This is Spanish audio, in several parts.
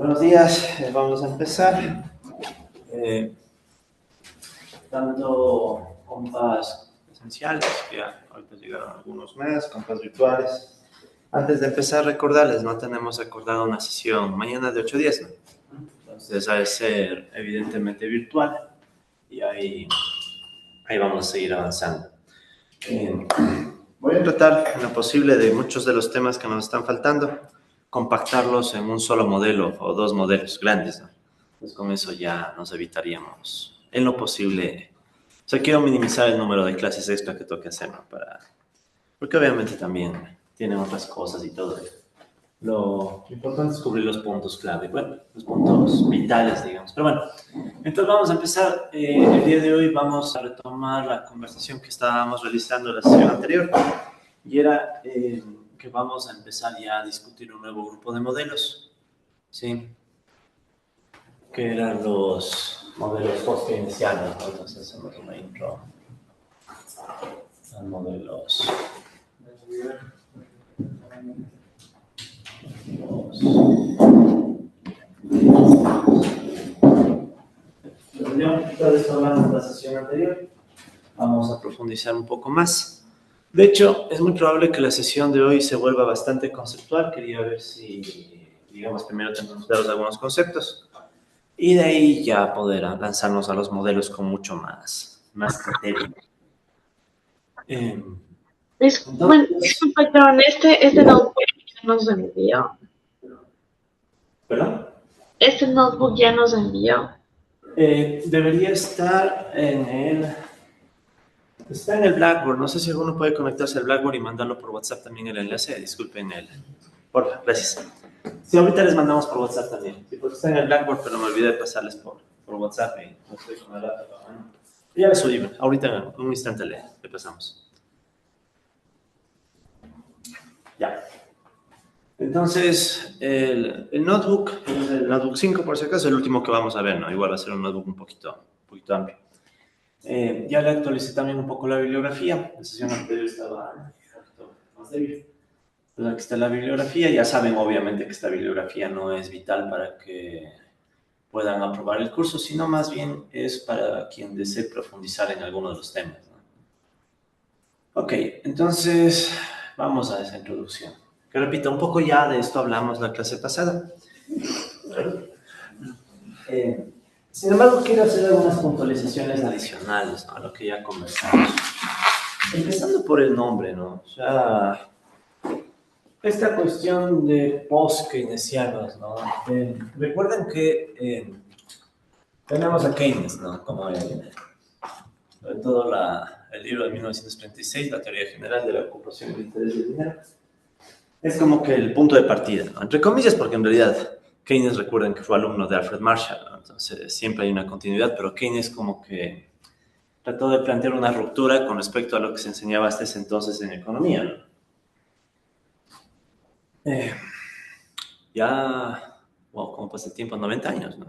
Buenos días, vamos a empezar. Tanto compas presenciales, que ya ahorita llegaron algunos más, compas virtuales. Antes de empezar, recordarles, no tenemos acordado una sesión mañana de 8 días, ¿no? Entonces, ha de ser evidentemente virtual y ahí vamos a seguir avanzando. Voy a tratar en lo posible de muchos de los temas que nos están faltando, compactarlos en un solo modelo o dos modelos grandes, ¿no? Pues con eso ya nos evitaríamos en lo posible. O sea, quiero minimizar el número de clases extra que toque hacer, ¿no? Porque obviamente también tienen otras cosas y todo. Lo importante es cubrir los puntos clave, bueno, los puntos vitales, digamos. Pero bueno, entonces vamos a empezar. El día de hoy vamos a retomar la conversación que estábamos realizando la sesión anterior. Y era que vamos a empezar ya a discutir un nuevo grupo de modelos, ¿sí? Que eran los modelos post-keynesianos, ¿no? Entonces hacemos una intro a modelos. De esto hablamos en la sesión anterior. Vamos a profundizar un poco más. De hecho, es muy probable que la sesión de hoy se vuelva bastante conceptual. Quería ver si, digamos, primero tenemos claros algunos conceptos y de ahí ya poder lanzarnos a los modelos con mucho más criterio. Bueno, disculpa, John, este notebook ya nos envió. ¿Perdón? Este notebook ya nos envió. Debería estar en el... Está en el Blackboard. No sé si alguno puede conectarse al Blackboard y mandarlo por WhatsApp también el enlace. Disculpen por favor, gracias. Sí, ahorita les mandamos por WhatsApp también. Sí, porque está en el Blackboard, pero me olvidé de pasarles por WhatsApp y no estoy con el laptop. Ya les subí. Ahorita en un instante le pasamos. Ya. Entonces, el notebook, el notebook 5 por si acaso, es el último que vamos a ver, ¿no? Igual va a ser un notebook un poquito amplio. Ya le actualicé también un poco la bibliografía. La sesión anterior estaba un poquito más débil. Entonces aquí está la bibliografía. Ya saben, obviamente, que esta bibliografía no es vital para que puedan aprobar el curso, sino más bien es para quien desee profundizar en alguno de los temas, ¿no? Ok, entonces vamos a esa introducción. Que repito, un poco ya de esto hablamos la clase pasada. Sin embargo, quiero hacer algunas puntualizaciones adicionales, ¿no? A lo que ya conversamos. Empezando por el nombre, ¿no? O sea, esta cuestión de post-keynesianos, ¿no? Recuerden que tenemos a Keynes, ¿no? Como en todo el libro de 1936, la teoría general de la ocupación del interés del dinero. Es como que el punto de partida, ¿no? Entre comillas, porque en realidad Keynes, recuerden que fue alumno de Alfred Marshall, ¿no? Entonces siempre hay una continuidad, pero Keynes como que trató de plantear una ruptura con respecto a lo que se enseñaba hasta ese entonces en economía, ¿no? ¿Cómo pasa el tiempo? 90 años, ¿no?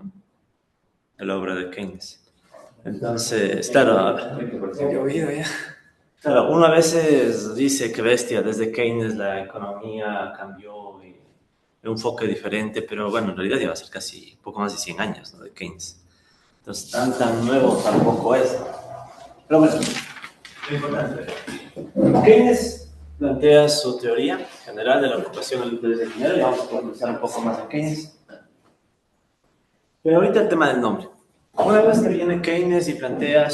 De la obra de Keynes. Entonces, claro, uno a veces dice que bestia, desde Keynes la economía cambió y un enfoque diferente, pero bueno, en realidad ya va a ser casi un poco más de 100 años, ¿no? De Keynes. Entonces, tan nuevo tampoco es. Pero bueno, lo importante. Keynes plantea su teoría general de la ocupación del interés del dinero y vamos a profundizar un poco más en Keynes. Pero ahorita el tema del nombre. Una vez que viene Keynes y plantea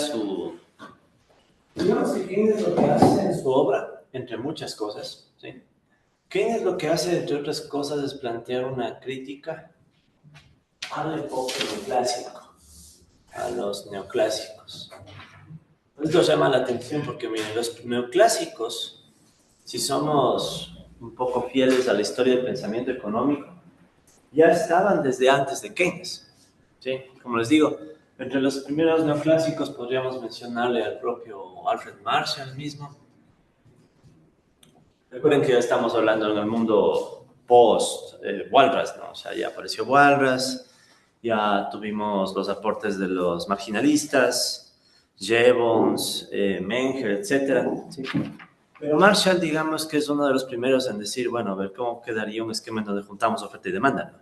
digamos que Keynes lo que hace en su obra, entre muchas cosas, ¿sí? Keynes lo que hace, entre otras cosas, es plantear una crítica al enfoque neoclásico, a los neoclásicos. Esto llama la atención porque, miren, los neoclásicos, si somos un poco fieles a la historia del pensamiento económico, ya estaban desde antes de Keynes, ¿sí? Como les digo, entre los primeros neoclásicos podríamos mencionarle al propio Alfred Marshall mismo. Recuerden que ya estamos hablando en el mundo post-Walras, ¿no? O sea, ya apareció Walras, ya tuvimos los aportes de los marginalistas, Jevons, Menger, etc. ¿Sí? Pero Marshall, digamos que es uno de los primeros en decir, bueno, a ver cómo quedaría un esquema en donde juntamos oferta y demanda, ¿no?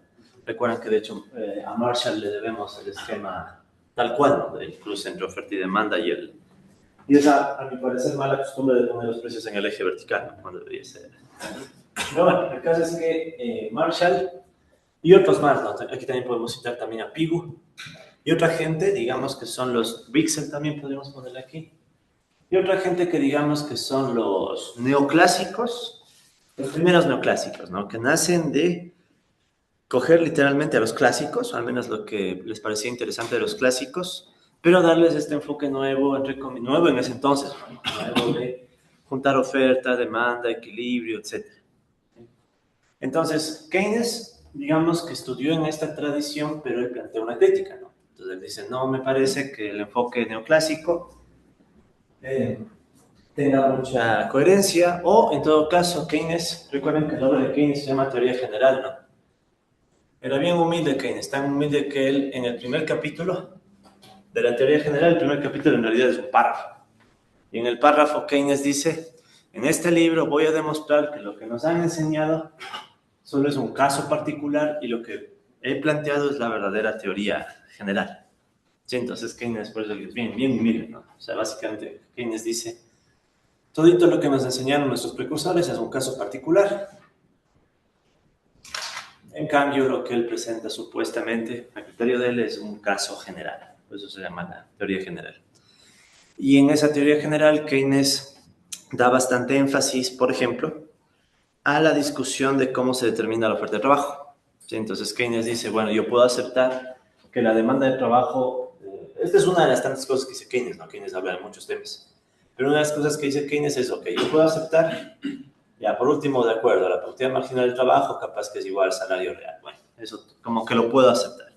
Recuerdan que de hecho a Marshall le debemos el esquema tal cual, ¿no? Del cruce entre oferta y demanda y esa, a mi parecer, mala costumbre de poner los precios en el eje vertical, ¿no? Cuando debería ser. Pero bueno, el caso es que Marshall y otros más, ¿no? Aquí también podemos citar también a Pigou y otra gente, digamos que son los Wixel, también podríamos ponerle aquí, y otra gente que digamos que son los neoclásicos, los primeros neoclásicos, ¿no? Que nacen de coger literalmente a los clásicos, al menos lo que les parecía interesante de los clásicos, pero darles este enfoque nuevo, nuevo en ese entonces, ¿no? Nuevo de juntar oferta, demanda, equilibrio, etc. Entonces, Keynes, digamos que estudió en esta tradición, pero él plantea una crítica, ¿no? Entonces él dice, no me parece que el enfoque neoclásico tenga mucha coherencia, o en todo caso, Keynes, recuerden que el obra de Keynes se llama teoría general, ¿no? Era bien humilde Keynes, tan humilde que él en el primer capítulo de la teoría general, el primer capítulo en realidad es un párrafo. Y en el párrafo Keynes dice, en este libro voy a demostrar que lo que nos han enseñado solo es un caso particular y lo que he planteado es la verdadera teoría general. Sí, entonces Keynes, por eso es bien humilde, ¿no? O sea, básicamente Keynes dice, todito lo que nos enseñaron nuestros precursores es un caso particular. En cambio, lo que él presenta supuestamente, a criterio de él, es un caso general. Por eso se llama la teoría general. Y en esa teoría general, Keynes da bastante énfasis, por ejemplo, a la discusión de cómo se determina la oferta de trabajo. ¿Sí? Entonces, Keynes dice, bueno, yo puedo aceptar que la demanda de trabajo, esta es una de las tantas cosas que dice Keynes, ¿no? Keynes habla de muchos temas. Pero una de las cosas que dice Keynes es, ok, yo puedo aceptar, ya por último, de acuerdo, a la productividad marginal del trabajo, capaz que es igual al salario real. Bueno, eso como que lo puedo aceptar.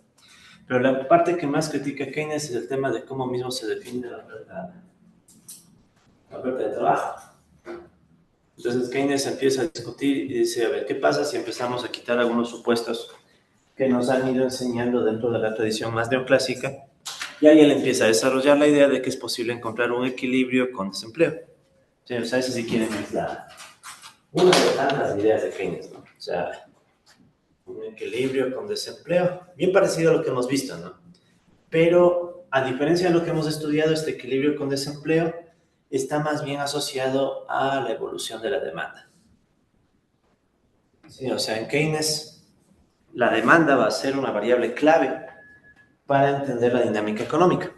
Pero la parte que más critica Keynes es el tema de cómo mismo se define la oferta de trabajo. Entonces Keynes empieza a discutir y dice, a ver, ¿qué pasa si empezamos a quitar algunos supuestos que nos han ido enseñando dentro de la tradición más neoclásica? Y ahí él empieza a desarrollar la idea de que es posible encontrar un equilibrio con desempleo. Sí, o sea, eso si quieren es una de tantas ideas de Keynes, ¿no? O sea, un equilibrio con desempleo, bien parecido a lo que hemos visto, ¿no? Pero a diferencia de lo que hemos estudiado, este equilibrio con desempleo está más bien asociado a la evolución de la demanda. Sí, o sea, en Keynes la demanda va a ser una variable clave para entender la dinámica económica.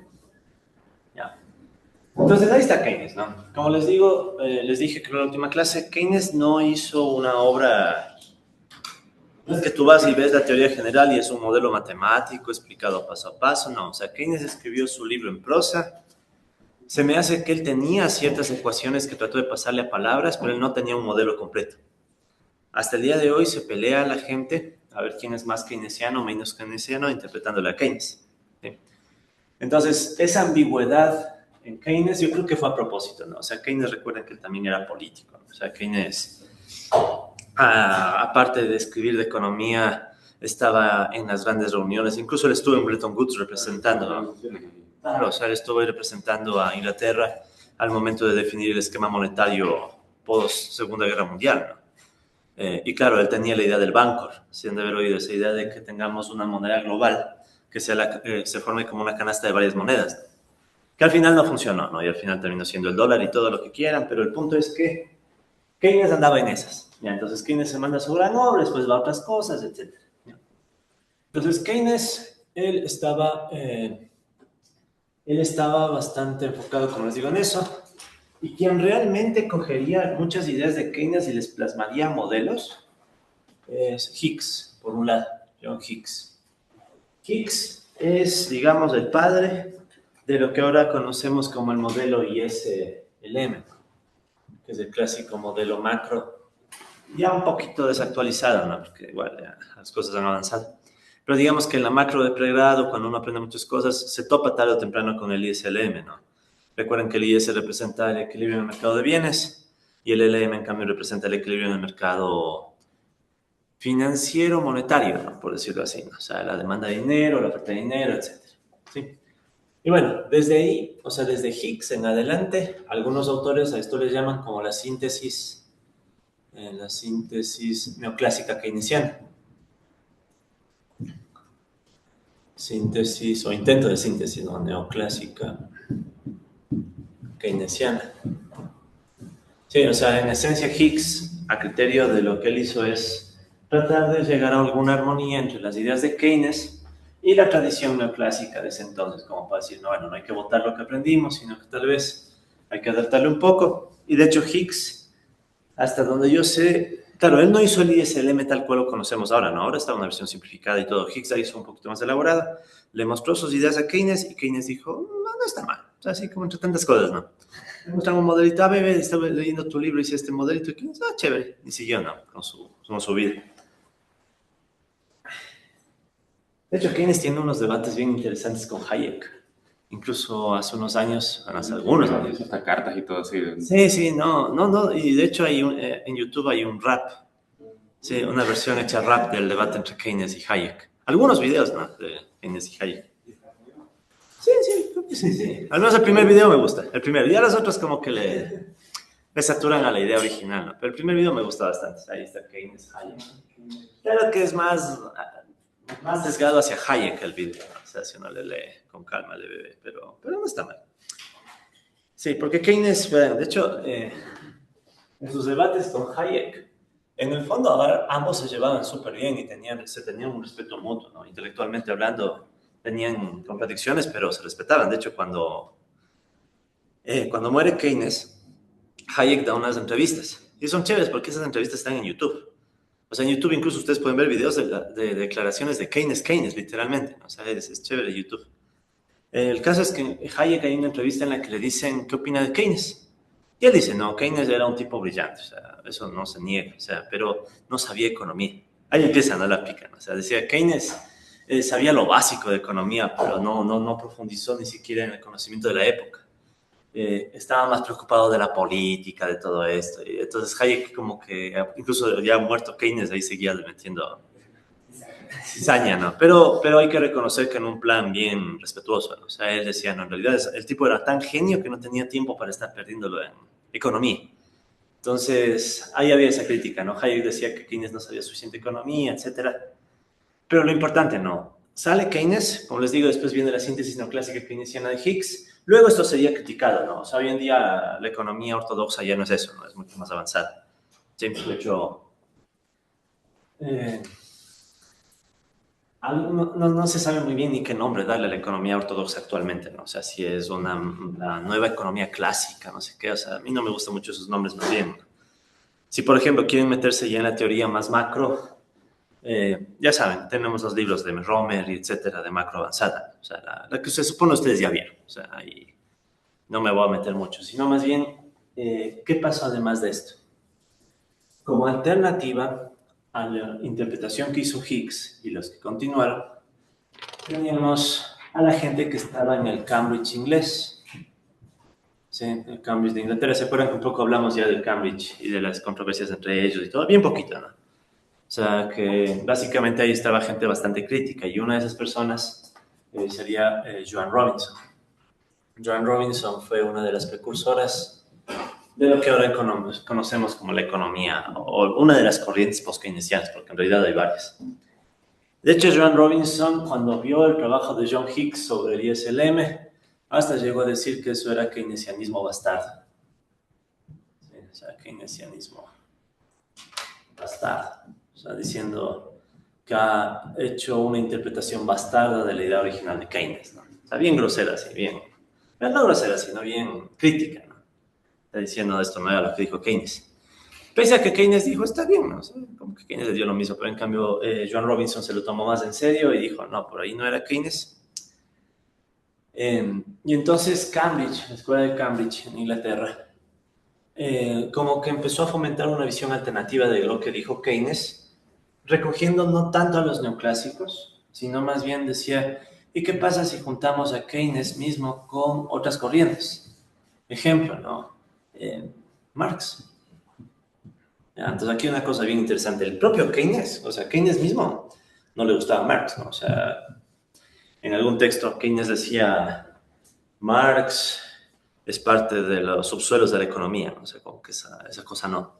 ¿Ya? Entonces ahí está Keynes, ¿no? Como les digo, les dije que en la última clase, Keynes no hizo una obra. No es que tú vas y ves la teoría general y es un modelo matemático explicado paso a paso, no. O sea, Keynes escribió su libro en prosa. Se me hace que él tenía ciertas ecuaciones que trató de pasarle a palabras, pero él no tenía un modelo completo. Hasta el día de hoy se pelea la gente a ver quién es más keynesiano o menos keynesiano interpretándole a Keynes. ¿Sí? Entonces, esa ambigüedad en Keynes yo creo que fue a propósito, ¿no? O sea, Keynes, recuerden que él también era político, ¿no? O sea, Keynes, aparte de escribir de economía, estaba en las grandes reuniones, incluso él estuvo en Bretton Woods representando, ¿no? Claro, o sea, él estuvo ahí representando a Inglaterra al momento de definir el esquema monetario post Segunda Guerra Mundial, ¿no? Y claro, él tenía la idea del Bancor, si han de haber oído esa idea de que tengamos una moneda global que sea se forme como una canasta de varias monedas, ¿no? Que al final no funcionó, ¿no? Y al final terminó siendo el dólar y todo lo que quieran, pero el punto es que Keynes andaba en esas, ¿ya? Entonces Keynes se manda su gran obra, después va a otras cosas, etc. ¿Ya? Entonces Keynes, él estaba bastante enfocado, como les digo, en eso. Y quien realmente cogería muchas ideas de Keynes y les plasmaría modelos es Hicks, por un lado, John Hicks. Hicks es, digamos, el padre de lo que ahora conocemos como el modelo ISLM, que es el clásico modelo macro, ya un poquito desactualizado, ¿no? Porque igual ya las cosas han avanzado. Pero digamos que en la macro de pregrado, cuando uno aprende muchas cosas, se topa tarde o temprano con el ISLM, ¿no? Recuerden que el IS representa el equilibrio en el mercado de bienes y el LM, en cambio, representa el equilibrio en el mercado financiero monetario, ¿no? Por decirlo así, ¿no? O sea, la demanda de dinero, la oferta de dinero, etc. ¿Sí? Y bueno, desde ahí, o sea, desde Hicks en adelante, algunos autores a esto les llaman como la síntesis neoclásica keynesiana. síntesis o intento de síntesis, ¿no? Neoclásica keynesiana. Sí, o sea, en esencia Higgs, a criterio de lo que él hizo, es tratar de llegar a alguna armonía entre las ideas de Keynes y la tradición neoclásica de ese entonces, como para decir, no, bueno, no hay que votar lo que aprendimos, sino que tal vez hay que adaptarle un poco. Y de hecho Higgs, hasta donde yo sé, claro, él no hizo el ISLM tal cual lo conocemos ahora, ¿no? Ahora está una versión simplificada y todo. Higgs la hizo un poquito más elaborada, le mostró sus ideas a Keynes y Keynes dijo, no, no está mal. O sea, así como entre tantas cosas, ¿no? Me mostraron un modelito, bebé, estaba leyendo tu libro, hice este modelito, y Keynes, chévere. Y siguió, ¿no? Con su vida. De hecho, Keynes tiene unos debates bien interesantes con Hayek. Incluso hace unos años, hace algunos años. Hasta cartas y todo así. Sí, sí, no. Y de hecho en YouTube hay un rap. Sí, una versión hecha rap del debate entre Keynes y Hayek. Algunos videos, ¿no? De Keynes y Hayek. Sí, creo que sí. Al menos el primer video me gusta. El primero. Ya los otros como que le saturan a la idea original, ¿no? Pero el primer video me gusta bastante. Ahí está Keynes, Hayek. Claro que es más sesgado hacia Hayek el video, ¿no? O sea, si uno le lee con calma, le bebe, pero no está mal. Sí, porque Keynes, de hecho, en sus debates con Hayek, en el fondo ambos se llevaban súper bien y se tenían un respeto mutuo, ¿no? Intelectualmente hablando, tenían contradicciones, pero se respetaban. De hecho, cuando muere Keynes, Hayek da unas entrevistas. Y son chéveres porque esas entrevistas están en YouTube. O sea, en YouTube incluso ustedes pueden ver videos de declaraciones de Keynes, literalmente, ¿no? O sea, es chévere YouTube. El caso es que Hayek hay una entrevista en la que le dicen qué opina de Keynes. Y él dice, no, Keynes era un tipo brillante, o sea, eso no se niega, o sea, pero no sabía economía. Ahí empieza, no la pican, o sea, decía, Keynes sabía lo básico de economía, pero no profundizó ni siquiera en el conocimiento de la época. Estaba más preocupado de la política, de todo esto. Y entonces Hayek como que, incluso ya muerto Keynes, ahí seguía metiendo cizaña, ¿no? Pero hay que reconocer que en un plan bien respetuoso, ¿no? O sea, él decía, no, en realidad el tipo era tan genio que no tenía tiempo para estar perdiéndolo en economía. Entonces, ahí había esa crítica, ¿no? Hayek decía que Keynes no sabía suficiente economía, etcétera. Pero lo importante, no. Sale Keynes, como les digo, después viene la síntesis neoclásica keynesiana de Higgs. Luego esto sería criticado, ¿no? O sea, hoy en día la economía ortodoxa ya no es eso, ¿no? Es mucho más avanzada. Sí, de hecho, no se sabe muy bien ni qué nombre darle a la economía ortodoxa actualmente, ¿no? O sea, si es una nueva economía clásica, no sé qué. O sea, a mí no me gustan mucho esos nombres más bien. Si, por ejemplo, quieren meterse ya en la teoría más macro, ya saben, tenemos los libros de Romer y etcétera, de macro avanzada. O sea, la que se supone ustedes ya vieron. O sea, ahí no me voy a meter mucho, sino más bien, ¿qué pasó además de esto? Como alternativa a la interpretación que hizo Higgs y los que continuaron, teníamos a la gente que estaba en el Cambridge inglés. Sí, el Cambridge de Inglaterra. ¿Se acuerdan que un poco hablamos ya del Cambridge y de las controversias entre ellos y todo? Bien poquito, ¿no? O sea, que básicamente ahí estaba gente bastante crítica y una de esas personas sería Joan Robinson. Joan Robinson fue una de las precursoras de lo que ahora conocemos como la economía, o una de las corrientes post-keynesianas, porque en realidad hay varias. De hecho, Joan Robinson, cuando vio el trabajo de John Hicks sobre el ISLM, hasta llegó a decir que eso era keynesianismo bastardo. Sí, o sea, keynesianismo bastardo. O sea, diciendo que ha hecho una interpretación bastarda de la idea original de Keynes, ¿no? O sea, bien grosera, así, bien. No grosera, sino bien crítica, ¿no? Está diciendo esto no era lo que dijo Keynes. Pese a que Keynes dijo, está bien, ¿no? O sea, como que Keynes le dio lo mismo, pero en cambio Joan Robinson se lo tomó más en serio y dijo, no, por ahí no era Keynes. Y entonces Cambridge, la escuela de Cambridge en Inglaterra, como que empezó a fomentar una visión alternativa de lo que dijo Keynes, recogiendo no tanto a los neoclásicos, sino más bien decía, ¿y qué pasa si juntamos a Keynes mismo con otras corrientes? Ejemplo, ¿no? Marx. Ya, entonces aquí una cosa bien interesante, el propio Keynes, o sea, Keynes mismo no le gustaba Marx, ¿no? O sea, en algún texto Keynes decía, Marx es parte de los subsuelos de la economía, ¿no? O sea, como que esa cosa no.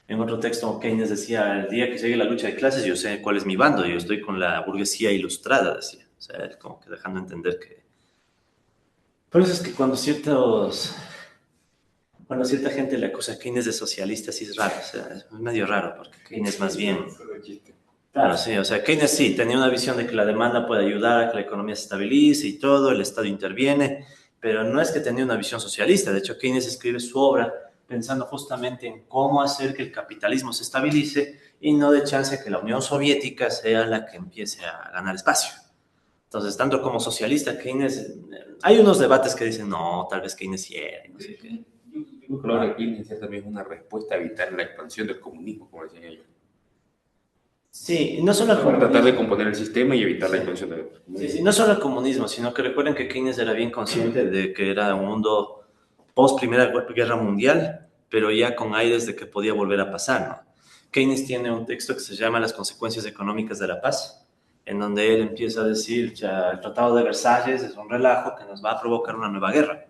En otro texto Keynes decía, el día que llegue la lucha de clases yo sé cuál es mi bando, yo estoy con la burguesía ilustrada, decía. O O sea, él como que dejando entender que... Por eso es que cuando cierta gente le acusa a Keynes de socialista, sí es raro, o sea, es medio raro, porque Keynes más bien... Claro, sí, o sea, Keynes sí tenía una visión de que la demanda puede ayudar a que la economía se estabilice y todo, el Estado interviene, pero no es que tenía una visión socialista. De hecho, Keynes escribe su obra pensando justamente en cómo hacer que el capitalismo se estabilice y no de chance que la Unión Soviética sea la que empiece a ganar espacio. Entonces, tanto como socialista, Keynes, hay unos debates que dicen, no, tal vez Keynes sí era, no sé qué. Yo creo que Keynes es también una respuesta a evitar la expansión del comunismo, como decían ellos. Sí, no solo para tratar de componer el sistema y evitar la expansión del comunismo. Sí, no solo el comunismo, sino que recuerden que Keynes era bien consciente de que era un mundo post Primera Guerra Mundial, pero ya con aires de que podía volver a pasar, ¿no? Keynes tiene un texto que se llama Las consecuencias económicas de la paz, en donde él empieza a decir, ya, el Tratado de Versalles es un relajo que nos va a provocar una nueva guerra.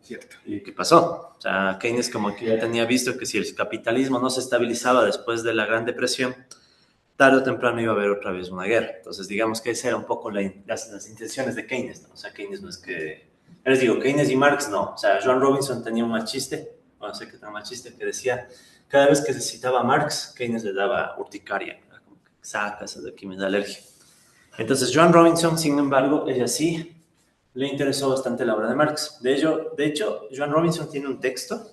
Cierto. ¿Y qué pasó? O sea, Keynes como que ya tenía visto que si el capitalismo no se estabilizaba después de la Gran Depresión, tarde o temprano iba a haber otra vez una guerra. Entonces, digamos que esas eran un poco las intenciones de Keynes, ¿no? O sea, Keynes no es que... Les digo, Keynes y Marx no. O sea, Joan Robinson tenía un mal chiste, no sé qué tan mal chiste, que decía, cada vez que se citaba a Marx, Keynes le daba urticaria, ¿no? Como que saca eso de aquí, me da alergia. Entonces, Joan Robinson, sin embargo, ella sí le interesó bastante la obra de Marx. De hecho, Joan Robinson tiene un texto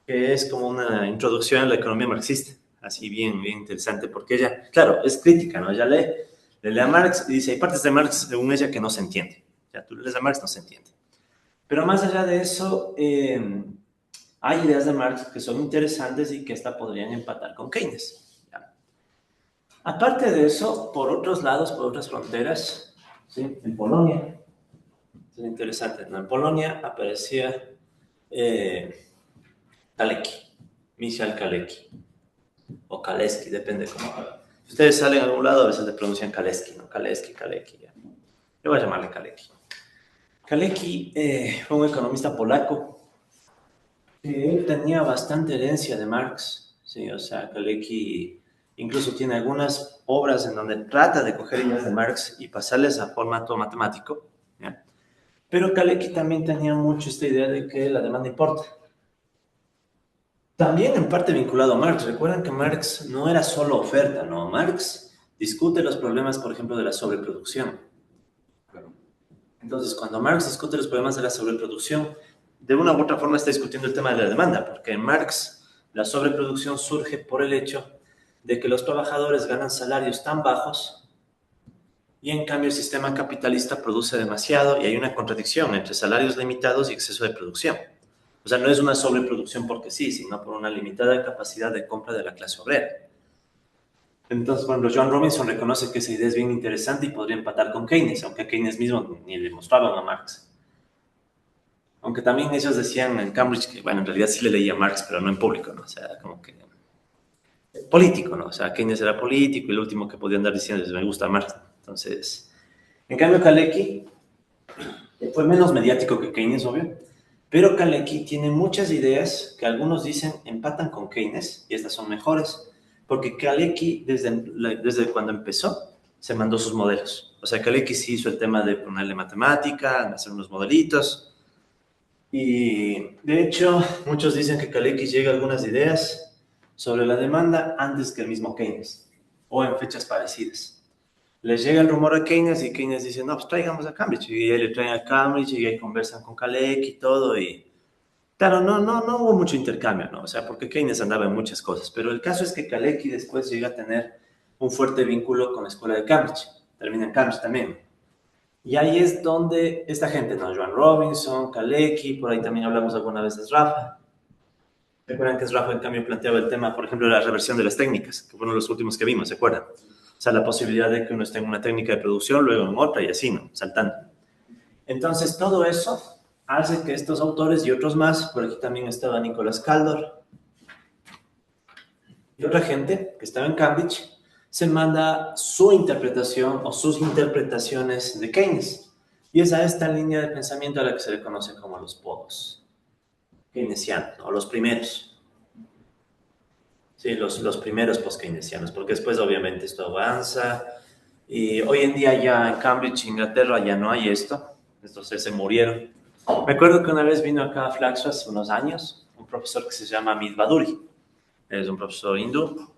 que es como una introducción a la economía marxista, así bien, bien interesante, porque ella, claro, es crítica, ¿no? Ella lee a Marx y dice, hay partes de Marx, según ella, que no se entiende. Ya tú lees a Marx, no se entiende. Pero más allá de eso, hay ideas de Marx que son interesantes y que hasta podrían empatar con Keynes. ¿Ya? Aparte de eso, por otros lados, por otras fronteras, ¿sí? En Polonia, es interesante, ¿no? En Polonia aparecía Kalecki, Michał Kalecki, o Kaleski, depende cómo hablan. Si ustedes salen a algún lado, a veces le pronuncian Kaleski, ¿no? Kaleski, Kalecki, ya. Yo voy a llamarle Kalecki. Kalecki fue un economista polaco que tenía bastante herencia de Marx, ¿sí? O sea, Kalecki incluso tiene algunas obras en donde trata de coger ideas de Marx y pasarles a formato matemático, ¿ya? Pero Kalecki también tenía mucho esta idea de que la demanda importa. También en parte vinculado a Marx. Recuerdan que Marx no era solo oferta, ¿no? Marx discute los problemas, por ejemplo, de la sobreproducción. Claro. Entonces, cuando Marx discute los problemas de la sobreproducción, de una u otra forma está discutiendo el tema de la demanda, porque en Marx la sobreproducción surge por el hecho de que los trabajadores ganan salarios tan bajos y en cambio el sistema capitalista produce demasiado y hay una contradicción entre salarios limitados y exceso de producción. O sea, no es una sobreproducción porque sí, sino por una limitada capacidad de compra de la clase obrera. Entonces, bueno, Joan Robinson reconoce que esa idea es bien interesante y podría empatar con Keynes, aunque a Keynes mismo ni le mostraban a Marx. Aunque también ellos decían en Cambridge que, bueno, en realidad sí le leía a Marx, pero no en público, ¿no? O sea, como que político, ¿no? O sea, Keynes era político y lo último que podía andar diciendo es me gusta Marx. Entonces, en cambio, Kalecki fue menos mediático que Keynes, obvio, pero Kalecki tiene muchas ideas que algunos dicen empatan con Keynes y estas son mejores, porque Kalecki desde cuando empezó se mandó sus modelos. O sea, Kalecki sí hizo el tema de ponerle matemática, hacer unos modelitos. Y de hecho, muchos dicen que Kalecki llega a algunas ideas sobre la demanda antes que el mismo Keynes, o en fechas parecidas. Les llega el rumor a Keynes y Keynes dice, no, pues traigamos a Cambridge. Y él le traen a Cambridge y ahí conversan con Kalecki y todo. Y claro, no hubo mucho intercambio, ¿no? O sea, porque Keynes andaba en muchas cosas. Pero el caso es que Kalecki después llega a tener un fuerte vínculo con la escuela de Cambridge. Termina en Cambridge también. Y ahí es donde esta gente, ¿no? Joan Robinson, Kalecki, por ahí también hablamos alguna vez de Rafa. Recuerdan que Rafa, en cambio, planteaba el tema, por ejemplo, de la reversión de las técnicas, que fueron los últimos que vimos, ¿se acuerdan? O sea, la posibilidad de que uno esté en una técnica de producción, luego en otra y así, ¿no? Saltando. Entonces, todo eso hace que estos autores y otros más, por aquí también estaba Nicolás Caldor, y otra gente que estaba en Cambridge, se manda su interpretación o sus interpretaciones de Keynes. Y es a esta línea de pensamiento a la que se le conoce como los podos keynesianos, o los primeros. Sí, los primeros post-keynesianos, porque después obviamente esto avanza Y hoy en día ya en Cambridge, Inglaterra, ya no hay esto. Estos se murieron. Me acuerdo que una vez vino acá a Flaxo hace unos años un profesor que se llama Amit Baduri. Es un profesor hindú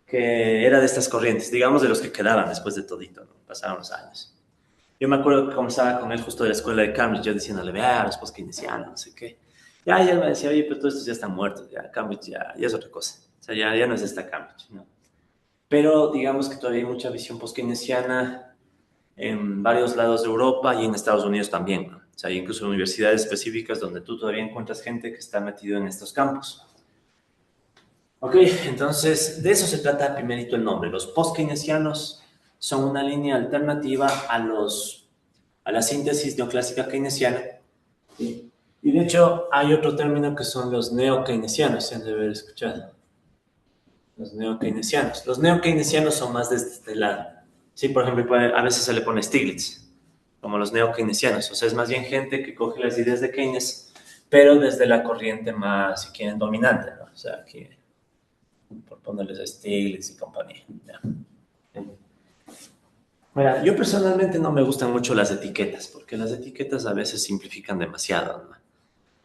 que era de estas corrientes, digamos de los que quedaban después de todito, ¿no? Pasaron los años. Yo me acuerdo que conversaba con él justo de la escuela de Cambridge, yo diciéndole, vea, los post-keynesianos, no sé qué. Ya, y él me decía, oye, pero todos estos ya están muertos, ya Cambridge ya es otra cosa. O sea, ya no es esta Cambridge, ¿no? Pero digamos que todavía hay mucha visión post-keynesiana en varios lados de Europa y en Estados Unidos también, ¿no? O sea, hay incluso universidades específicas donde tú todavía encuentras gente que está metido en estos campos. Ok, entonces de eso se trata primerito el nombre. Los post-keynesianos son una línea alternativa a la síntesis neoclásica keynesiana. ¿Sí? Y de hecho hay otro término que son los neo-keynesianos, se han de haber escuchado. Los neo-keynesianos. Los neo-keynesianos son más de este lado. Sí, por ejemplo, a veces se le pone Stiglitz, como los neo-keynesianos. O sea, es más bien gente que coge las ideas de Keynes, pero desde la corriente más, si quieren, dominante, ¿no? O sea, que por ponerles a Stiglitz y compañía. ¿Ya? Mira, yo personalmente no me gustan mucho las etiquetas, porque las etiquetas a veces simplifican demasiado, ¿no?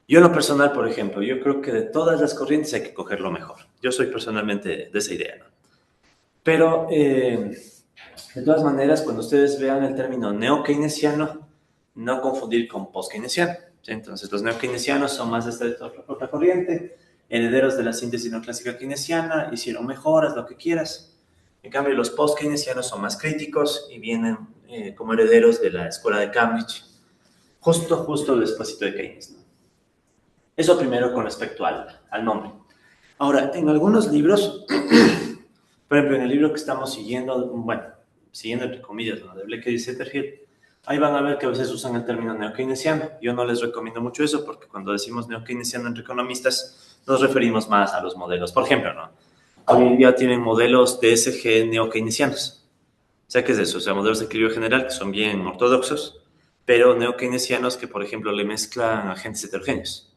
Yo en lo personal, por ejemplo, yo creo que de todas las corrientes hay que coger lo mejor. Yo soy personalmente de esa idea, ¿no? Pero, de todas maneras, cuando ustedes vean el término neo-keynesiano, no confundir con post-keynesiano. ¿Sí? Entonces, los neo-keynesianos son más de esta otra corriente, herederos de la síntesis neoclásica keynesiana, hicieron mejoras, lo que quieras. En cambio, los post-keynesianos son más críticos y vienen como herederos de la escuela de Cambridge, justo despuésito de Keynes, ¿no? Eso primero con respecto al nombre. Ahora, en algunos libros, por ejemplo, en el libro que estamos siguiendo, bueno, siguiendo entre comillas, ¿no?, de Blecker y Setterfield, ahí van a ver que a veces usan el término neo-keynesiano. Yo no les recomiendo mucho eso porque cuando decimos neo-keynesiano entre economistas nos referimos más a los modelos. Por ejemplo, ¿no?, hoy en día tienen modelos DSG neo-keynesianos. O sea, ¿qué es eso? O sea, modelos de equilibrio general que son bien ortodoxos, pero neo-keynesianos que, por ejemplo, le mezclan agentes heterogéneos.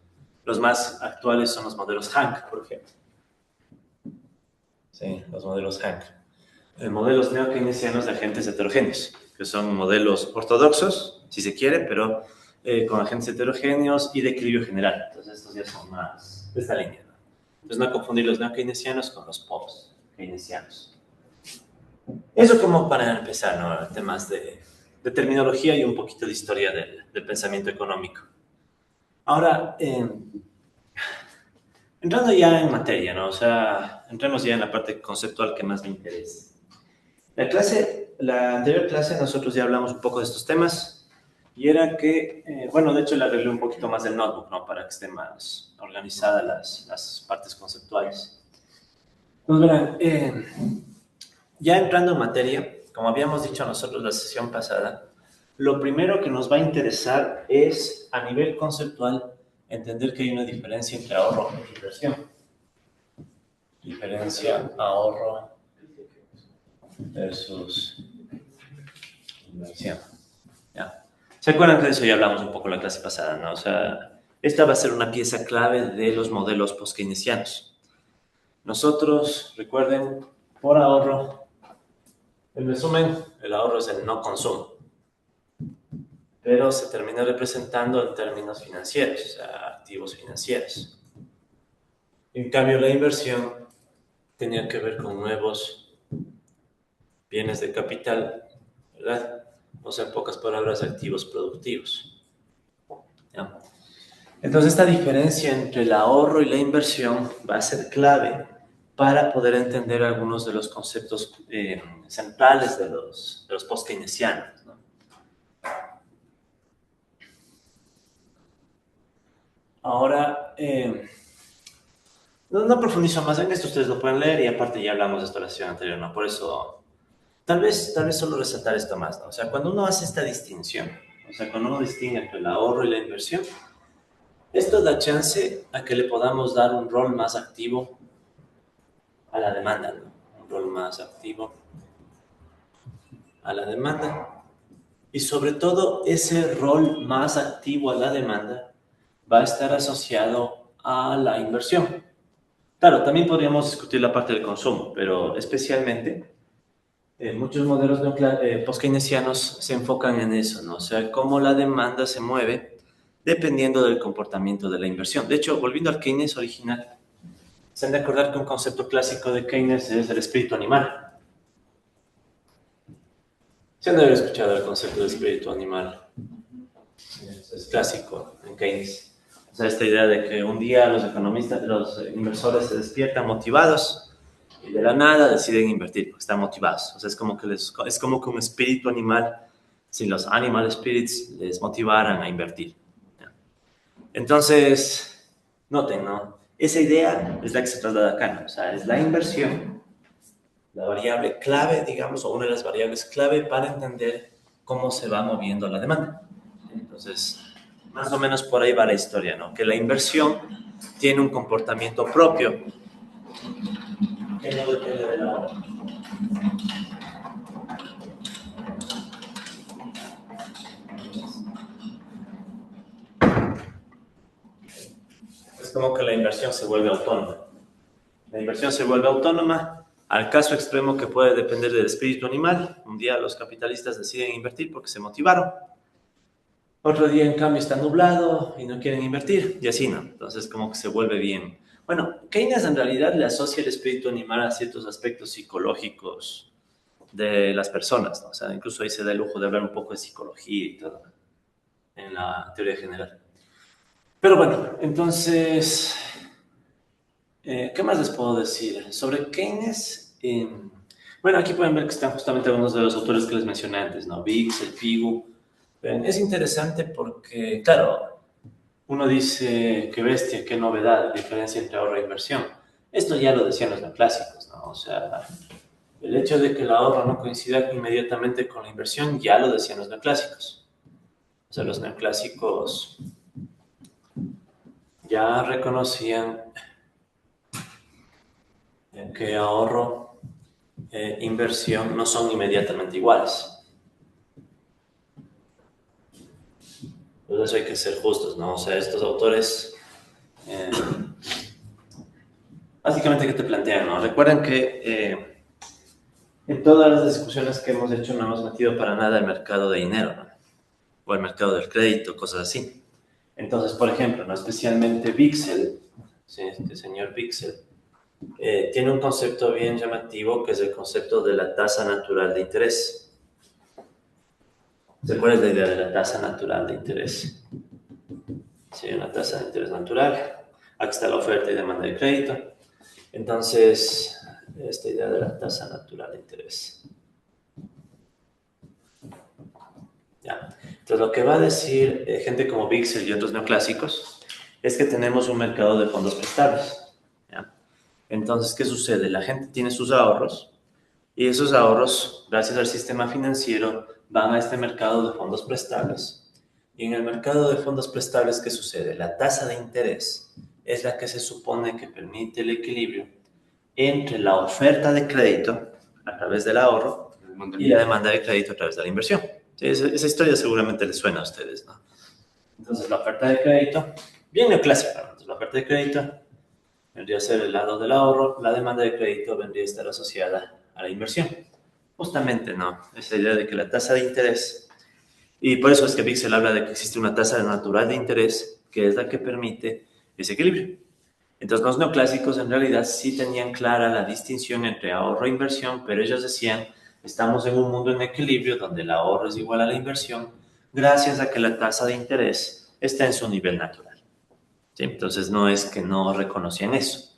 Los más actuales son los modelos Hank, por ejemplo. Sí, los modelos Hank. Modelos neo-keynesianos de agentes heterogéneos, que son modelos ortodoxos, si se quiere, pero con agentes heterogéneos y de equilibrio general. Entonces, estos ya son más de esta línea, ¿no? Entonces, no confundir los neo-keynesianos con los post-keynesianos. Eso como para empezar, ¿no?, temas de terminología y un poquito de historia del pensamiento económico. Ahora, entrando ya en materia, ¿no? O sea, entremos ya en la parte conceptual que más me interesa. La anterior clase nosotros ya hablamos un poco de estos temas y era que, bueno, de hecho le arreglé un poquito más del notebook, ¿no?, para que estén más organizadas las partes conceptuales. Pues verán, ya entrando en materia, como habíamos dicho nosotros la sesión pasada, lo primero que nos va a interesar es, a nivel conceptual, entender que hay una diferencia entre ahorro e inversión. Diferencia ahorro versus inversión. ¿Ya? ¿Se acuerdan que de eso ya hablamos un poco en la clase pasada, ¿no? O sea, esta va a ser una pieza clave de los modelos post-keynesianos. Nosotros, recuerden, por ahorro, en resumen, el ahorro es el no consumo, pero se termina representando en términos financieros, o sea, activos financieros. En cambio, la inversión tenía que ver con nuevos bienes de capital, ¿verdad? O sea, en pocas palabras, activos productivos. ¿Ya? Entonces, esta diferencia entre el ahorro y la inversión va a ser clave para poder entender algunos de los conceptos centrales de los post-keynesianos, ¿no? Ahora, no profundizo más en esto, ustedes lo pueden leer y aparte ya hablamos de esto en la sesión anterior, ¿no? Por eso, tal vez solo resaltar esto más, ¿no? O sea, cuando uno hace esta distinción, o sea, cuando uno distingue entre el ahorro y la inversión, esto da chance a que le podamos dar un rol más activo a la demanda, ¿no? Un rol más activo a la demanda. Y sobre todo, ese rol más activo a la demanda va a estar asociado a la inversión. Claro, también podríamos discutir la parte del consumo, pero especialmente muchos modelos post-keynesianos se enfocan en eso, ¿no? O sea, cómo la demanda se mueve dependiendo del comportamiento de la inversión. De hecho, volviendo al Keynes original, se han de acordar que un concepto clásico de Keynes es el espíritu animal. Se han de haber escuchado el concepto de espíritu animal. Es clásico en Keynes. O sea, esta idea de que un día los economistas, los inversores se despiertan motivados y de la nada deciden invertir porque están motivados. O sea, es como que un espíritu animal, si los animal spirits les motivaran a invertir. Entonces, noten, ¿no? Esa idea es la que se traslada acá, ¿no? O sea, es la inversión, la variable clave, digamos, o una de las variables clave para entender cómo se va moviendo la demanda. Entonces, más o menos por ahí va la historia, ¿no? Que la inversión tiene un comportamiento propio que no depende de la otra. Es como que la inversión se vuelve autónoma. La inversión se vuelve autónoma al caso extremo que puede depender del espíritu animal. Un día los capitalistas deciden invertir porque se motivaron. Otro día, en cambio, está nublado y no quieren invertir. Y así, ¿no? Entonces, como que se vuelve bien. Bueno, Keynes en realidad le asocia el espíritu animal a ciertos aspectos psicológicos de las personas, ¿no? O sea, incluso ahí se da el lujo de hablar un poco de psicología y todo en la teoría general. Pero bueno, entonces, ¿qué más les puedo decir? Sobre Keynes, bueno, aquí pueden ver que están justamente algunos de los autores que les mencioné antes, ¿no? Biggs, el Figu. Es interesante porque, claro, uno dice, qué bestia, qué novedad, la diferencia entre ahorro e inversión. Esto ya lo decían los neoclásicos, ¿no? O sea, el hecho de que el ahorro no coincida inmediatamente con la inversión ya lo decían los neoclásicos. O sea, los neoclásicos ya reconocían que ahorro e inversión no son inmediatamente iguales. Por eso hay que ser justos, ¿no? O sea, estos autores, básicamente, ¿qué te plantean, no? Recuerden que en todas las discusiones que hemos hecho no hemos metido para nada el mercado de dinero, ¿no? O el mercado del crédito, cosas así. Entonces, por ejemplo, ¿no? Especialmente Bixel, ¿sí? Este señor Bixel, tiene un concepto bien llamativo que es el concepto de la tasa natural de interés. ¿Se acuerdan de la idea de la tasa natural de interés? Sí, una tasa de interés natural. Aquí está la oferta y demanda de crédito. Entonces, esta idea de la tasa natural de interés. Ya. Entonces, lo que va a decir gente como Bixel y otros neoclásicos es que tenemos un mercado de fondos prestables. ¿Ya? Entonces, ¿qué sucede? La gente tiene sus ahorros y esos ahorros, gracias al sistema financiero, van a este mercado de fondos prestables. Y en el mercado de fondos prestables, ¿qué sucede? La tasa de interés es la que se supone que permite el equilibrio entre la oferta de crédito a través del ahorro y la demanda de crédito a través de la inversión. Sí, esa historia seguramente les suena a ustedes, ¿no? Entonces, la oferta de crédito, bien neoclásica, ¿no? Entonces, la oferta de crédito vendría a ser el lado del ahorro, la demanda de crédito vendría a estar asociada a la inversión. Justamente, ¿no? Esa idea de que la tasa de interés, y por eso es que Bixel habla de que existe una tasa natural de interés que es la que permite ese equilibrio. Entonces, los neoclásicos en realidad sí tenían clara la distinción entre ahorro e inversión, pero ellos decían, estamos en un mundo en equilibrio donde el ahorro es igual a la inversión, gracias a que la tasa de interés está en su nivel natural. ¿Sí? Entonces, no es que no reconocían eso.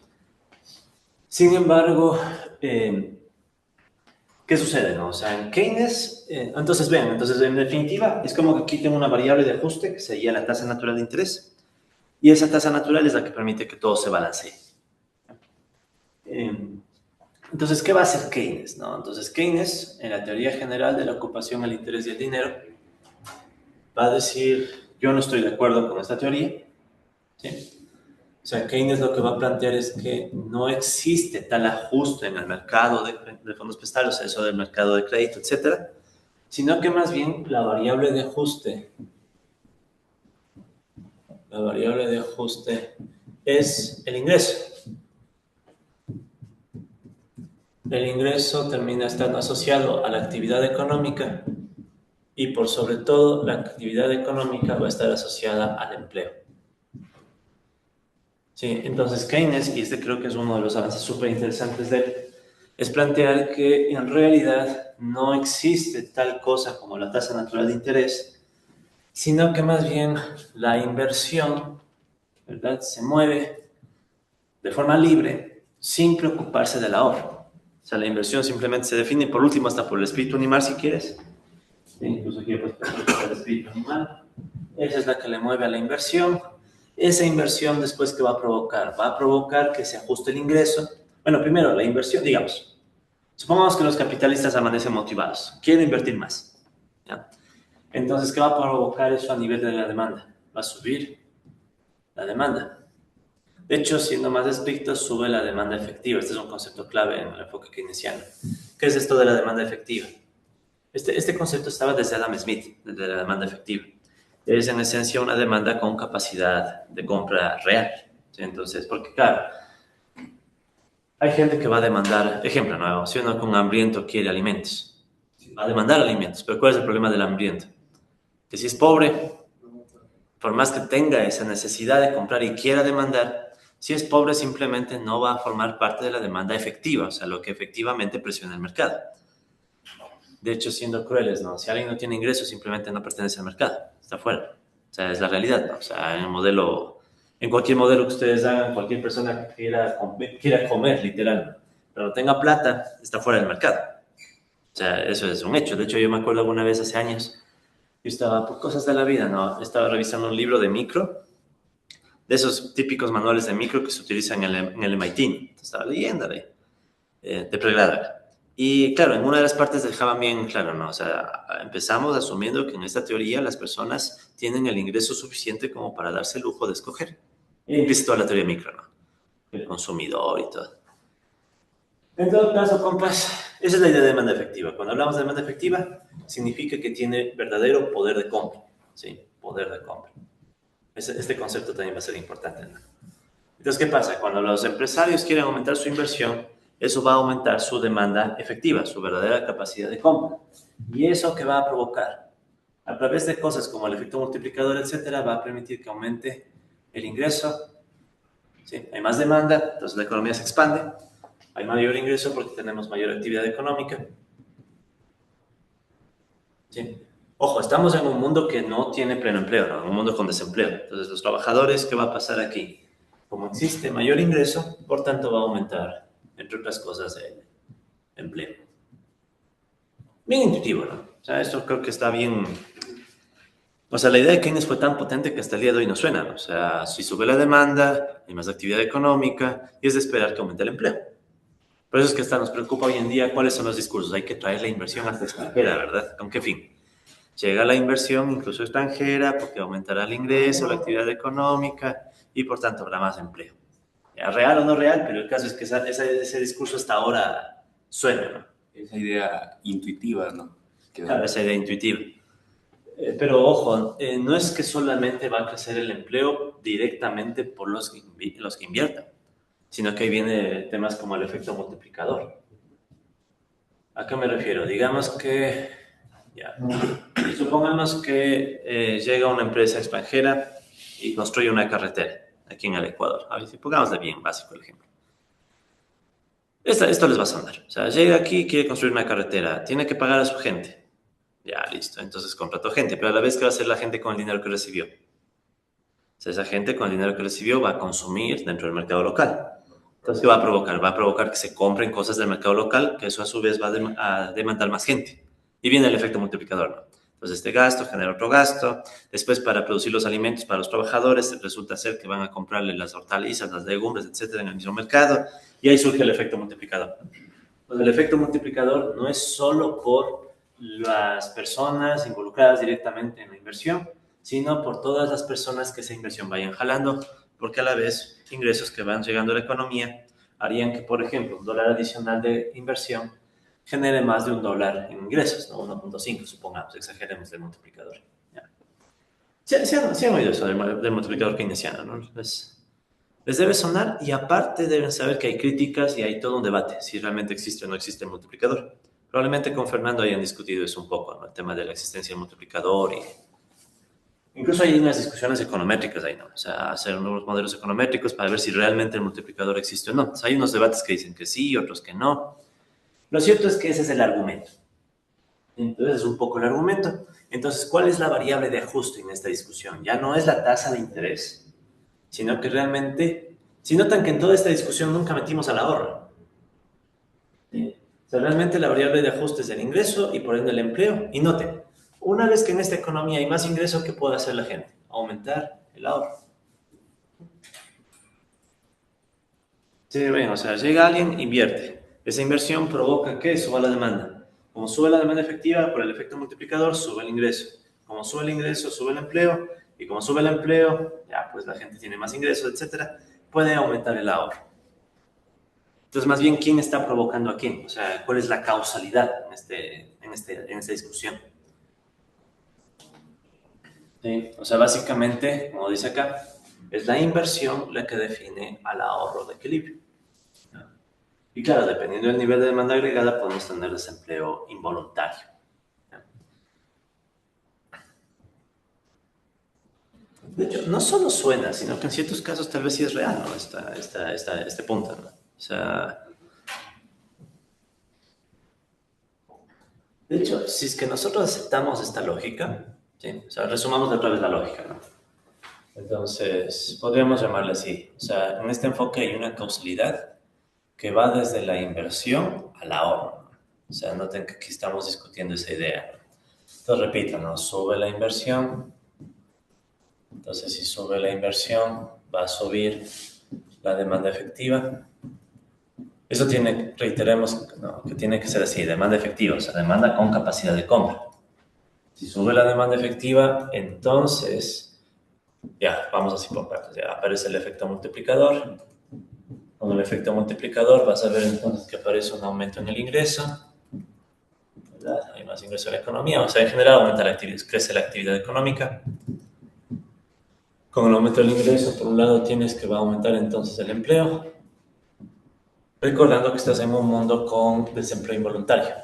Sin embargo, ¿qué sucede? No? O sea, en Keynes, entonces vean, entonces en definitiva, es como que aquí tengo una variable de ajuste que sería la tasa natural de interés, y esa tasa natural es la que permite que todo se balancee. Entonces, ¿qué va a hacer Keynes? ¿No? Entonces, Keynes, en la teoría general de la ocupación, el interés y el dinero, va a decir, yo no estoy de acuerdo con esta teoría. ¿Sí? O sea, Keynes lo que va a plantear es que no existe tal ajuste en el mercado de fondos prestables, o sea, eso del mercado de crédito, etcétera, sino que más bien la variable de ajuste es el ingreso. el ingreso termina estando asociado a la actividad económica y por sobre todo la actividad económica va a estar asociada al empleo. Sí, entonces Keynes, y este creo que es uno de los avances súper interesantes de él, es plantear que en realidad no existe tal cosa como la tasa natural de interés, sino que más bien la inversión, ¿verdad?, se mueve de forma libre sin preocuparse del ahorro. O sea, la inversión simplemente se define, por último, hasta por el espíritu animal, si quieres. Incluso aquí pues, el espíritu animal. Esa es la que le mueve a la inversión. Esa inversión después, ¿qué va a provocar? Va a provocar que se ajuste el ingreso. Bueno, primero, la inversión, digamos. Supongamos que los capitalistas amanecen motivados. Quieren invertir más. ¿Ya? Entonces, ¿qué va a provocar eso a nivel de la demanda? Va a subir la demanda. De hecho, siendo más estrictos, sube la demanda efectiva. Este es un concepto clave en el enfoque keynesiano. ¿Qué es esto de la demanda efectiva? Este concepto estaba desde Adam Smith, desde la demanda efectiva. Es en esencia una demanda con capacidad de compra real. ¿Sí? Entonces, porque claro, hay gente que va a demandar, ejemplo, ¿no? Si uno con hambriento quiere alimentos, va a demandar alimentos, pero ¿cuál es el problema del hambriento? Que si es pobre, por más que tenga esa necesidad de comprar y quiera demandar, si es pobre simplemente no va a formar parte de la demanda efectiva, o sea, lo que efectivamente presiona el mercado. De hecho, siendo crueles, ¿no? Si alguien no tiene ingresos, simplemente no pertenece al mercado, está fuera. O sea, es la realidad, ¿no? O sea, en cualquier modelo que ustedes hagan, cualquier persona que quiera comer, literal, pero no tenga plata, está fuera del mercado. O sea, eso es un hecho. De hecho, yo me acuerdo alguna vez hace años, yo estaba por cosas de la vida, ¿no? Estaba revisando un libro de micro, de esos típicos manuales de micro que se utilizan en el MIT. Estaba leyendo de pregrado. Y claro, en una de las partes dejaban bien claro, ¿no? O sea, empezamos asumiendo que en esta teoría las personas tienen el ingreso suficiente como para darse el lujo de escoger. Y empieza toda la teoría micro, ¿no? El consumidor y todo. En todo caso, compas, esa es la idea de demanda efectiva. Cuando hablamos de demanda efectiva, significa que tiene verdadero poder de compra. ¿Sí? Poder de compra. Este concepto también va a ser importante, ¿no? Entonces, ¿qué pasa? Cuando los empresarios quieren aumentar su inversión, eso va a aumentar su demanda efectiva, su verdadera capacidad de compra. ¿Y eso qué va a provocar? A través de cosas como el efecto multiplicador, etcétera, va a permitir que aumente el ingreso. ¿Sí? Hay más demanda, entonces la economía se expande. Hay mayor ingreso porque tenemos mayor actividad económica. ¿Sí? Ojo, estamos en un mundo que no tiene pleno empleo, ¿no? Un mundo con desempleo. Entonces, los trabajadores, ¿qué va a pasar aquí? Como existe mayor ingreso, por tanto va a aumentar, entre otras cosas, el empleo. Bien intuitivo, ¿no? O sea, esto creo que está bien. O sea, la idea de Keynes fue tan potente que hasta el día de hoy no suena, ¿no? O sea, si sube la demanda, hay más actividad económica y es de esperar que aumente el empleo. Por eso es que hasta nos preocupa hoy en día cuáles son los discursos. Hay que traer la inversión hasta extranjera, ¿verdad? ¿Con qué fin? Llega la inversión, incluso extranjera, porque aumentará el ingreso, la actividad económica y por tanto habrá más empleo. Ya, real o no real, pero el caso es que ese discurso hasta ahora suena, ¿no? Esa idea intuitiva, ¿no? Claro, esa idea intuitiva. Pero ojo, no es que solamente va a crecer el empleo directamente por los que inviertan, sino que ahí viene temas como el efecto multiplicador. ¿A qué me refiero? Digamos que, ya, supongamos que llega una empresa extranjera y construye una carretera aquí en el Ecuador. A ver, si pongámosle bien básico el ejemplo. Esto les va a sonar. O sea, llega aquí, quiere construir una carretera, tiene que pagar a su gente. Ya, listo. Entonces contrató gente, pero a la vez, ¿qué va a hacer la gente con el dinero que recibió? O sea, esa gente con el dinero que recibió va a consumir dentro del mercado local. Entonces, ¿qué va a provocar? Va a provocar que se compren cosas del mercado local, que eso a su vez va a demandar más gente. Y viene el efecto multiplicador, ¿no? Entonces, este gasto genera otro gasto. Después, para producir los alimentos para los trabajadores, resulta ser que van a comprarle las hortalizas, las legumbres, etcétera, en el mismo mercado. Y ahí surge el efecto multiplicador. Pues el efecto multiplicador no es solo por las personas involucradas directamente en la inversión, sino por todas las personas que esa inversión vayan jalando, porque a la vez ingresos que van llegando a la economía harían que, por ejemplo, un dólar adicional de inversión genere más de $1 en ingresos, ¿no? 1.5, supongamos, exageremos el multiplicador. ¿Ya? ¿Sí han oído eso del multiplicador keynesiano, ¿no? Les debe sonar y aparte deben saber que hay críticas y hay todo un debate si realmente existe o no existe el multiplicador. Probablemente con Fernando hayan discutido eso un poco, ¿no? El tema de la existencia del multiplicador y incluso hay unas discusiones econométricas ahí, ¿no? O sea, hacer nuevos modelos econométricos para ver si realmente el multiplicador existe o no. O sea, hay unos debates que dicen que sí, otros que no. Lo cierto es que ese es el argumento. Entonces, es un poco el argumento. Entonces, ¿cuál es la variable de ajuste en esta discusión? Ya no es la tasa de interés, sino que realmente, si notan que en toda esta discusión nunca metimos al ahorro. ¿Sí? O sea, realmente la variable de ajuste es el ingreso y por ende el empleo. Y noten, una vez que en esta economía hay más ingreso, ¿qué puede hacer la gente? Aumentar el ahorro. Sí, bien, o sea, llega alguien, invierte. Esa inversión provoca que suba la demanda. Como sube la demanda efectiva, por el efecto multiplicador, sube el ingreso. Como sube el ingreso, sube el empleo. Y como sube el empleo, ya pues la gente tiene más ingresos, etcétera. Puede aumentar el ahorro. Entonces, más bien, ¿quién está provocando a quién? O sea, ¿cuál es la causalidad en esta discusión? ¿Sí? O sea, básicamente, como dice acá, es la inversión la que define al ahorro de equilibrio. Y claro, dependiendo del nivel de demanda agregada, podemos tener desempleo involuntario. De hecho, no solo suena, sino que en ciertos casos tal vez sí es real, ¿no? Este punto, ¿no? O sea, de hecho, si es que nosotros aceptamos esta lógica, ¿sí? O sea, resumamos otra vez la lógica, ¿no? Entonces, podríamos llamarle así. O sea, en este enfoque hay una causalidad que va desde la inversión al ahorro, ¿no? O sea, noten que aquí estamos discutiendo esa idea, ¿no? Entonces, repito, ¿no? Sube la inversión. Entonces, si sube la inversión, va a subir la demanda efectiva. Eso tiene, reiteremos, ¿no? Que tiene que ser así, demanda efectiva, o sea, demanda con capacidad de compra. Si sube la demanda efectiva, entonces, ya, vamos así por partes, ya aparece el efecto multiplicador. Con el efecto multiplicador vas a ver entonces que aparece un aumento en el ingreso, ¿verdad? Hay más ingreso en la economía, o sea, en general aumenta la actividad, crece la actividad económica. Con el aumento del ingreso, por un lado, tienes que va a aumentar entonces el empleo, recordando que estás en un mundo con desempleo involuntario.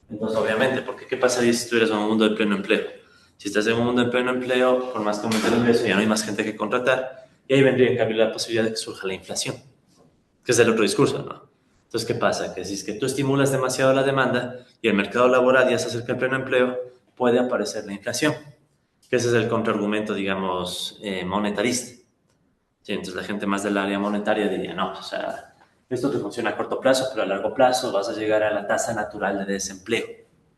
Entonces, obviamente, porque ¿qué pasaría si estuvieras en un mundo de pleno empleo? Si estás en un mundo de pleno empleo, por más que aumente el ingreso, ya no hay más gente que contratar, y ahí vendría en cambio la posibilidad de que surja la inflación, que es el otro discurso, ¿no? Entonces, ¿qué pasa? Que si es que tú estimulas demasiado la demanda y el mercado laboral ya se acerca al pleno empleo, puede aparecer la inflación, que ese es el contraargumento, digamos, monetarista. Sí, entonces la gente más del área monetaria diría, no, o sea, esto te funciona a corto plazo, pero a largo plazo vas a llegar a la tasa natural de desempleo.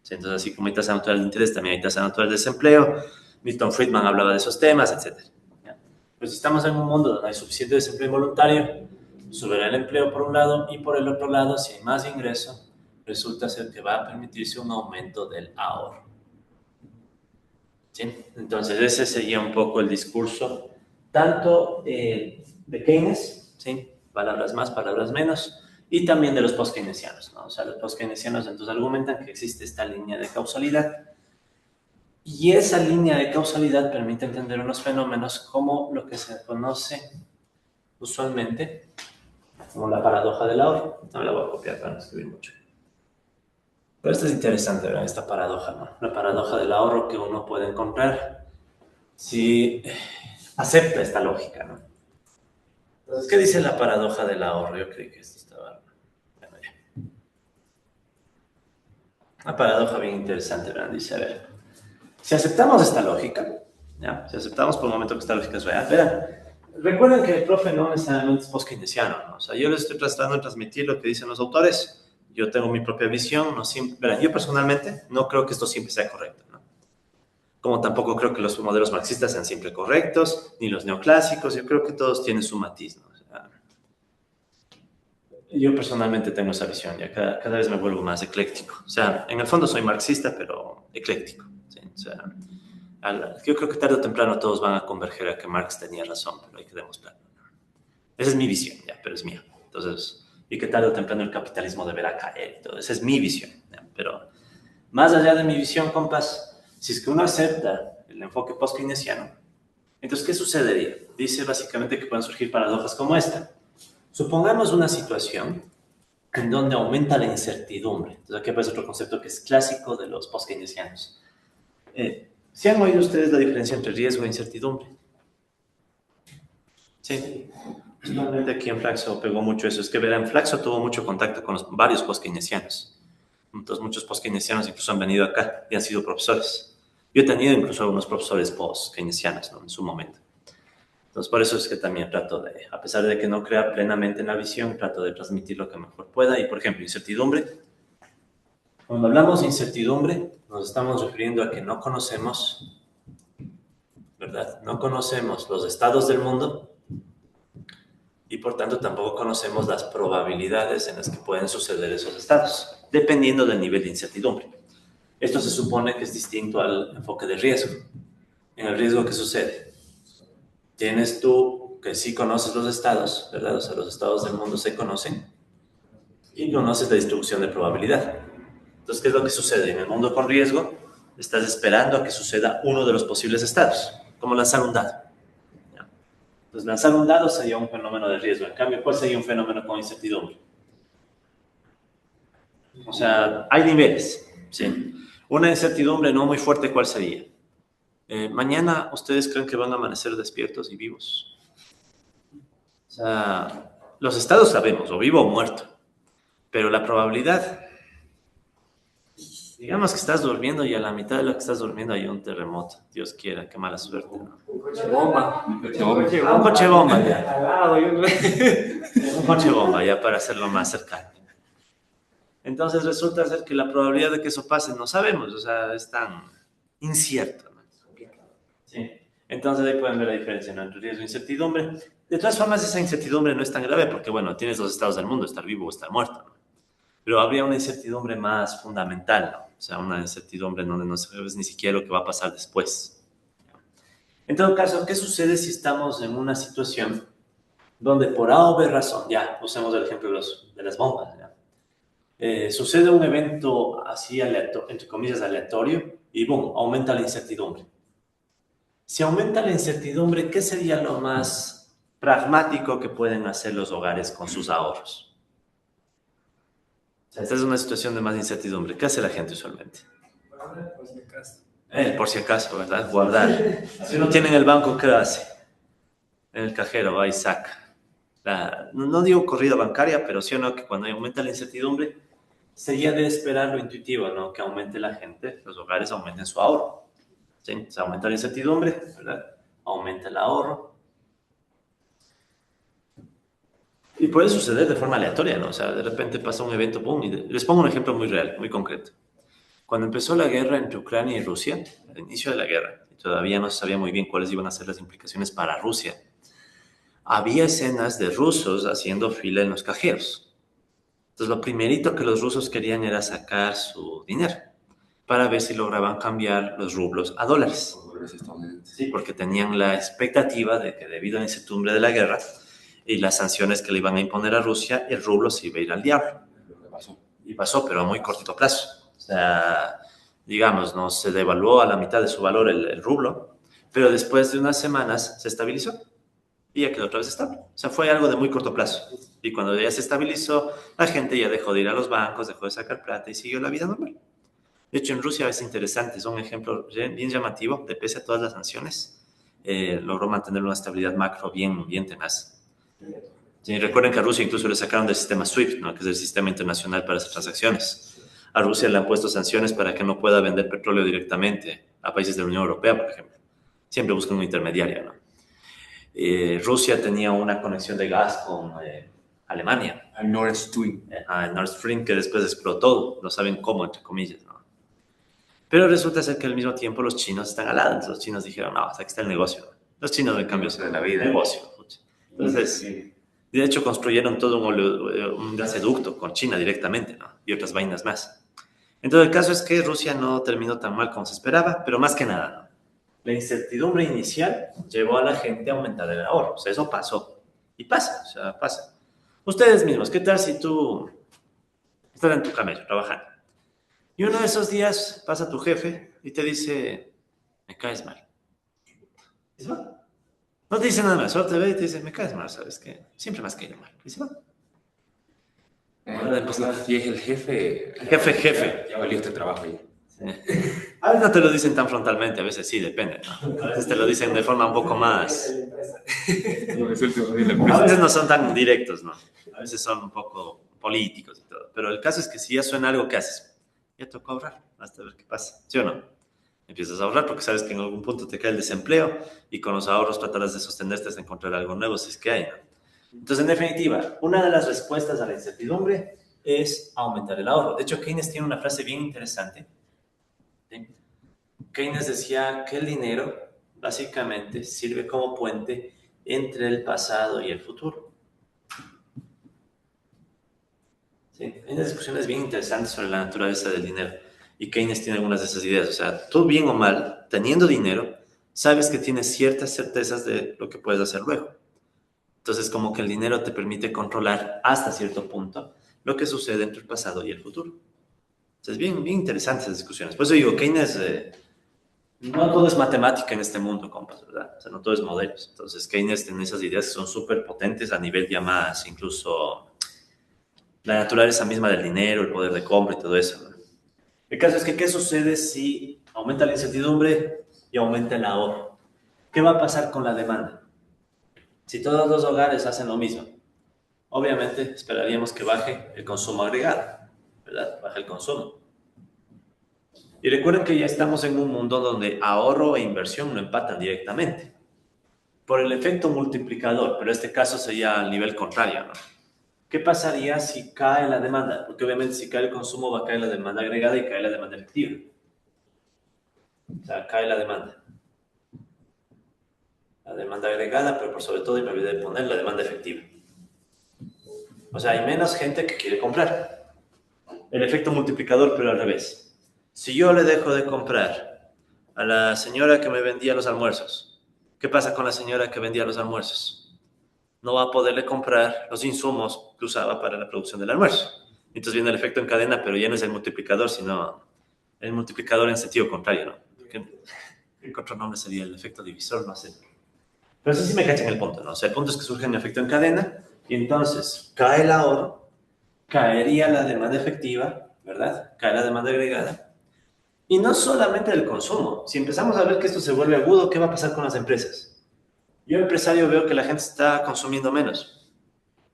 Sí, entonces, así como hay tasa natural de interés, también hay tasa natural de desempleo. Milton Friedman hablaba de esos temas, etc. Pero si estamos en un mundo donde hay suficiente desempleo involuntario, subirá el empleo por un lado y por el otro lado, si hay más ingreso, resulta ser que va a permitirse un aumento del ahorro. ¿Sí? Entonces, ese sería un poco el discurso tanto de Keynes, ¿sí? Palabras más, palabras menos, y también de los post-keynesianos, ¿no? O sea, los post-keynesianos entonces argumentan que existe esta línea de causalidad, y esa línea de causalidad permite entender unos fenómenos como lo que se conoce usualmente como la paradoja del ahorro. No me la voy a copiar para no escribir mucho. Pero esto es interesante, ¿verdad? Esta paradoja, ¿no? La paradoja del ahorro que uno puede encontrar si acepta esta lógica, ¿no? Entonces, ¿qué dice la paradoja del ahorro? Yo creí que esto estaba... Bueno, ya. Una paradoja bien interesante, ¿verdad? Dice, a ver, si aceptamos esta lógica, ¿ya? Si aceptamos por un momento que esta lógica es real, verán, recuerden que el profe no necesariamente es post-keynesiano, ¿no? O sea, yo les estoy tratando de transmitir lo que dicen los autores, yo tengo mi propia visión, no siempre, verán, yo personalmente no creo que esto siempre sea correcto, ¿no? Como tampoco creo que los modelos marxistas sean siempre correctos, ni los neoclásicos, yo creo que todos tienen su matiz, ¿no? O sea, yo personalmente tengo esa visión, ya cada vez me vuelvo más ecléctico. O sea, en el fondo soy marxista, pero ecléctico, ¿sí? O sea, yo creo que tarde o temprano todos van a converger a que Marx tenía razón, pero hay que demostrarlo. Esa es mi visión, ya, pero es mía. Entonces, y que tarde o temprano el capitalismo deberá caer. Entonces, esa es mi visión, ya, pero más allá de mi visión, compas, si es que uno acepta el enfoque post-keynesiano, Entonces, ¿qué sucedería? Dice básicamente que pueden surgir paradojas como esta. Supongamos una situación en donde aumenta la incertidumbre. Entonces, aquí aparece otro concepto que es clásico de los post-keynesianos. ¿Sí han oído ustedes la diferencia entre riesgo e incertidumbre? Sí. Justamente aquí en Flaxo pegó mucho eso. Es que verán, Flaxo tuvo mucho contacto con varios post-keynesianos. Entonces, muchos post-keynesianos incluso han venido acá y han sido profesores. Yo he tenido incluso algunos profesores post-keynesianos, ¿no? En su momento. Entonces, por eso es que también trato de, a pesar de que no crea plenamente en la visión, trato de transmitir lo que mejor pueda. Y, por ejemplo, incertidumbre. Cuando hablamos de incertidumbre, nos estamos refiriendo a que no conocemos, ¿verdad? No conocemos los estados del mundo y, por tanto, tampoco conocemos las probabilidades en las que pueden suceder esos estados, dependiendo del nivel de incertidumbre. Esto se supone que es distinto al enfoque de riesgo. En el riesgo, ¿qué sucede? Tienes tú que sí conoces los estados, ¿verdad? O sea, los estados del mundo se conocen y conoces la distribución de probabilidad. Entonces, ¿qué es lo que sucede? En el mundo con riesgo, estás esperando a que suceda uno de los posibles estados, como lanzar un dado. ¿Ya? Entonces, lanzar un dado sería un fenómeno de riesgo. En cambio, ¿cuál sería un fenómeno con incertidumbre? O sea, hay niveles, ¿sí? Una incertidumbre no muy fuerte, ¿cuál sería? Mañana, ¿ustedes creen que van a amanecer despiertos y vivos? O sea, los estados sabemos, o vivo o muerto, pero la probabilidad, digamos que estás durmiendo y a la mitad de lo que estás durmiendo hay un terremoto. Dios quiera, qué mala suerte, ¿no? Un coche bomba. Un coche bomba, ya. Un coche bomba, ya para hacerlo más cercano. Entonces resulta ser que la probabilidad de que eso pase no sabemos, o sea, es tan incierto, ¿no? Sí. Entonces ahí pueden ver la diferencia, ¿no? Entre riesgo e incertidumbre. De todas formas, esa incertidumbre no es tan grave porque, bueno, tienes dos estados del mundo, estar vivo o estar muerto, ¿no? Pero habría una incertidumbre más fundamental, ¿no? O sea, una incertidumbre en donde no sabes ni siquiera lo que va a pasar después. En todo caso, ¿qué sucede si estamos en una situación donde por A o B razón, ya, usemos el ejemplo de las bombas, ¿ya? Sucede un evento así, entre comillas, aleatorio y boom, aumenta la incertidumbre. Si aumenta la incertidumbre, ¿qué sería lo más pragmático que pueden hacer los hogares con sus ahorros? O sea, esta es una situación de más incertidumbre. ¿Qué hace la gente usualmente? Por si acaso. Por si acaso, ¿verdad? Guardar. Si no tiene en el banco, ¿qué hace? En el cajero va y saca. No digo corrida bancaria, pero sí o no que cuando aumenta la incertidumbre, sería de esperar lo intuitivo, ¿no? Que aumente la gente, los hogares aumenten su ahorro. ¿Sí? O sea, aumenta la incertidumbre, ¿verdad? Aumenta el ahorro. Y puede suceder de forma aleatoria, ¿no? O sea, de repente pasa un evento, boom, y les pongo un ejemplo muy real, muy concreto. Cuando empezó la guerra entre Ucrania y Rusia, al inicio de la guerra, y todavía no se sabía muy bien cuáles iban a ser las implicaciones para Rusia, había escenas de rusos haciendo fila en los cajeros. Entonces, lo primerito que los rusos querían era sacar su dinero para ver si lograban cambiar los rublos a dólares. Sí, porque tenían la expectativa de que debido a la incertidumbre de la guerra y las sanciones que le iban a imponer a Rusia, el rublo se iba a ir al diablo. Y pasó, pero a muy corto plazo. O sea, digamos, no se devaluó a la mitad de su valor el rublo, pero después de unas semanas se estabilizó y ya quedó otra vez estable. O sea, fue algo de muy corto plazo. Y cuando ya se estabilizó, la gente ya dejó de ir a los bancos, dejó de sacar plata y siguió la vida normal. De hecho, en Rusia es interesante, es un ejemplo bien llamativo, de pese a todas las sanciones, logró mantener una estabilidad macro bien tenaz. Sí, recuerden que a Rusia incluso le sacaron del sistema SWIFT, ¿no? Que es el sistema internacional para hacer transacciones. A Rusia le han puesto sanciones para que no pueda vender petróleo directamente a países de la Unión Europea, por ejemplo. Siempre buscan un intermediario, ¿no? Rusia tenía una conexión de gas con Alemania. Al Nord Stream. El Nord Stream, que después explotó, no saben cómo, entre comillas, ¿no? Pero resulta ser que al mismo tiempo los chinos están al lado. Entonces los chinos dijeron, no, aquí está el negocio. Los chinos, en cambio, de la vida. Negocio. Entonces, de hecho, construyeron todo un gasoducto con China directamente, ¿no? Y otras vainas más. Entonces, el caso es que Rusia no terminó tan mal como se esperaba, pero más que nada, ¿no? La incertidumbre inicial llevó a la gente a aumentar el ahorro. O sea, eso pasó. Y pasa, o sea, pasa. Ustedes mismos, ¿qué tal si tú estás en tu camello trabajando? Y uno de esos días pasa tu jefe y te dice, me caes mal. No te dice nada más, solo te ve y te dice, me caes mal, ¿sabes qué? Siempre me has caído mal. Y se va. Pues, si es el jefe, Jefe. ya valió este trabajo ya. Sí. A veces no te lo dicen tan frontalmente, a veces sí, depende, ¿no? A veces te lo dicen de forma un poco más... No es el tema de la A empresa. veces no son tan directos, ¿no? A veces son un poco políticos y todo. Pero el caso es que si ya suena algo, ¿qué haces? Ya tocó ahorrar, hasta ver qué pasa, ¿sí o no? Empiezas a ahorrar porque sabes que en algún punto te cae el desempleo y con los ahorros tratarás de sostenerte hasta encontrar algo nuevo si es que hay, ¿no? Entonces, en definitiva, una de las respuestas a la incertidumbre es aumentar el ahorro. De hecho, Keynes tiene una frase bien interesante. ¿Sí? Keynes decía que el dinero básicamente sirve como puente entre el pasado y el futuro. Sí, hay unas discusiones bien interesantes sobre la naturaleza del dinero y Keynes tiene algunas de esas ideas. O sea, tú bien o mal, teniendo dinero, sabes que tienes ciertas certezas de lo que puedes hacer luego. Entonces, como que el dinero te permite controlar hasta cierto punto lo que sucede entre el pasado y el futuro. Entonces, bien interesantes esas discusiones. Por eso digo, Keynes, no todo es matemática en este mundo, compas, ¿verdad? O sea, no todo es modelos. Entonces, Keynes tiene esas ideas que son súper potentes a nivel ya más, incluso la naturaleza misma del dinero, el poder de compra y todo eso, ¿no? El caso es que, ¿qué sucede si aumenta la incertidumbre y aumenta el ahorro? ¿Qué va a pasar con la demanda? Si todos los hogares hacen lo mismo, obviamente esperaríamos que baje el consumo agregado, ¿verdad? Baja el consumo. Y recuerden que ya estamos en un mundo donde ahorro e inversión no empatan directamente por el efecto multiplicador, pero en este caso sería al nivel contrario, ¿no? ¿Qué pasaría si cae la demanda? Porque obviamente si cae el consumo va a caer la demanda agregada y cae la demanda efectiva. O sea, cae la demanda. La demanda agregada, pero por sobre todo, y me olvidé de poner, la demanda efectiva. O sea, hay menos gente que quiere comprar. El efecto multiplicador, pero al revés. Si yo le dejo de comprar a la señora que me vendía los almuerzos, ¿qué pasa con la señora que vendía los almuerzos? No va a poderle comprar los insumos que usaba para la producción del almuerzo. Entonces viene el efecto en cadena, pero ya no es el multiplicador, sino el multiplicador en sentido contrario, ¿no? ¿Qué otro nombre sería? El efecto divisor, no sé. Pero eso sí me cachan el punto, ¿no? O sea, el punto es que surge un efecto en cadena y entonces cae el ahorro, caería la demanda efectiva, ¿verdad? Cae la demanda agregada. Y no solamente del consumo. Si empezamos a ver que esto se vuelve agudo, ¿qué va a pasar con las empresas? Yo, empresario, veo que la gente está consumiendo menos.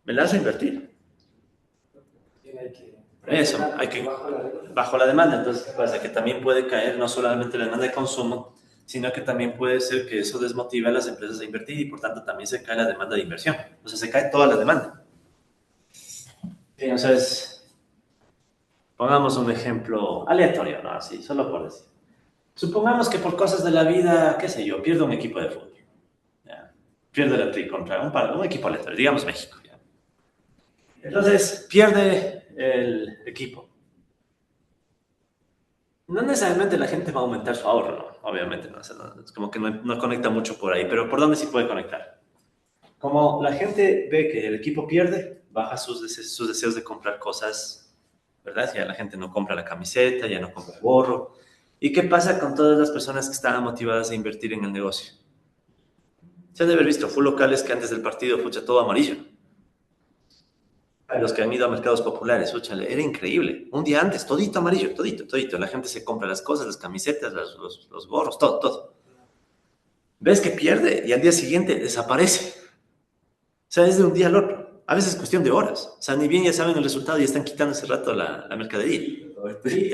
Me lanzo a invertir. Eso, hay que bajo la demanda. Entonces, ¿qué pasa? Que también puede caer no solamente la demanda de consumo, sino que también puede ser que eso desmotive a las empresas a invertir y por tanto también se cae la demanda de inversión. O sea, se cae toda la demanda. Entonces, pongamos un ejemplo aleatorio, ¿no? Así, solo por decir. Supongamos que por cosas de la vida, qué sé yo, pierdo un equipo de fútbol. ¿Ya? Pierde la tri contra un equipo aleatorio, digamos México. ¿Ya? Entonces, pierde el equipo. No necesariamente la gente va a aumentar su ahorro, ¿no? Obviamente, ¿no? O sea, es como que no conecta mucho por ahí, pero ¿por dónde sí puede conectar? Como la gente ve que el equipo pierde, baja sus deseos de comprar cosas, ¿verdad? Ya la gente no compra la camiseta, ya no compra el gorro. ¿Y qué pasa con todas las personas que estaban motivadas a invertir en el negocio? Se han de haber visto full locales que antes del partido, fucha, todo amarillo. Los que han ido a mercados populares, fucha, era increíble. Un día antes, todito amarillo, todito. La gente se compra las cosas, las camisetas, los gorros, todo. Ves que pierde y al día siguiente desaparece. O sea, es de un día al otro. A veces es cuestión de horas. O sea, ni bien ya saben el resultado y están quitando ese rato la mercadería.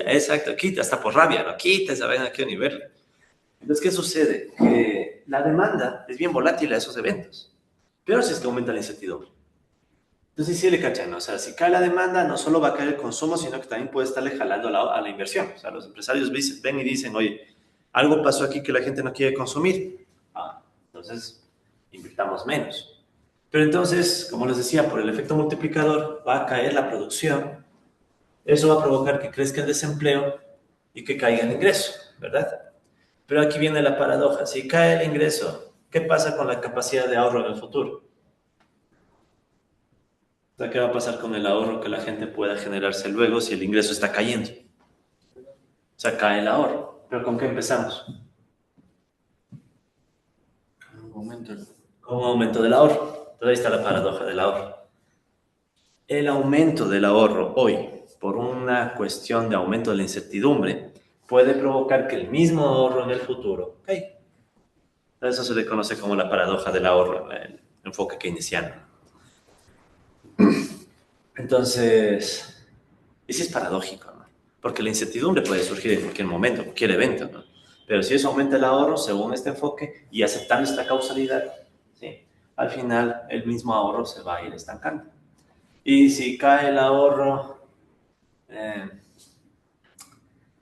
Exacto, quita, hasta por rabia, ¿no? Quita esa vaina, quiero ni verla. Entonces, ¿qué sucede? Que la demanda es bien volátil a esos eventos. Pero si es que aumenta la incertidumbre. Entonces, sí le cachan, ¿no? O sea, si cae la demanda, no solo va a caer el consumo, sino que también puede estarle jalando a la inversión. O sea, los empresarios ven y dicen, oye, algo pasó aquí que la gente no quiere consumir. Entonces, invirtamos menos. Pero entonces, como les decía, por el efecto multiplicador va a caer la producción. Eso va a provocar que crezca el desempleo y que caiga el ingreso, ¿verdad? Pero aquí viene la paradoja. Si cae el ingreso, ¿qué pasa con la capacidad de ahorro en el futuro? O sea, ¿qué va a pasar con el ahorro que la gente pueda generarse luego si el ingreso está cayendo? O sea, cae el ahorro. ¿Pero con qué empezamos? Un momento. con un aumento del ahorro. Entonces ahí está la paradoja del ahorro. El aumento del ahorro hoy, por una cuestión de aumento de la incertidumbre, puede provocar que el mismo ahorro en el futuro caiga. Eso se le conoce como la paradoja del ahorro, el enfoque keynesiano. Entonces, y sí es paradójico, ¿no? Porque la incertidumbre puede surgir en cualquier momento, cualquier evento, ¿no? Pero si eso aumenta el ahorro, según este enfoque, y aceptando esta causalidad, ¿sí? Al final el mismo ahorro se va a ir estancando. Y si cae el ahorro,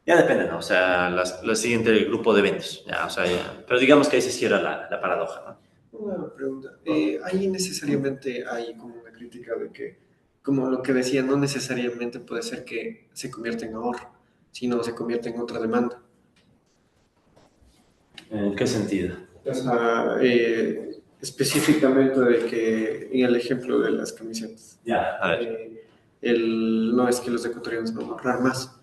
ya depende, ¿no? O sea, el siguiente grupo de eventos, ya, o sea, ya. Pero digamos que ahí se cierra la paradoja, ¿no? Una pregunta. Ahí necesariamente hay como una crítica de que, como lo que decía, no necesariamente puede ser que se convierta en ahorro, sino se convierta en otra demanda. ¿En qué sentido? O sea, específicamente de que en el ejemplo de las camisetas, Ya, a ver. no es que los ecuatorianos van a ahorrar más,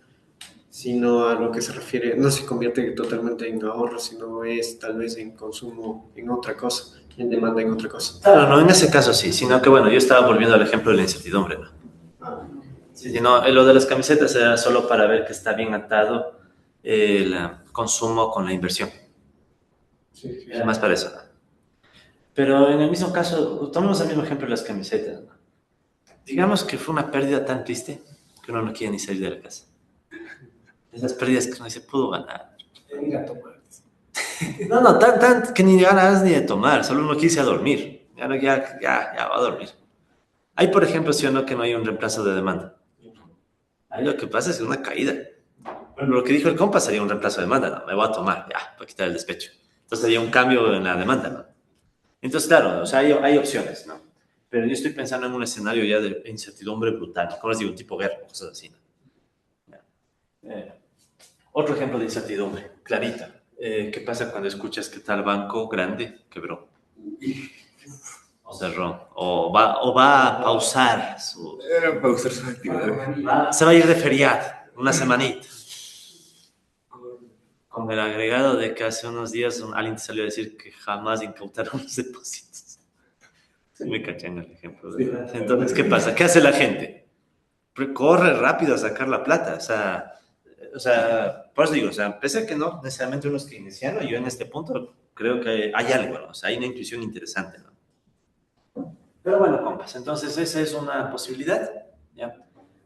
sino a lo que se refiere, no se convierte totalmente en ahorro, sino es tal vez en consumo en otra cosa, en demanda en otra cosa. Claro, no, en ese caso sí, sino que bueno, yo estaba volviendo al ejemplo de la incertidumbre, ¿no? Sí, sí, no, lo de las camisetas era solo para ver que está bien atado el consumo con la inversión. Sí, Es más para eso, ¿no? Pero en el mismo caso, tomemos el mismo ejemplo de las camisetas, ¿no? Digamos que fue una pérdida tan triste que uno no quiere ni salir de la casa. Esas pérdidas que uno dice, pudo ganar. Ir a tomar. No, tan que ni ganas ni de tomar, solo uno quise a dormir. Ya va a dormir. Hay, por ejemplo, sí o no, que no hay un reemplazo de demanda. Ahí lo que pasa es una caída. Bueno, lo que dijo el compa sería un reemplazo de demanda, ¿no? Me voy a tomar, ya, para quitar el despecho. Entonces sería un cambio en la demanda, ¿no? Entonces, claro, o sea, hay opciones, ¿no? Pero yo estoy pensando en un escenario ya de incertidumbre brutal, ¿no? Como les digo, tipo guerra, cosas así, ¿no? Otro ejemplo de incertidumbre, clarita. ¿Qué pasa cuando escuchas que tal banco grande quebró? O cerró, o va a pausar Era pausar su actividad. se va a ir de feriado, una semanita. Con el agregado de que hace unos días alguien te salió a decir que jamás incautaron los depósitos. Se me cachan el ejemplo, ¿verdad? Entonces, ¿qué pasa? ¿Qué hace la gente? Corre rápido a sacar la plata. O sea, por eso digo, o sea, pese a que no necesariamente uno es keynesiano, yo en este punto creo que hay algo, ¿no? O sea, hay una intuición interesante, ¿no? Pero bueno, compas, entonces esa es una posibilidad, ¿ya?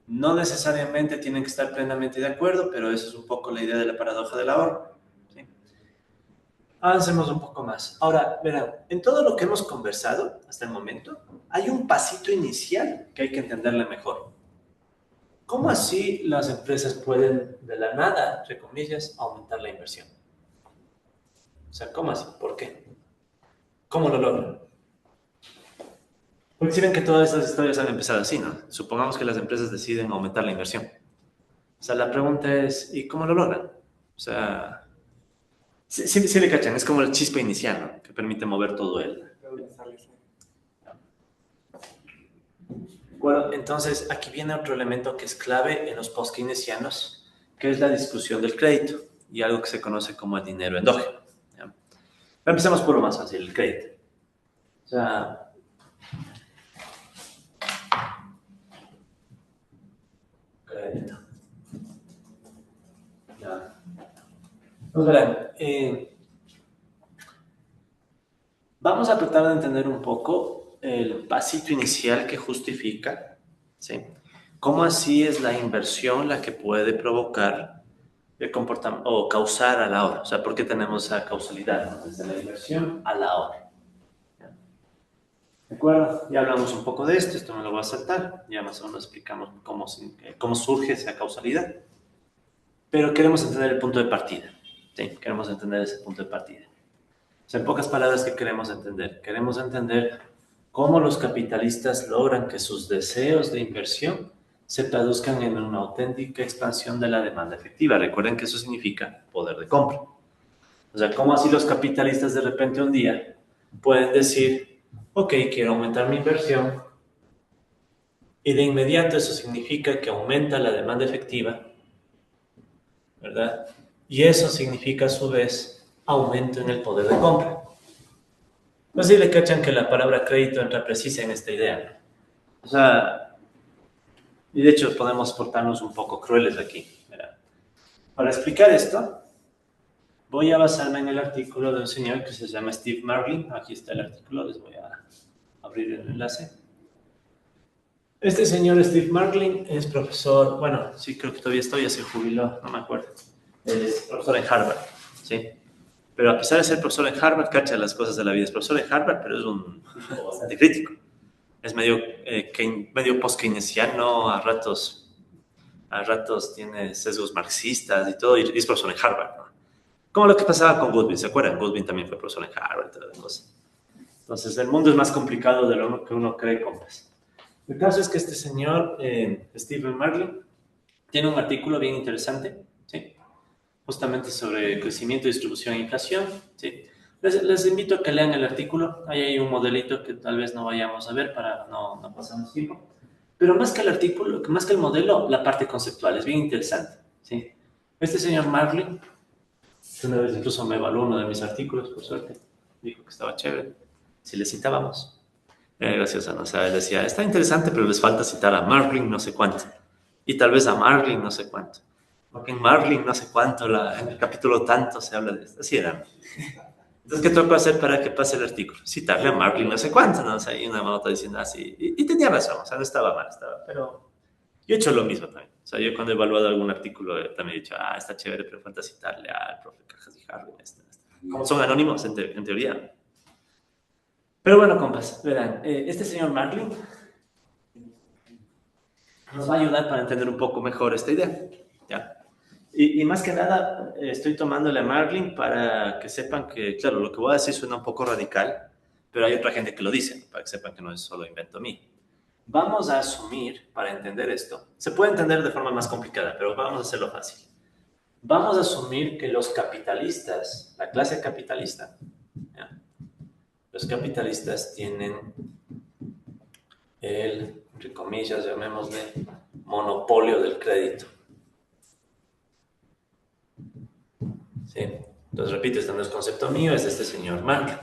No necesariamente tienen que estar plenamente de acuerdo, pero esa es un poco la idea de la paradoja del ahorro, ¿sí? Avancemos un poco más. Ahora, verán, en todo lo que hemos conversado hasta el momento, hay un pasito inicial que hay que entenderle mejor. ¿Cómo así las empresas pueden, de la nada, entre comillas, aumentar la inversión? O sea, ¿cómo así? ¿Por qué? ¿Cómo lo logran? Porque si ven que todas estas historias han empezado así, ¿no? Supongamos que las empresas deciden aumentar la inversión. O sea, la pregunta es, ¿y cómo lo logran? O sea, sí le cachan, es como la chispa inicial, ¿no? Que permite mover todo el... Bueno, entonces aquí viene otro elemento que es clave en los post-keynesianos, que es la discusión del crédito y algo que se conoce como el dinero endógeno, ¿ya? Empecemos por lo más fácil, el crédito. O sea... crédito. Ya. Pues verán, vamos a tratar de entender un poco el pasito inicial que justifica, ¿sí? Cómo así es la inversión la que puede provocar el comportamiento o causar al ahorro. O sea, ¿por qué tenemos esa causalidad, ¿no? Desde la inversión al ahorro? ¿De acuerdo? Ya hablamos un poco de esto me lo voy a saltar, ya más o menos explicamos cómo surge esa causalidad. Pero queremos entender el punto de partida, ¿sí? Queremos entender ese punto de partida. O sea, en pocas palabras, ¿qué queremos entender? Queremos entender cómo los capitalistas logran que sus deseos de inversión se traduzcan en una auténtica expansión de la demanda efectiva. Recuerden que eso significa poder de compra. O sea, cómo así los capitalistas de repente un día pueden decir, ok, quiero aumentar mi inversión, y de inmediato eso significa que aumenta la demanda efectiva, ¿verdad? Y eso significa a su vez aumento en el poder de compra. No sé si le cachan que la palabra crédito entra precisa en esta idea, ¿no? O sea, y de hecho podemos portarnos un poco crueles aquí. Mira, para explicar esto, voy a basarme en el artículo de un señor que se llama Steve Marglin. Aquí está el artículo, les voy a abrir el enlace. Este señor Steve Marglin es profesor, bueno, sí creo que todavía ya se jubiló, no me acuerdo. Es profesor en Harvard, ¿sí? Pero a pesar de ser profesor en Harvard, cacha las cosas de la vida. Es profesor en Harvard, pero es un tipo bastante crítico. Es medio post-keynesiano, a ratos tiene sesgos marxistas y todo, y es profesor en Harvard, ¿no? Como lo que pasaba con Goodwin, ¿se acuerdan? Goodwin también fue profesor en Harvard y todas las cosas. Entonces, el mundo es más complicado de lo que uno cree, compas. El caso es que este señor, Stephen Marglin, tiene un artículo bien interesante, ¿sí? Justamente sobre crecimiento, distribución e inflación, ¿sí? Les invito a que lean el artículo. Ahí hay un modelito que tal vez no vayamos a ver para no pasarnos tiempo. Pero más que el artículo, más que el modelo, la parte conceptual es bien interesante, ¿sí? Este señor Marglin, que una vez incluso me evaluó uno de mis artículos, por suerte, dijo que estaba chévere. Si le citábamos, era gracioso, ¿no? O sea, él decía, está interesante, pero les falta citar a Marglin no sé cuánto. Y tal vez a Marglin no sé cuánto. Porque en Marglin no sé cuánto, en el capítulo tanto se habla de esto. Así era. Entonces, ¿qué tengo que hacer para que pase el artículo? Citarle a Marglin no sé cuánto, ¿no? O sea, hay una nota diciendo así. Y tenía razón, o sea, no estaba mal, pero yo he hecho lo mismo también. O sea, yo cuando he evaluado algún artículo también he dicho, está chévere, pero falta citarle al profe Cajas y Harvin. Como son anónimos, en teoría. Pero bueno, compas, verán, este señor Marglin nos va a ayudar para entender un poco mejor esta idea, ¿ya? Y más que nada, estoy tomándole a Marglin para que sepan que, claro, lo que voy a decir suena un poco radical, pero hay otra gente que lo dice, para que sepan que no es solo invento mío. Vamos a asumir, para entender esto, se puede entender de forma más complicada, pero vamos a hacerlo fácil. Vamos a asumir que los capitalistas, la clase capitalista, ¿ya? Los capitalistas tienen el, entre comillas, llamémosle, monopolio del crédito. ¿Sí? Entonces, repito, este no es concepto mío, es de este señor Marglin.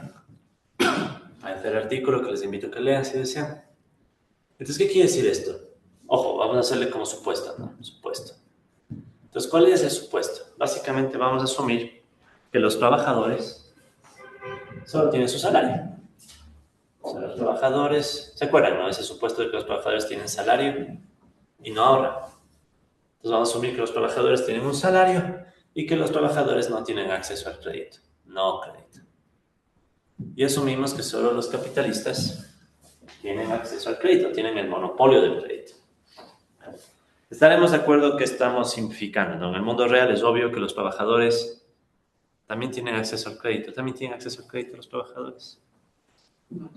Hay el artículo que les invito a que lean si desean. Entonces, ¿qué quiere decir esto? Ojo, vamos a hacerle como supuesto, ¿no? Supuesto. Entonces, ¿cuál es el supuesto? Básicamente vamos a asumir que los trabajadores solo tienen su salario. O sea, los trabajadores, ¿se acuerdan, no? Ese supuesto de que los trabajadores tienen salario y no ahorran. Entonces vamos a asumir que los trabajadores tienen un salario y que los trabajadores no tienen acceso al crédito. No crédito. Y asumimos que solo los capitalistas tienen acceso al crédito, tienen el monopolio del crédito. Estaremos de acuerdo que estamos simplificando, ¿no? En el mundo real es obvio que los trabajadores también tienen acceso al crédito. También tienen acceso al crédito los trabajadores. No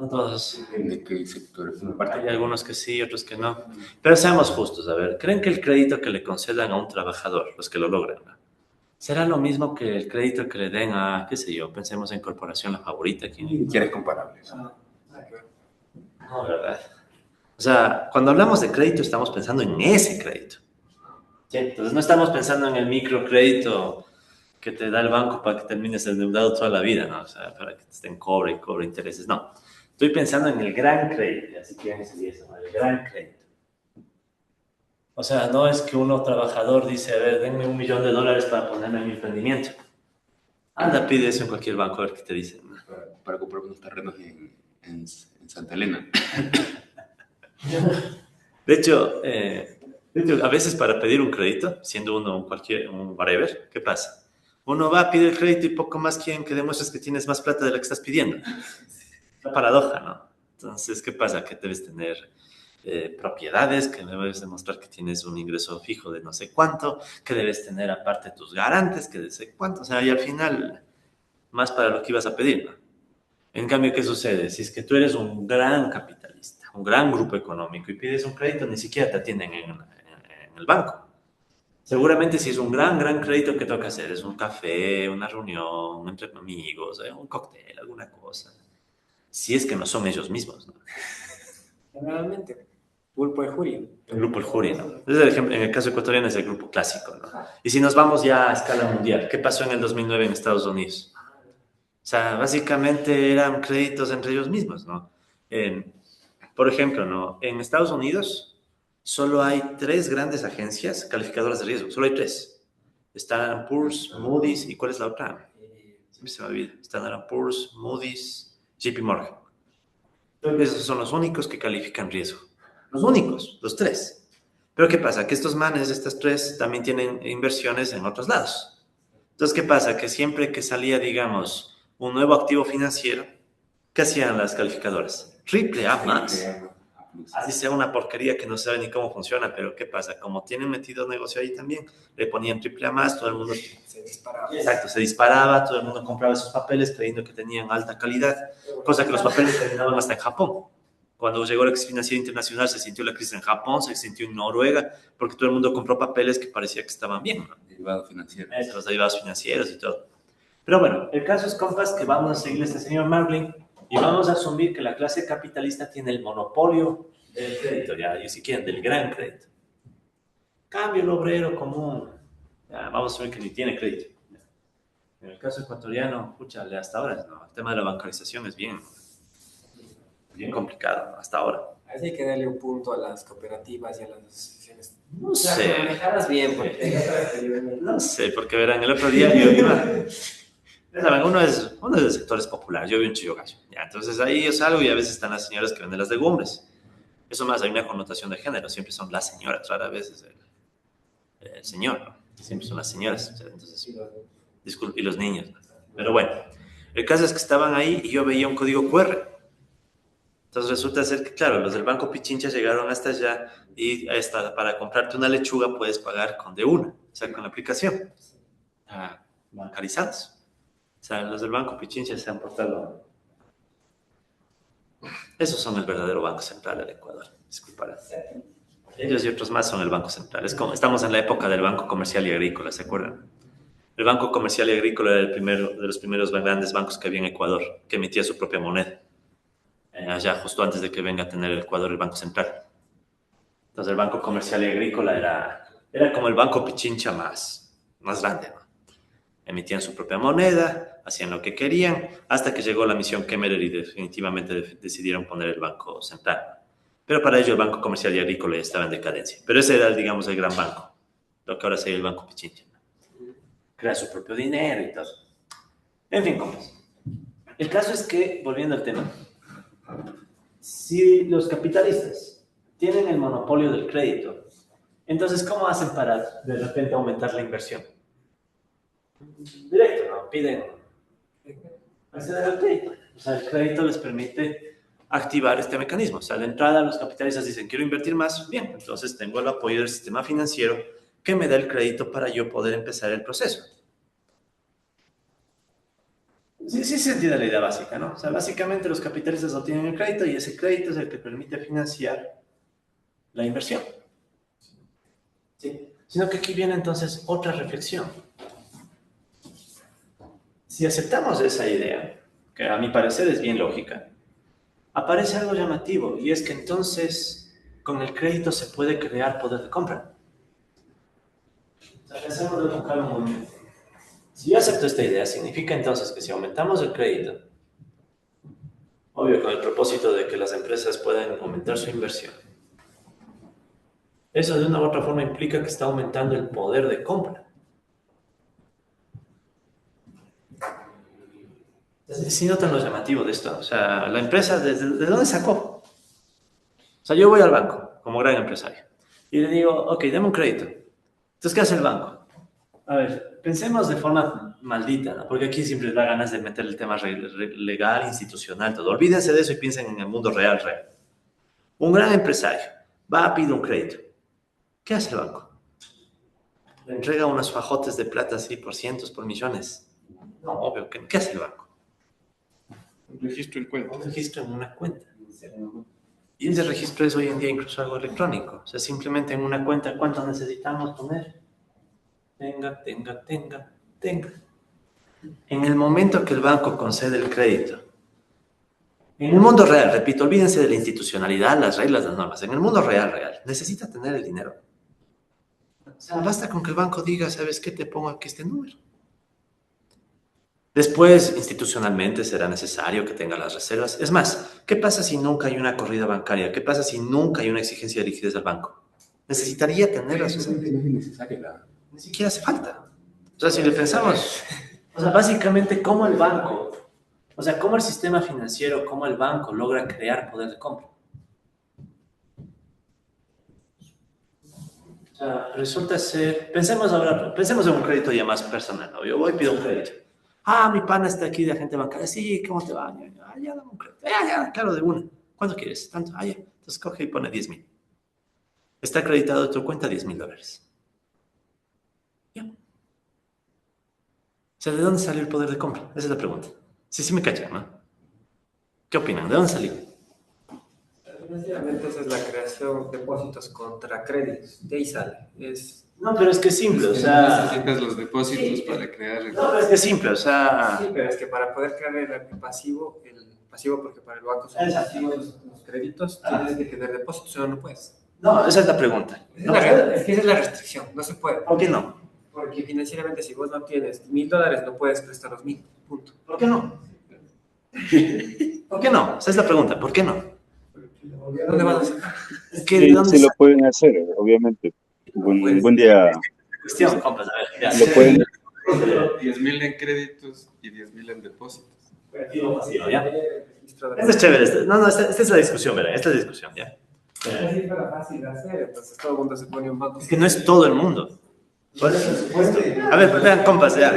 todos. Depende de qué sector. Hay algunos que sí, otros que no. Pero seamos justos, a ver. ¿Creen que el crédito que le concedan a un trabajador, los que lo logran, ¿no?, será lo mismo que el crédito que le den a, qué sé yo, pensemos en Corporación La Favorita? Ni siquiera es comparable. No, ¿verdad? O sea, cuando hablamos de crédito estamos pensando en ese crédito. ¿Sí? Entonces no estamos pensando en el microcrédito que te da el banco para que termines endeudado toda la vida, ¿no? O sea, para que te estén cobre y cobre intereses. No, estoy pensando en el gran crédito, así que decir eso, ¿no? El gran crédito. O sea, no es que uno trabajador dice, a ver, denme $1 millón para ponerme en mi emprendimiento. Anda, pide eso en cualquier banco a ver qué te dicen, ¿no? Para comprar unos terrenos en Santa Elena. De hecho, a veces para pedir un crédito, siendo uno un whatever, ¿qué pasa? Uno va, pide el crédito y poco más quieren que demuestres que tienes más plata de la que estás pidiendo. Una paradoja, ¿no? Entonces, ¿qué pasa? Que debes tener propiedades, que debes demostrar que tienes un ingreso fijo de no sé cuánto, que debes tener aparte tus garantes, que de sé cuánto. O sea, y al final, más para lo que ibas a pedir, ¿no? En cambio, ¿qué sucede? Si es que tú eres un gran capitalista, un gran grupo económico y pides un crédito, ni siquiera te atienden en el banco. Seguramente si es un gran crédito, ¿qué toca hacer? Es un café, una reunión entre amigos, un cóctel, alguna cosa. Si es que no son ellos mismos, ¿no? Generalmente, Grupo El Jury. El grupo El Jury, ¿no? Es el ejemplo, en el caso ecuatoriano es el grupo clásico, ¿no? Y si nos vamos ya a escala mundial, ¿qué pasó en el 2009 en Estados Unidos? sea, básicamente eran créditos entre ellos mismos, ¿no? Por ejemplo, ¿no? En Estados Unidos solo hay 3 grandes agencias calificadoras de riesgo, solo hay 3. Standard Poor's, Moody's y ¿cuál es la otra? Siempre se me olvida. Standard Poor's, Moody's, JP Morgan. Esos son los únicos que califican riesgo. Los únicos, los 3. Pero ¿qué pasa? Que estos manes, estas 3, también tienen inversiones en otros lados. Entonces, ¿qué pasa? Que siempre que salía, digamos, un nuevo activo financiero, ¿qué hacían las calificadoras? Triple A más. Así sea una porquería que no sabe ni cómo funciona, pero ¿qué pasa? Como tienen metido negocio ahí también, le ponían triple A más, todo el mundo Se disparaba. Exacto, se disparaba, todo el mundo compraba esos papeles creyendo que tenían alta calidad, cosa que los papeles terminaban hasta en Japón. Cuando llegó la crisis financiera internacional, se sintió la crisis en Japón, se sintió en Noruega, porque todo el mundo compró papeles que parecía que estaban bien, ¿no? Derivados financieros. Los derivados financieros y todo. Pero bueno, el caso es, compas, que vamos a seguir a este señor Marlin y vamos a asumir que la clase capitalista tiene el monopolio del crédito, ya, y si quieren, del gran crédito. Cambio el obrero común, ya, vamos a asumir que ni tiene crédito. En el caso ecuatoriano, escúchale, hasta ahora, ¿no? El tema de la bancarización es bien complicado, ¿no? Hasta ahora. Así hay que darle un punto a las cooperativas y a las asociaciones. No sé. Manejadas bien, porque... No sé, porque verán, el otro día yo iba... ¿Saben? Uno es de sectores populares, yo vi un chillo gallo. Ya, entonces ahí yo salgo y a veces están las señoras que venden las legumbres. Eso más, hay una connotación de género, siempre son las señoras, rara vez es el señor, ¿no? Siempre son las señoras. Entonces, disculpe, y los niños, ¿no? Pero bueno, el caso es que estaban ahí y yo veía un código QR. Entonces resulta ser que, claro, los del Banco Pichincha llegaron hasta allá y para comprarte una lechuga puedes pagar con de una, o sea, con la aplicación. Bancarizados. O sea, los del Banco Pichincha se han portado. Esos son el verdadero Banco Central del Ecuador. Disculparán. Ellos y otros más son el Banco Central. Es como, estamos en la época del Banco Comercial y Agrícola, ¿se acuerdan? El Banco Comercial y Agrícola era el primero de los primeros grandes bancos que había en Ecuador, que emitía su propia moneda. Allá justo antes de que venga a tener el Ecuador el Banco Central. Entonces el Banco Comercial y Agrícola era como el Banco Pichincha más grande, ¿no? Emitían su propia moneda, hacían lo que querían, hasta que llegó la misión Kemmerer y definitivamente decidieron poner el Banco Central. Pero para ello el Banco Comercial y Agrícola estaba en decadencia. Pero ese era, digamos, el gran banco, lo que ahora sería el Banco Pichincha, ¿no? Crea su propio dinero y todo. En fin, compas. El caso es que, volviendo al tema, si los capitalistas tienen el monopolio del crédito, entonces, ¿cómo hacen para de repente aumentar la inversión? Directo, ¿no? Piden acceder al crédito. O sea, el crédito les permite activar este mecanismo. O sea, de entrada los capitalistas dicen, quiero invertir más, bien, entonces tengo el apoyo del sistema financiero que me da el crédito para yo poder empezar el proceso. Sí se entiende la idea básica, ¿no? O sea, básicamente los capitalistas obtienen el crédito y ese crédito es el que permite financiar la inversión. ¿Sí? Sino que aquí viene entonces otra reflexión. Si aceptamos esa idea, que a mi parecer es bien lógica, aparece algo llamativo y es que entonces con el crédito se puede crear poder de compra. O sea, pensemos de buscar un momento. Si yo acepto esta idea, significa entonces que si aumentamos el crédito, obvio con el propósito de que las empresas puedan aumentar su inversión, eso de una u otra forma implica que está aumentando el poder de compra. Si notan lo llamativo de esto, o sea, la empresa, ¿de dónde sacó? O sea, yo voy al banco como gran empresario y le digo, ok, dame un crédito. Entonces, ¿qué hace el banco? A ver, pensemos de forma maldita, ¿no? Porque aquí siempre da ganas de meter el tema legal, institucional, todo. Olvídense de eso y piensen en el mundo real. Un gran empresario va a pedir un crédito. ¿Qué hace el banco? Le entrega unos fajotes de plata así por cientos, por millones. No, obvio, ¿qué hace el banco? Registro en cuenta. Un registro en una cuenta. Y ese registro es hoy en día incluso algo electrónico. O sea, simplemente en una cuenta, ¿cuánto necesitamos poner? Tenga. En el momento que el banco concede el crédito, en el mundo real, repito, olvídense de la institucionalidad, las reglas, las normas. En el mundo real, necesita tener el dinero. O sea, basta con que el banco diga, ¿sabes qué? Te pongo aquí este número. Después, institucionalmente, será necesario que tenga las reservas. Es más, ¿qué pasa si nunca hay una corrida bancaria? ¿Qué pasa si nunca hay una exigencia de liquidez del banco? Necesitaría tener las reservas. No es innecesaria Ni siquiera hace falta. O sea, si le pensamos, o sea, básicamente, ¿cómo el banco, o sea, cómo el sistema financiero, cómo el banco logra crear poder de compra? O sea, resulta ser, pensemos ahora, pensemos en un crédito ya más personal, ¿no? Yo voy y pido un crédito. Ah, mi pana está aquí de agente bancario. Sí, ¿cómo te va? Ah, ya, dame un crédito. Ya, claro, de una. ¿Cuánto quieres? Tanto. Ah, ya. Entonces coge y pone 10,000. Está acreditado de tu cuenta $10,000. Ya. O sea, ¿de dónde salió el poder de compra? Esa es la pregunta. Sí, sí me cachan, ¿no? ¿Qué opinan? ¿De dónde salió? Financieramente esa es la creación de depósitos contra créditos. De ahí sale. No, pero es que es simple, o sea... Necesitas los depósitos para crear el... No, pero es que es simple, o sea... Sí, pero es que para poder crear el pasivo porque para el banco son pasivos los créditos, tienes que tener depósitos, o no puedes. No, esa es la pregunta. Es que esa es la restricción, no se puede. ¿Por qué no? Porque financieramente si vos no tienes $1,000, no puedes prestar los 1,000, punto. ¿Por qué no? ¿Por qué no? Esa es la pregunta, ¿por qué no? ¿Dónde vas a sacar? Es que Sí, ¿de dónde sí lo sale pueden hacer, obviamente. Buen día. la cuestión? Compas, a ver, ya. Lo pueden, 10,000 en créditos y 10,000 en depósitos. ¿Ya? Esto es chévere. No, esta es la discusión, ¿verdad? Esta es la discusión, ¿ya? Así fuera fácil de hacer, entonces todo el mundo se pone un banco. Es que no es todo el mundo. A ver, vean, compas, ya.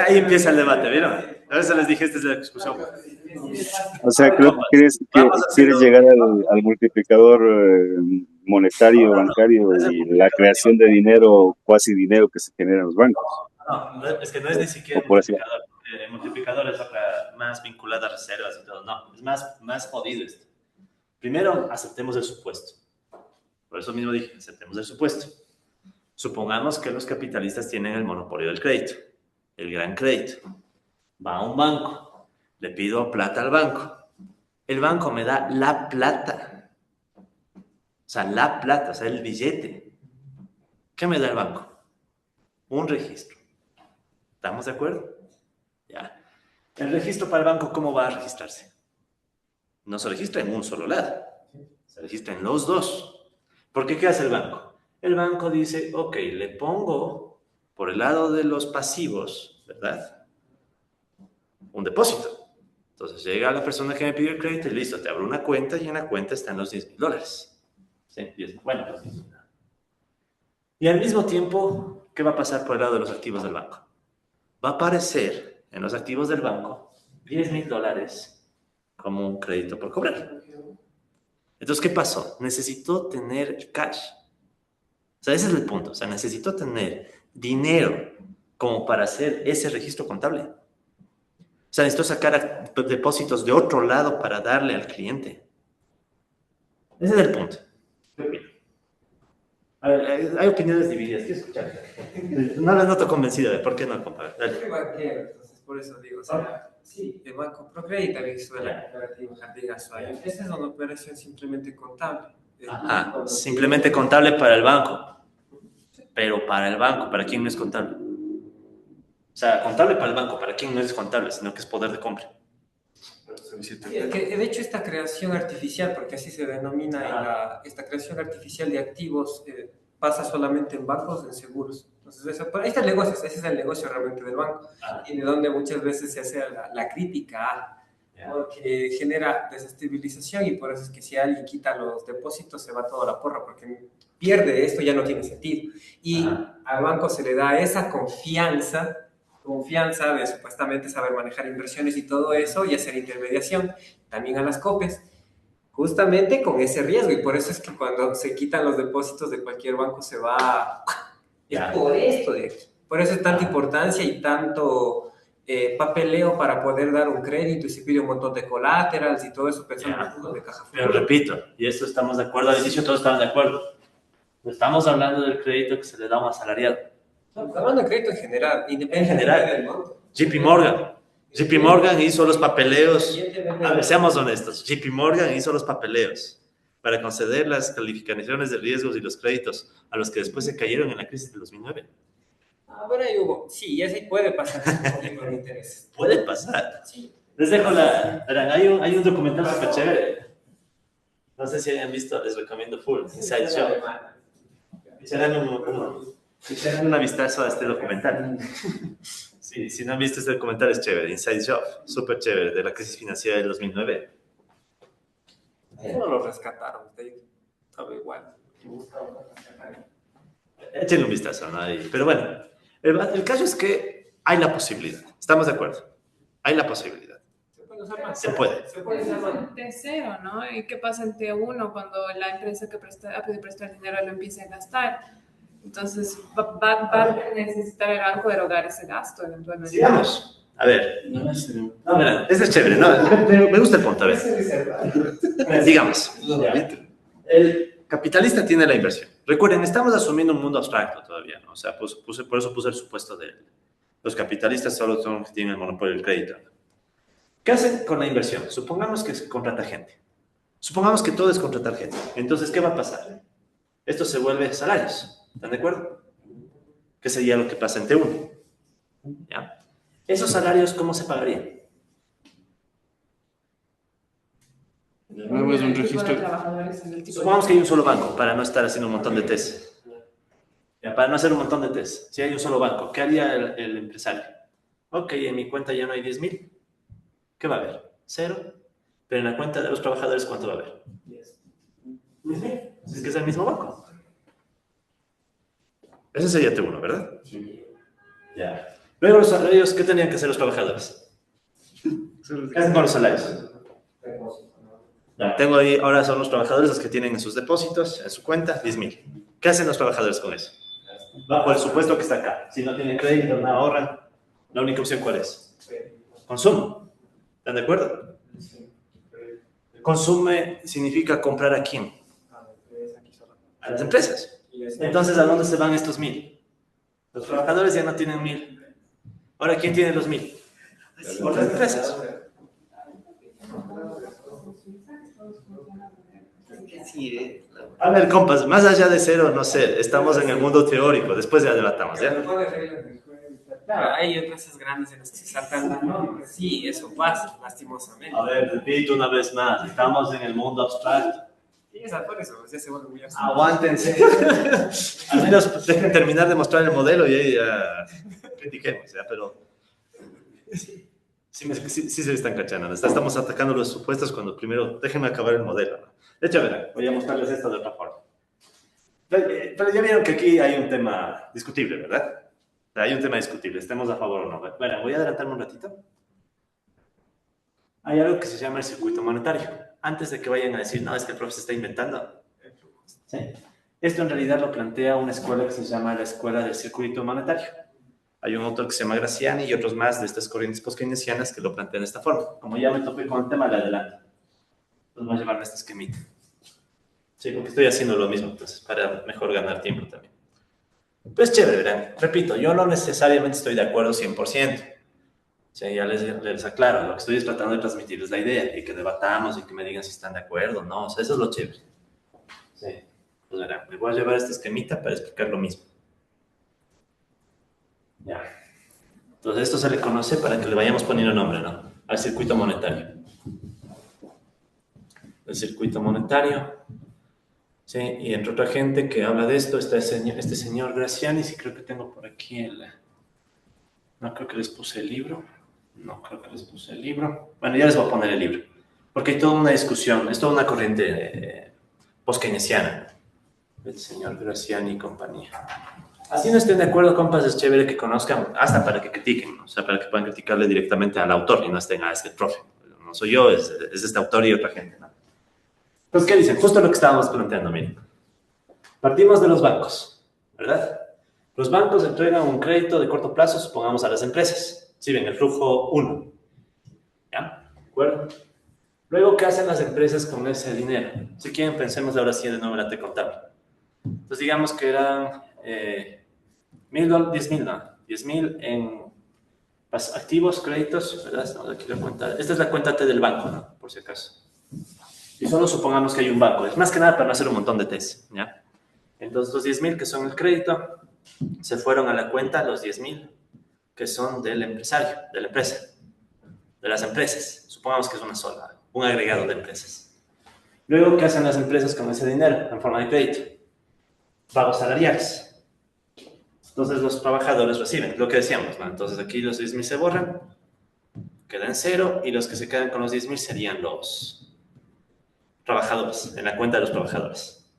Ahí empieza el debate, ¿vieron? A veces les dije, esta es la discusión. o sea, creo que quieres llegar al multiplicador monetario, bancario y la creación de dinero, cuasi dinero que se genera en los bancos. No, es que no es ni siquiera O por así. el multiplicador es otra más vinculada a reservas y todo. No, es más jodido esto. Primero, aceptemos el supuesto. Por eso mismo dije, aceptemos el supuesto. Supongamos que los capitalistas tienen el monopolio del crédito, el gran crédito. Va a un banco, le pido plata al banco. El banco me da la plata. O sea, la plata, o sea, el billete. ¿Qué me da el banco? Un registro. ¿Estamos de acuerdo? Ya. El registro para el banco, ¿cómo va a registrarse? No se registra en un solo lado, se registra en los dos. Porque ¿qué hace el banco? El banco dice, ok, le pongo por el lado de los pasivos, ¿verdad? Un depósito. Entonces llega la persona que me pidió el crédito y listo, te abro una cuenta y en la cuenta están los $10,000. ¿Sí? Bueno, los $10,000. Y al mismo tiempo, ¿qué va a pasar por el lado de los activos del banco? Va a aparecer en los activos del banco $10,000 como un crédito por cobrar. Entonces, ¿qué pasó? Necesitó tener cash. O sea, ese es el punto. O sea, necesitó tener dinero como para hacer ese registro contable. O sea, necesitó sacar depósitos de otro lado para darle al cliente. Ese es el punto. ¿Qué opinan? A ver, hay opiniones divididas. Quiero escuchar. No las noto convencida. ¿Por qué no, compadre? Dale. Entonces, por eso digo, o sea, sí, el banco Procredit también sube la cooperativa Jardín Azuay. Esa es una operación simplemente contable. Ajá, simplemente contable para el banco. Pero para el banco, ¿para quién no es contable? O sea, contable para el banco, ¿para quién no es contable? Sino que es poder de compra. Sí, es que de hecho esta creación artificial, porque así se denomina, esta creación artificial de activos pasa solamente en bancos, en seguros. Entonces, ahí está el negocio, ese es el negocio realmente del banco. Y de donde muchas veces se hace la crítica, porque genera desestabilización y por eso es que si alguien quita los depósitos se va toda la porra, porque pierde esto, ya no tiene sentido. Y al banco se le da esa confianza de supuestamente saber manejar inversiones y todo eso y hacer intermediación. También a las COPES, justamente con ese riesgo. Y por eso es que cuando se quitan los depósitos de cualquier banco se va... Es por esto de aquí. Por eso es tanta importancia y tanto papeleo para poder dar un crédito y se pide un montón de collaterals y todo eso pensando en el fondo de caja futura. Pero repito, y esto estamos de acuerdo, al inicio todos estaban de acuerdo. No estamos hablando del crédito que se le da a un asalariado. Estamos hablando de crédito en general, independientemente del monto. JP Morgan hizo los papeleos. A ver, seamos honestos. JP Morgan hizo los papeleos para conceder las calificaciones de riesgos y los créditos a los que después se cayeron en la crisis del 2009. A ver, ahí Hugo. Sí, ya sí puede pasar con interés. Puede pasar. Sí. Les dejo verán, hay un documental súper chévere. No sé si hayan visto, les recomiendo full, Inside Show. Echaran una vistazo a este documental. Sí, si no han visto este documental es chévere, Inside Job, súper chévere, de la crisis financiera del 2009. No lo rescataron, estaba igual. Échenle un vistazo, ¿no? Pero bueno, el caso es que hay la posibilidad, ¿estamos de acuerdo? Hay la posibilidad. Se puede. Se puede usar más. T0, ¿no? ¿Y qué pasa en T1 cuando la empresa que ha pedido prestar dinero lo empiece a gastar? Entonces, va a necesitar el banco erogar ese gasto eventualmente. Sigamos. A ver. No, mira, este es chévere, ¿no? Me gusta el punto, a ver. Digamos. El capitalista tiene la inversión. Recuerden, estamos asumiendo un mundo abstracto todavía, ¿no? O sea, por eso puse el supuesto de los capitalistas solo son los que tienen el monopolio del crédito. ¿Qué hacen con la inversión? Supongamos que se contrata gente. Supongamos que todo es contratar gente. Entonces, ¿qué va a pasar? Esto se vuelve salarios. ¿Están de acuerdo? ¿Qué sería lo que pasa en T1? ¿Ya? ¿Esos salarios cómo se pagarían? De nuevo es un registro. Supongamos que hay un solo banco, para no estar haciendo un montón de test. ¿Ya? Para no hacer un montón de test. Si hay un solo banco, ¿qué haría el empresario? Ok, en mi cuenta ya no hay 10,000. ¿Qué va a haber? 0. Pero en la cuenta de los trabajadores, ¿cuánto va a haber? 10,000. Es que es el mismo banco. Ese sería T1, ¿verdad? Sí. Ya. Luego los salarios, ¿qué tenían que hacer los trabajadores? ¿Qué hacen con los salarios? Ya, tengo ahí, ahora son los trabajadores los que tienen en sus depósitos, en su cuenta, 10,000. ¿Qué hacen los trabajadores con eso? Bajo el supuesto que está acá. Si no tienen crédito, no ahorran. La única opción, ¿cuál es? Consumo. ¿Están de acuerdo? Consume significa comprar a quién. A las empresas. Entonces, ¿a dónde se van estos 1,000? Los trabajadores ya no tienen 1,000. Ahora, ¿quién tiene los 1,000? Otras empresas. A ver, compas, más allá de 0, no sé, estamos en el mundo teórico, después ya debatamos, ¿ya? Claro, hay empresas grandes en las que se saltan la norma. Sí, eso pasa, lastimosamente. A ver, repito una vez más, estamos en el mundo abstracto. Sí, por eso, ya se vuelve muy abstracto. Aguántense. Al menos dejen terminar de mostrar el modelo y ahí ya critiquemos, ¿ya? Pero sí se están cachando. Estamos atacando los supuestos cuando primero déjenme acabar el modelo, ¿no? De hecho, verán, voy a mostrarles esto de otra forma. Pero ya vieron que aquí hay un tema discutible, ¿verdad? Hay un tema discutible, estemos a favor o no. Bueno, voy a adelantarme un ratito. Hay algo que se llama el circuito monetario. Antes de que vayan a decir, no, es que el profe se está inventando. ¿Sí? Esto en realidad lo plantea una escuela que se llama la Escuela del Circuito Monetario. Hay un autor que se llama Graciani y otros más de estas corrientes post-keynesianas que lo plantean de esta forma. Como ya me topé con el tema, le adelanto. Pues voy a llevarme este esquemita. Sí, porque estoy haciendo lo mismo, entonces, para mejor ganar tiempo también. Pues chévere, verán. Repito, yo no necesariamente estoy de acuerdo 100%. Sí, ya les aclaro, lo que estoy es tratando de transmitirles la idea y que debatamos y que me digan si están de acuerdo, ¿no? O sea, eso es lo chévere. Sí. Pues verán, me voy a llevar este esquemita para explicar lo mismo. Ya. Entonces esto se le conoce para que le vayamos poniendo nombre, ¿no? Al circuito monetario. El circuito monetario. Sí, y entre otra gente que habla de esto está este señor Graciani, sí creo que tengo por aquí el... No creo que les puse el libro. Bueno, ya les voy a poner el libro. Porque hay toda una discusión, es toda una corriente post-keynesiana. El señor Graciani y compañía. Así no estén de acuerdo, compas, es chévere que conozcan, hasta para que critiquen, ¿no? O sea, para que puedan criticarle directamente al autor y no estén, es el profe. No soy yo, es este autor y otra gente, ¿no? Entonces, ¿qué dicen? Justo lo que estábamos planteando, miren. Partimos de los bancos, ¿verdad? Los bancos entregan un crédito de corto plazo, supongamos, a las empresas. ¿Sí ven? El flujo 1. ¿Ya? ¿De acuerdo? Luego, ¿qué hacen las empresas con ese dinero? Si quieren, pensemos ahora sí de nuevo en la T contable. Entonces, digamos que eran 10,000 en activos, créditos, ¿verdad? No, aquí la cuenta. Esta es la cuenta T del banco, ¿no? Por si acaso. Y solo supongamos que hay un banco. Es más que nada para no hacer un montón de test, ¿ya? Entonces, los 10,000 que son el crédito, se fueron a la cuenta los 10.000 que son del empresario, de la empresa, de las empresas. Supongamos que es una sola, un agregado de empresas. Luego, ¿qué hacen las empresas con ese dinero en forma de crédito? Pagos salariales. Entonces, los trabajadores reciben, lo que decíamos, ¿no? Entonces, aquí los 10.000 se borran, quedan cero, y los que se quedan con los 10.000 serían los trabajadores, en la cuenta de los trabajadores.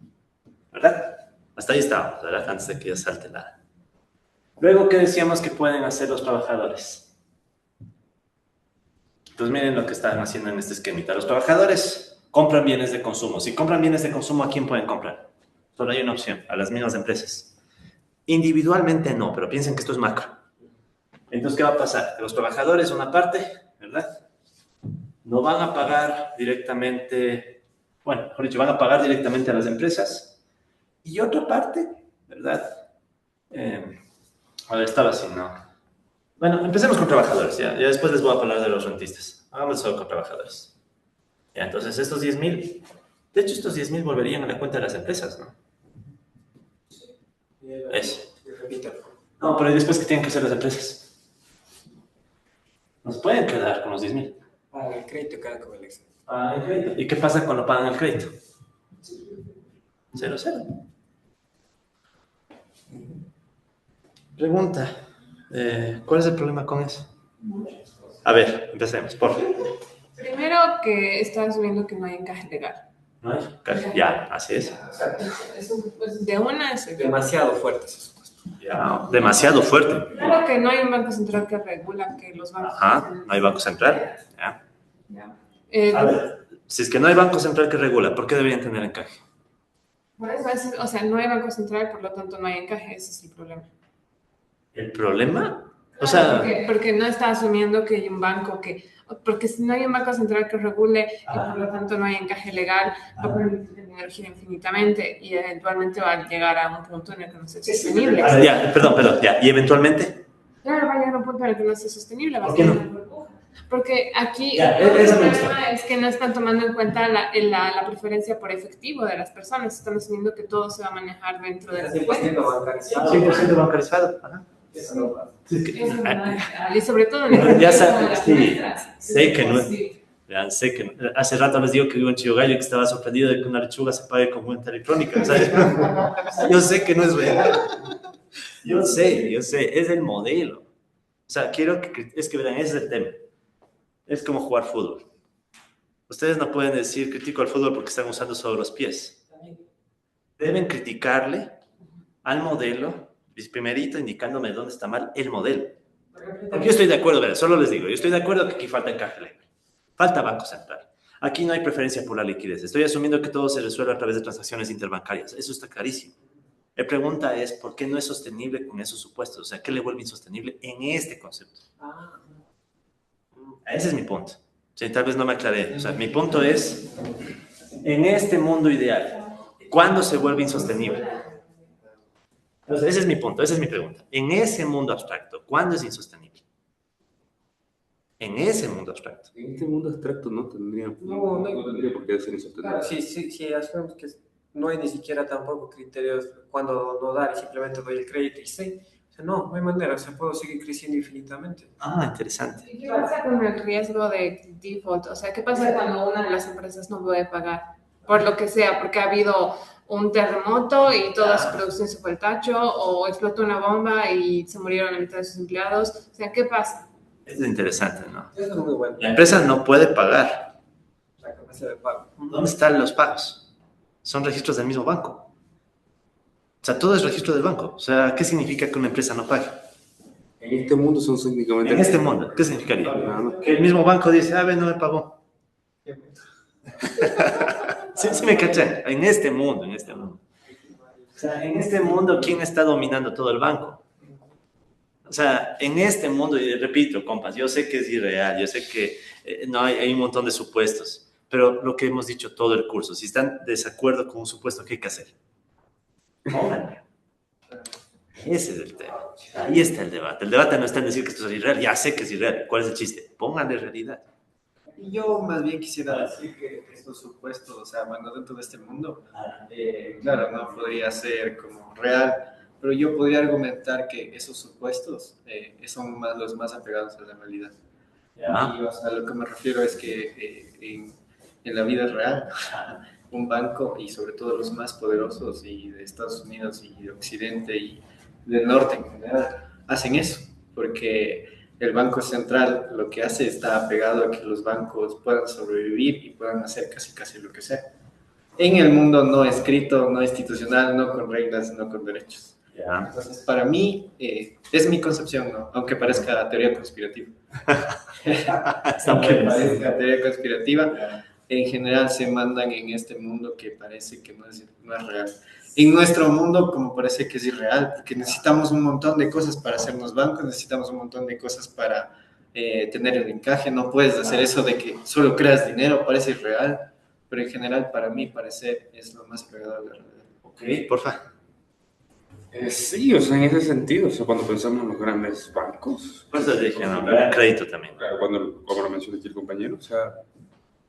¿Verdad? Hasta ahí estábamos, ¿verdad? Antes de que ya salte la... Luego, ¿qué decíamos que pueden hacer los trabajadores? Pues miren lo que están haciendo en este esquemita. Los trabajadores compran bienes de consumo. Si compran bienes de consumo, ¿a quién pueden comprar? Solo hay una opción, a las mismas empresas. Individualmente no, pero piensen que esto es macro. Entonces, ¿qué va a pasar? Que los trabajadores, una parte, ¿verdad? No van a pagar directamente, bueno, mejor dicho, van a pagar directamente a las empresas. Y otra parte, ¿verdad? A ver, estaba así, ¿no? Bueno, empecemos con trabajadores, ya después les voy a hablar de los rentistas. Hagamos solo con trabajadores. Ya, entonces estos 10.000, de hecho estos 10.000 volverían a la cuenta de las empresas, ¿no? Eso. No, pero ¿y después qué tienen que hacer las empresas? Nos pueden quedar con los 10.000. Pagan el crédito, quedan con el Excel. Pagan el crédito. ¿Y qué pasa cuando pagan el crédito? 0-0. Pregunta. ¿Cuál es el problema con eso? A ver, empecemos, por favor. Primero que está asumiendo que no hay encaje legal. ¿No hay? Ya, así es. Eso, pues, de una es Demasiado fuerte ese supuesto. Ya, demasiado fuerte. claro que no hay un banco central que regula que los bancos. Ajá, no hay banco central. Ya. Ya. A ver, si es que no hay banco central que regula, ¿por qué deberían tener encaje? Por eso o sea, no hay banco central, por lo tanto no hay encaje, ese es el problema. ¿El problema? O sea... Porque no está asumiendo que hay un banco que... Porque si no hay un banco central que regule y por lo tanto no hay encaje legal, va a permitir el dinero gira infinitamente y eventualmente va a llegar a un punto en el que no sea sostenible. Ya, perdón, ya. ¿Y eventualmente? Claro, va a llegar a un punto en el que no sea sostenible. ¿Por qué no? Porque aquí Ya, el eso me problema gusta. es que no están tomando en cuenta la preferencia por efectivo de las personas. Están asumiendo que todo se va a manejar dentro de las cuentas. 100% bancarizado. 100% bancarizado. Ajá. Eso no pasa. Y sobre todo en Ya sabes, sí, sé que no es. Ya sé que no. Hace rato les digo que vivo en Chillogallo y que estaba sorprendido de que una lechuga se pague con cuenta electrónica. ¿Sabes? Yo sé que no es real. Yo sé, es el modelo. O sea, es que verán, ese es el tema. Es como jugar fútbol. Ustedes no pueden decir critico al fútbol porque están usando solo los pies. Deben criticarle al modelo, primerito indicándome dónde está mal el modelo. Porque yo estoy de acuerdo, verán, solo les digo, yo estoy de acuerdo que aquí falta encaje legal. Falta Banco Central. Aquí no hay preferencia por la liquidez. Estoy asumiendo que todo se resuelve a través de transacciones interbancarias. Eso está clarísimo. La pregunta es, ¿por qué no es sostenible con esos supuestos? O sea, ¿qué le vuelve insostenible en este concepto? Ese es mi punto. Sí, tal vez no me aclaré. O sea, mi punto es, en este mundo ideal, ¿cuándo se vuelve insostenible? Entonces, ese es mi punto, esa es mi pregunta. En ese mundo abstracto, ¿cuándo es insostenible? En ese mundo abstracto. En este mundo abstracto no tendría, No tendría por qué ser insostenible. Claro, sí, asumimos que no hay ni siquiera tampoco criterios cuando no dar y simplemente doy el crédito y sí. O sea, no hay manera, o sea, puedo seguir creciendo infinitamente. Ah, interesante. ¿Y qué pasa con el riesgo de default? O sea, ¿qué pasa cuando una de las empresas no puede pagar? Por lo que sea, porque ha habido un terremoto y toda su producción se fue al tacho, o explotó una bomba y se murieron la mitad de sus empleados. O sea, ¿qué pasa? Es interesante, ¿no? Eso es muy bueno. La empresa no puede pagar. La capacidad de pago. ¿Dónde están los pagos? Son registros del mismo banco. O sea, todo es registro del banco. O sea, ¿qué significa que una empresa no pague? En este mundo son técnicamente... En este mundo, ¿qué significaría? No. Que el mismo banco dice, no me pagó. Sí me cachan. En este mundo. O sea, en este mundo, ¿quién está dominando todo el banco? O sea, en este mundo, y repito, compas, yo sé que es irreal, yo sé que no hay un montón de supuestos, pero lo que hemos dicho todo el curso, si están de desacuerdo con un supuesto, ¿qué hay que hacer? Pónganle. Ese es el tema. Ahí está el debate. El debate no está en decir que esto es irreal, ya sé que es irreal. ¿Cuál es el chiste? Pónganle realidad. Y yo más bien quisiera decir que estos supuestos, o sea, bueno, dentro de este mundo, claro, no podría ser como real, pero yo podría argumentar que esos supuestos son los más apegados a la realidad. Ya. Y o sea, lo que me refiero es que en la vida real, un banco, y sobre todo los más poderosos y de Estados Unidos y de Occidente y del norte en general, hacen eso, porque el Banco Central lo que hace está apegado a que los bancos puedan sobrevivir y puedan hacer casi lo que sea. En el mundo no escrito, no institucional, no con reglas, no con derechos. Ya. Entonces, para mí, es mi concepción, ¿no? Aunque parezca teoría conspirativa. Aunque parezca teoría conspirativa, en general se mandan en este mundo que parece que no es real. En nuestro mundo, como parece que es irreal, porque necesitamos un montón de cosas para hacernos bancos, necesitamos un montón de cosas para tener el encaje. No puedes hacer eso de que solo creas dinero, parece irreal, pero en general, para mí, parecer es lo más pegado a la realidad. Ok, porfa. Sí, o sea, en ese sentido, o sea, cuando pensamos en los grandes bancos, Pues te dije, ¿no? El crédito también. claro, como lo mencionó aquí el compañero, o sea,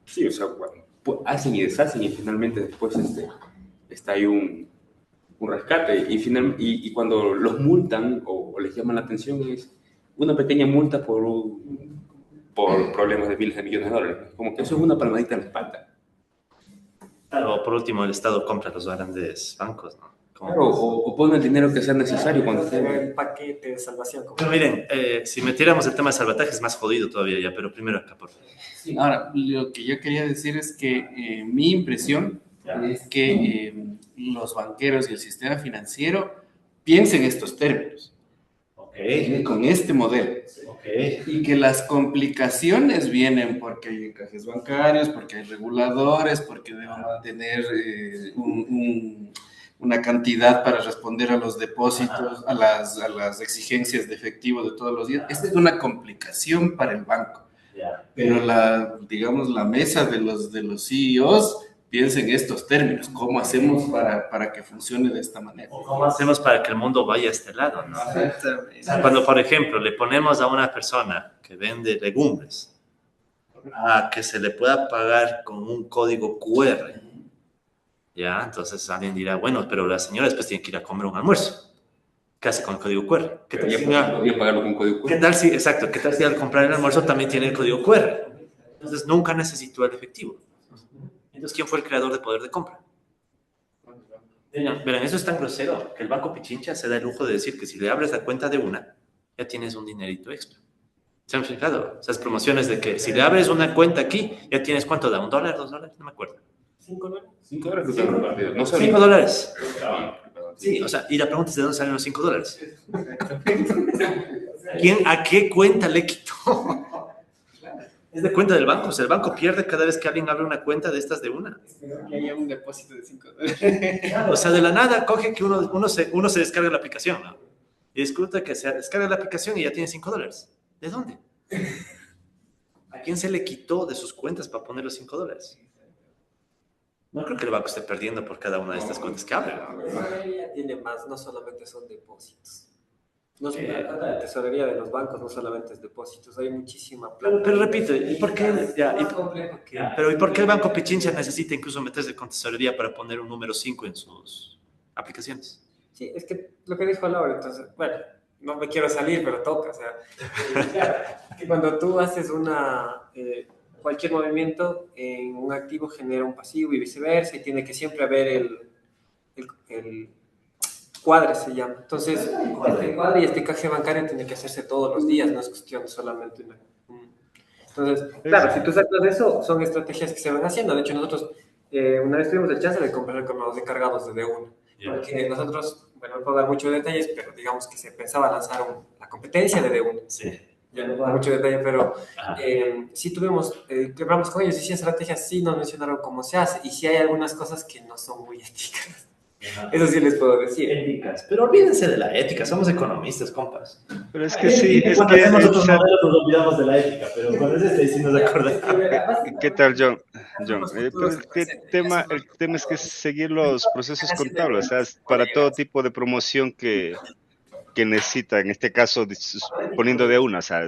sí, o sea, bueno, pues, hacen y deshacen y finalmente después está ahí un rescate y cuando los multan o les llaman la atención es una pequeña multa por problemas de miles de millones de dólares. Como que eso es una palmadita en la espalda. Claro, por último, el Estado compra los grandes bancos, ¿no? Claro, o pone el dinero que sea necesario cuando esté. El paquete de salvación. Pero miren, si metiéramos el tema de salvataje es más jodido todavía ya, pero primero acá, por favor. Sí, ahora, lo que yo quería decir es que mi impresión es que los banqueros y el sistema financiero piensen estos términos, con este modelo. Y que las complicaciones vienen porque hay encajes bancarios, porque hay reguladores, porque deben mantener una cantidad para responder a los depósitos, a las exigencias de efectivo de todos los días. Esta es una complicación para el banco. Pero digamos, la mesa de los CEOs piensa en estos términos. ¿Cómo hacemos para que funcione de esta manera? ¿Cómo hacemos para que el mundo vaya a este lado, no? Cuando, por ejemplo, le ponemos a una persona que vende legumbres a que se le pueda pagar con un código QR, ¿ya? Entonces alguien dirá, bueno, pero la señora después tiene que ir a comer un almuerzo. ¿Qué hace con el código QR? ¿Qué tal si podría pagarlo con código QR? ¿Qué tal si, exacto, qué tal si al comprar el almuerzo también tiene el código QR? Entonces nunca necesitó el efectivo. Entonces, ¿quién fue el creador de poder de compra? Verán, eso es tan grosero que el Banco Pichincha se da el lujo de decir que si le abres la cuenta de una, ya tienes un dinerito extra. ¿Se han fijado? Esas promociones de que si le abres una cuenta aquí, ya tienes ¿cuánto da? ¿$1, $2? No me acuerdo. $5. $5 no $5. Sí, o sea, y la pregunta es de dónde salen los $5. ¿A qué cuenta le quitó? Es de cuenta del banco. O sea, el banco pierde cada vez que alguien abre una cuenta de estas de una. Que haya un depósito de $5. O sea, de la nada coge que uno se descarga la aplicación, ¿no? Y discuta que se descarga la aplicación y ya tiene $5. ¿De dónde? ¿A quién se le quitó de sus cuentas para poner los $5? No creo que el banco esté perdiendo por cada una de estas cuentas que abre, ¿no? Tesorería tiene más, no solamente son depósitos. No es la tesorería de los bancos, no solamente es depósitos, hay muchísima plata. Pero repito, ¿y por qué? ¿Y por qué el Banco Pichincha necesita incluso meterse con tesorería para poner un número 5 en sus aplicaciones? Sí, es que lo que dijo Laura, entonces, bueno, no me quiero salir, pero toca, o sea, que cuando tú haces cualquier movimiento en un activo genera un pasivo y viceversa, y tiene que siempre haber el cuadre, se llama. Entonces, este cuadre y este caje bancario tiene que hacerse todos los días, no es cuestión de solamente una. Entonces, claro, si tú sacas eso, son estrategias que se van haciendo. De hecho, nosotros una vez tuvimos el chance de comprar con los descargados de D1, porque nosotros, bueno, no puedo dar muchos detalles, pero digamos que se pensaba lanzar la competencia de D1. Sí. Ya no puedo dar mucho detalle, pero sí tuvimos, quebramos con ellos y sí, estrategias sí nos mencionaron cómo se hace, y sí hay algunas cosas que no son muy éticas. Eso sí les puedo decir. Éticas. Pero olvídense de la ética, somos economistas, compas. Pero es que sí, es cuando que... hacemos otros modelos nos olvidamos de la ética, pero con eso sí nos acordamos. ¿Qué tal, John? Pero el tema es que es seguir los procesos contables, o sea, para todo tipo de promoción que necesita, en este caso, poniendo de una, o sea,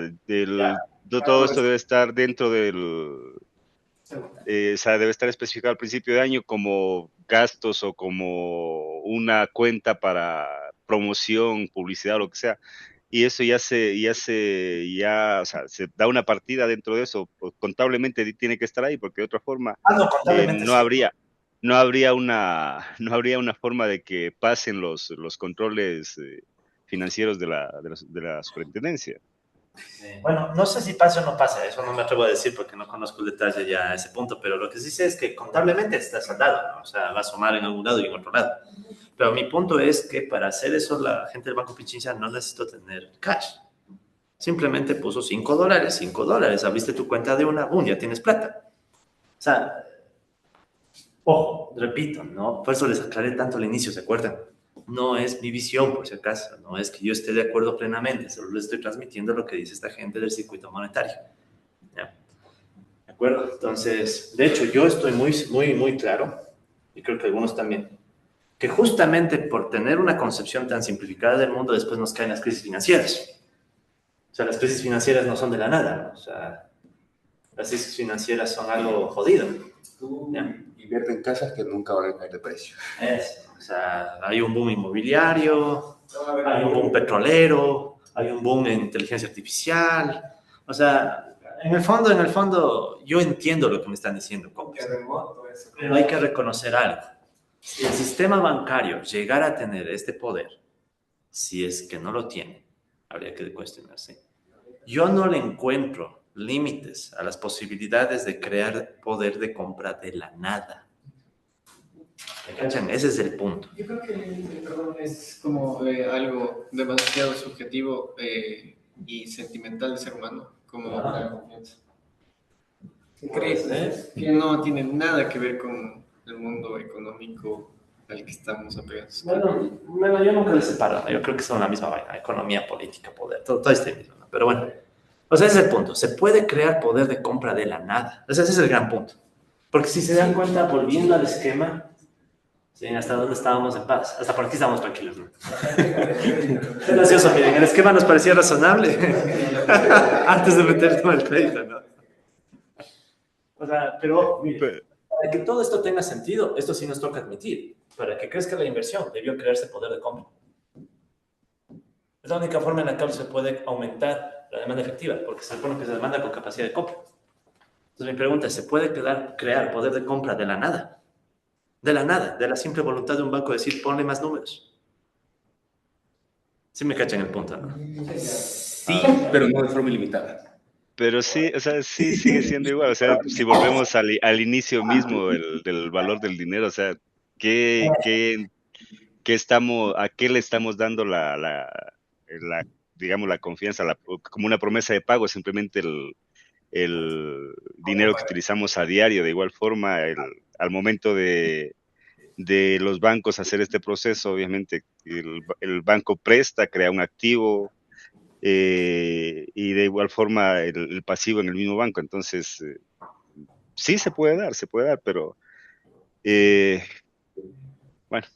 todo esto debe estar dentro del... o sea, debe estar especificado al principio de año como gastos o como una cuenta para promoción, publicidad, lo que sea. Y eso o sea, se da una partida dentro de eso, pues, contablemente tiene que estar ahí, porque de otra forma No, contablemente no sí. no habría una forma de que pasen los controles financieros de la superintendencia. Bueno, no sé si pasa o no pasa, eso no me atrevo a decir porque no conozco el detalle ya a ese punto, pero lo que sí sé es que contablemente está saldado, ¿no? O sea, va a sumar en algún lado y en otro lado. Pero mi punto es que para hacer eso la gente del Banco Pichincha no necesitó tener cash. Simplemente puso $5, abriste tu cuenta de una, boom, ya tienes plata. O sea, ojo, repito, ¿no? Por eso les aclaré tanto al inicio, ¿se acuerdan? No es mi visión, por si acaso, no es que yo esté de acuerdo plenamente, solo les estoy transmitiendo lo que dice esta gente del circuito monetario. ¿Ya? ¿De acuerdo? Entonces, de hecho, yo estoy muy claro, y creo que algunos también, que justamente por tener una concepción tan simplificada del mundo, después nos caen las crisis financieras. O sea, las crisis financieras no son de la nada, ¿no? O sea, las crisis financieras son algo jodido. ¿Ya? Invierte en casas que nunca van a caer de precio. O sea, hay un boom inmobiliario, hay un boom petrolero, hay un boom en inteligencia artificial. O sea, en el fondo, yo entiendo lo que me están diciendo, compas. Pero hay que reconocer algo. Si el sistema bancario llegara a tener este poder, si es que no lo tiene, habría que cuestionarse. Yo no le encuentro límites a las posibilidades de crear poder de compra de la nada. ¿Me cachan? Ese es el punto. Yo creo que perdón, es como algo demasiado subjetivo y sentimental del ser humano, como la confianza. ¿Crees? Que no tiene nada que ver con el mundo económico al que estamos apegados. Bueno, yo nunca les separo, yo creo que son la misma vaina, economía, política, poder, todo este mismo, ¿no? Pero bueno, o sea, ese es el punto, se puede crear poder de compra de la nada, ese es el gran punto, porque si se dan cuenta, volviendo al esquema, ¿sí? ¿Hasta dónde estábamos en paz? Hasta por aquí estábamos tranquilos, ¿no? Es gracioso, miren, el esquema nos parecía razonable antes de meter todo el crédito, ¿no? O sea, pero miren, para que todo esto tenga sentido, esto sí nos toca admitir. Para que crezca la inversión, debió crearse poder de compra. Es la única forma en la que se puede aumentar la demanda efectiva, porque se supone que se demanda con capacidad de compra. Entonces mi pregunta es, ¿se puede crear poder de compra de la nada? De la nada, de la simple voluntad de un banco de decir, ponle más números. Sí me cachan el punto, ¿no? Sí, pero no de forma ilimitada. Pero sí, o sea, sí sigue siendo igual. O sea, si volvemos al inicio mismo del valor del dinero, o sea, ¿a qué le estamos dando digamos, la confianza, como una promesa de pago? Simplemente el dinero que utilizamos a diario. De igual forma, al momento de los bancos hacer este proceso, obviamente, el banco presta, crea un activo, y de igual forma el pasivo en el mismo banco. Entonces, sí se puede dar, pero bueno.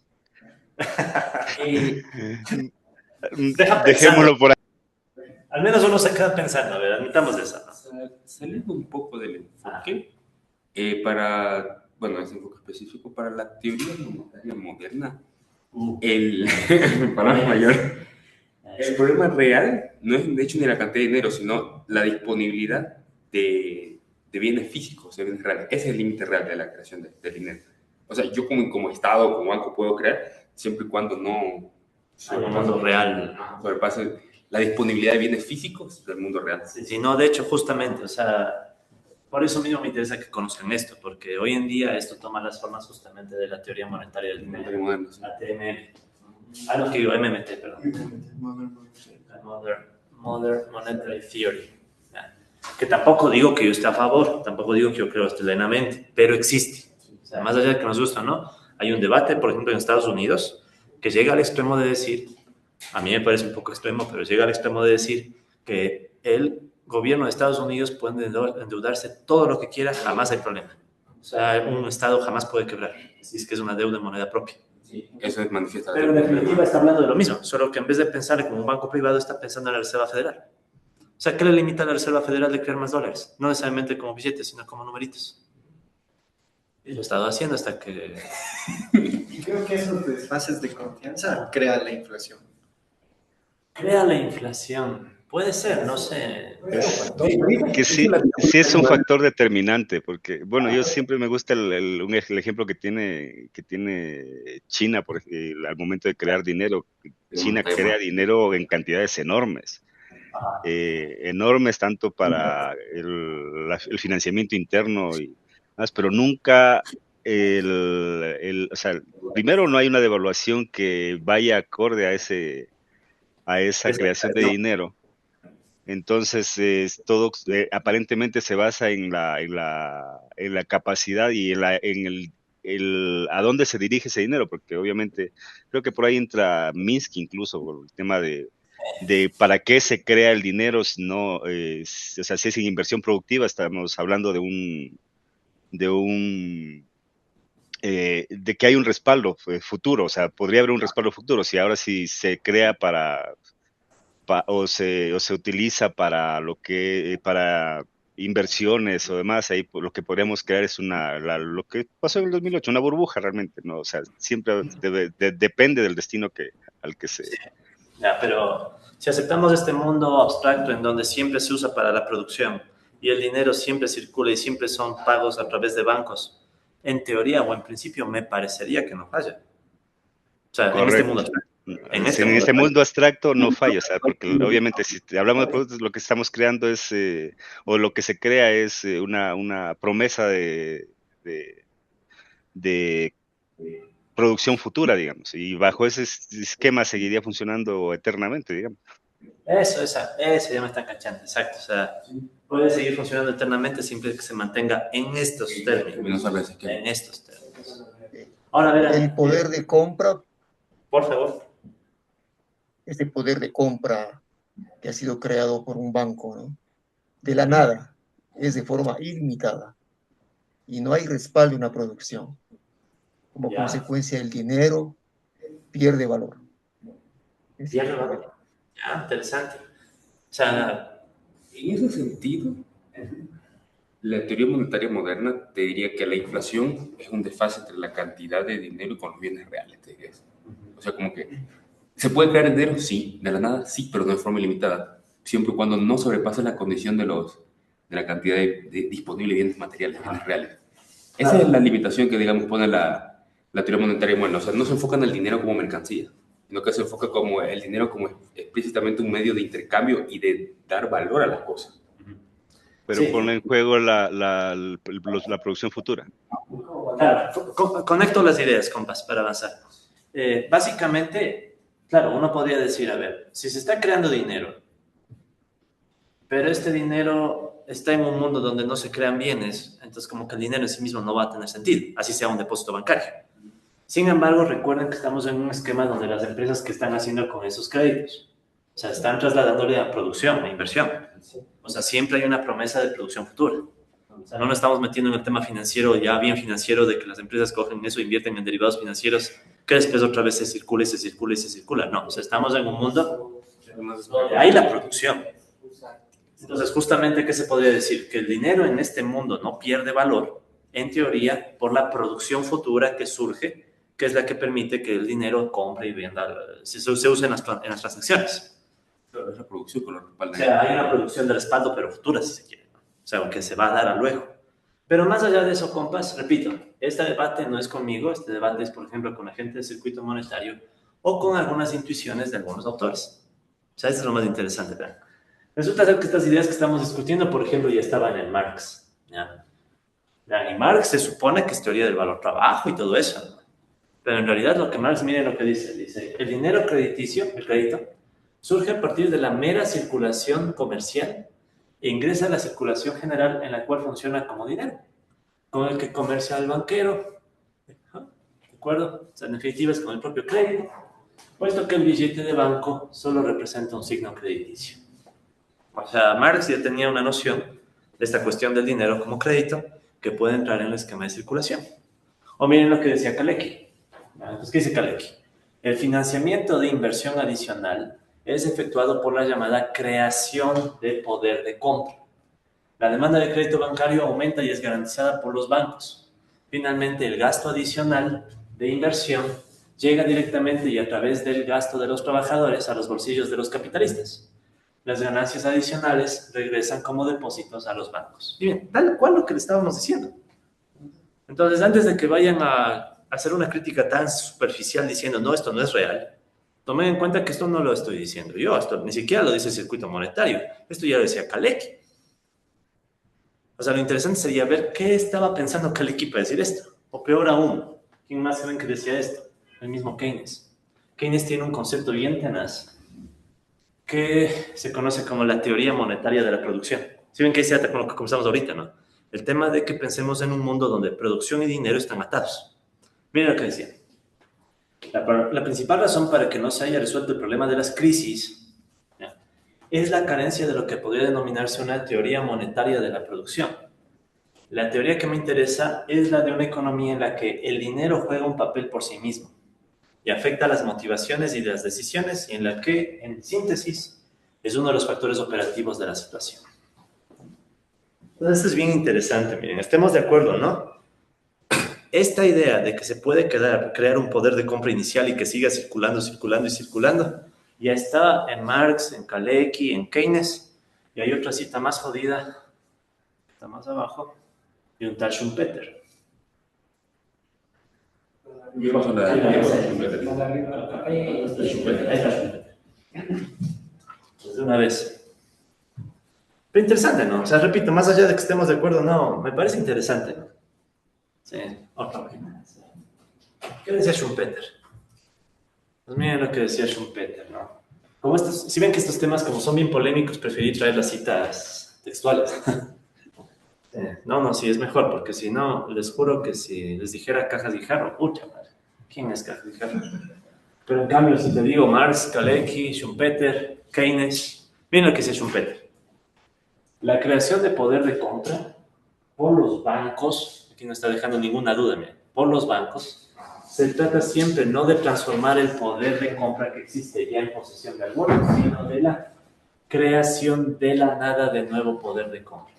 Dejémoslo por ahí. Al menos uno se queda pensando, a ver, admitamos de eso, ¿no? Saliendo un poco del enfoque, ese enfoque específico para la teoría monetaria moderna, el palabra mayor, el problema real no es de hecho ni la cantidad de dinero, sino la disponibilidad de bienes físicos, de bienes reales. Ese es el límite real de la creación de dinero. O sea, yo como Estado, como banco, puedo crear siempre y cuando no mundo real sobrepase la disponibilidad de bienes físicos del mundo real. Sí, no, de hecho, justamente, o sea, por eso mismo me interesa que conozcan esto, porque hoy en día esto toma las formas justamente de la teoría monetaria del dinero, la TML. No, que digo, MMT, perdón. Modern Monetary Theory. Que tampoco digo que yo esté a favor, tampoco digo que yo creo plenamente, pero existe. O sea, más allá de que nos gusta, ¿no? Hay un debate, por ejemplo, en Estados Unidos, que llega al extremo de decir, a mí me parece un poco extremo, pero llega al extremo de decir que el gobierno de Estados Unidos puede endeudarse todo lo que quiera, jamás hay problema. O sea, un Estado jamás puede quebrar, si es que es una deuda en moneda propia. Sí, eso es manifiesto. Pero en definitiva está hablando de lo mismo, solo que en vez de pensar como un banco privado, está pensando en la Reserva Federal. O sea, ¿qué le limita a la Reserva Federal de crear más dólares? No necesariamente como billetes, sino como numeritos. Y lo he estado haciendo hasta que Y creo que esos desfases de confianza crean la inflación. Crea la inflación. Puede ser, no sé. Que sí, sí es un factor determinante, porque, bueno, yo siempre me gusta el ejemplo que tiene China al momento de crear dinero. China crea dinero en cantidades enormes, enormes tanto para el financiamiento interno y más, pero nunca o sea, primero no hay una devaluación que vaya acorde a esa creación de dinero. Entonces, todo aparentemente se basa en la capacidad y en a dónde se dirige ese dinero, porque obviamente creo que por ahí entra Minsky incluso, por el tema de para qué se crea el dinero, si no, o sea, si es en inversión productiva, estamos hablando de que hay un respaldo futuro, o sea, podría haber un respaldo futuro, si ahora sí se crea o se utiliza para para inversiones o demás, ahí lo que podríamos crear es lo que pasó en el 2008, una burbuja realmente, ¿no? O sea, siempre depende del destino al que se... Ya, pero si aceptamos este mundo abstracto en donde siempre se usa para la producción y el dinero siempre circula y siempre son pagos a través de bancos, en teoría o en principio me parecería que no falla. O sea, Correcto. en este mundo abstracto. En este mundo abstracto no falla, o sea, porque obviamente si hablamos de productos, lo que estamos creando es, o lo que se crea es una promesa de producción futura, digamos, y bajo ese esquema seguiría funcionando eternamente, digamos. Eso ya me está cachando, exacto, o sea, puede seguir funcionando eternamente siempre que se mantenga en estos términos. En estos términos. Ahora, verán, el poder de compra, por favor. este poder de compra que ha sido creado por un banco, ¿no? De la nada, es de forma ilimitada y no hay respaldo en la producción. Como consecuencia, el dinero pierde valor. Pierde valor. Ya, interesante. O sea, en ese sentido, la teoría monetaria moderna te diría que la inflación es un desfase entre la cantidad de dinero y con los bienes reales, te diría eso. O sea, como que ¿se puede crear dinero? Sí. ¿De la nada? Sí, pero no de forma ilimitada. Siempre y cuando no sobrepase la condición de la cantidad de disponibles bienes materiales, bienes reales. Esa es la limitación que, digamos, pone la teoría monetaria moderna. O sea, no se enfoca en el dinero como mercancía, sino que se enfoca como el dinero como explícitamente un medio de intercambio y de dar valor a las cosas. Pero sí, pone en juego la producción futura. Claro, conecto las ideas, compas, para avanzar. Básicamente, claro, uno podría decir, a ver, si se está creando dinero, pero este dinero está en un mundo donde no se crean bienes, entonces como que el dinero en sí mismo no va a tener sentido, así sea un depósito bancario. Sin embargo, recuerden que estamos en un esquema donde las empresas que están haciendo con esos créditos, o sea, están trasladándole a producción, a inversión. O sea, siempre hay una promesa de producción futura. O sea, no nos estamos metiendo en el tema financiero, ya bien financiero, de que las empresas cogen eso, invierten en derivados financieros, que después otra vez se circula y se circula y se circula. No, o sea, estamos en un mundo donde hay la producción. Entonces, justamente, ¿qué se podría decir? Que el dinero en este mundo no pierde valor, en teoría, por la producción futura que surge, que es la que permite que el dinero compre y venda, se use en las transacciones. Pero es la producción con lo respalda. O sea, hay una producción de respaldo, pero futura, si se quiere, ¿no? O sea, que se va a dar a luego. Pero más allá de eso, compas, repito, este debate no es conmigo, este debate es, por ejemplo, con la gente del circuito monetario o con algunas intuiciones de algunos autores. O sea, eso es lo más interesante, ¿verdad? Resulta ser que estas ideas que estamos discutiendo, por ejemplo, ya estaban en Marx, ¿ya? Y Marx se supone que es teoría del valor trabajo y todo eso, ¿no? Pero en realidad lo que Marx, miren lo que dice, el dinero crediticio, el crédito, surge a partir de la mera circulación comercial e ingresa a la circulación general en la cual funciona como dinero, con el que comercia el banquero, ¿de acuerdo? O sea, en definitiva es con el propio crédito, puesto que el billete de banco solo representa un signo crediticio. O sea, Marx ya tenía una noción de esta cuestión del dinero como crédito que puede entrar en el esquema de circulación. O miren lo que decía Kalecki. Pues, ¿qué dice Kalecki? El financiamiento de inversión adicional es efectuado por la llamada creación de poder de compra. La demanda de crédito bancario aumenta y es garantizada por los bancos. Finalmente, el gasto adicional de inversión llega directamente y a través del gasto de los trabajadores a los bolsillos de los capitalistas. Las ganancias adicionales regresan como depósitos a los bancos. Y bien, tal cual lo que le estábamos diciendo. Entonces, antes de que vayan a hacer una crítica tan superficial diciendo, no, esto no es real, tomen en cuenta que esto no lo estoy diciendo yo, esto ni siquiera lo dice el circuito monetario, esto ya lo decía Kalecki. O sea, lo interesante sería ver qué estaba pensando Kalecki para decir esto. O peor aún, ¿quién más creen que decía esto? El mismo Keynes. Keynes tiene un concepto bien tenaz que se conoce como la teoría monetaria de la producción. Si ven que es con lo que comenzamos ahorita, ¿no? El tema de que pensemos en un mundo donde producción y dinero están atados. Miren lo que decía. La principal razón para que no se haya resuelto el problema de las crisis, ¿ya?, es la carencia de lo que podría denominarse una teoría monetaria de la producción. La teoría que me interesa es la de una economía en la que el dinero juega un papel por sí mismo y afecta las motivaciones y las decisiones, y en la que, en síntesis, es uno de los factores operativos de la situación. Entonces, esto es bien interesante, miren, estemos de acuerdo, ¿no? Esta idea de que se puede crear un poder de compra inicial y que siga circulando, circulando y circulando, ya está en Marx, en Kalecki, en Keynes, y hay otra cita más jodida, está más abajo, de un tal Schumpeter. De una vez. Pero interesante, ¿no? O sea, repito, más allá de que estemos de acuerdo, no, me parece interesante, ¿no? Sí, otra página. ¿Qué decía Schumpeter? Pues miren lo que decía Schumpeter, ¿no? Como estos, si ven que estos temas, como son bien polémicos, preferí traer las citas textuales. No, sí, es mejor, porque si no, les juro que si les dijera Cajas Guijarro, pucha madre, ¿quién es Cajas Guijarro? Pero en cambio, si te digo Marx, Kalecki, Schumpeter, Keynes, miren lo que dice Schumpeter. La creación de poder de compra por los bancos, aquí no está dejando ninguna duda, miren, por los bancos, se trata siempre no de transformar el poder de compra que existe ya en posesión de algunos, sino de la creación de la nada de nuevo poder de compra.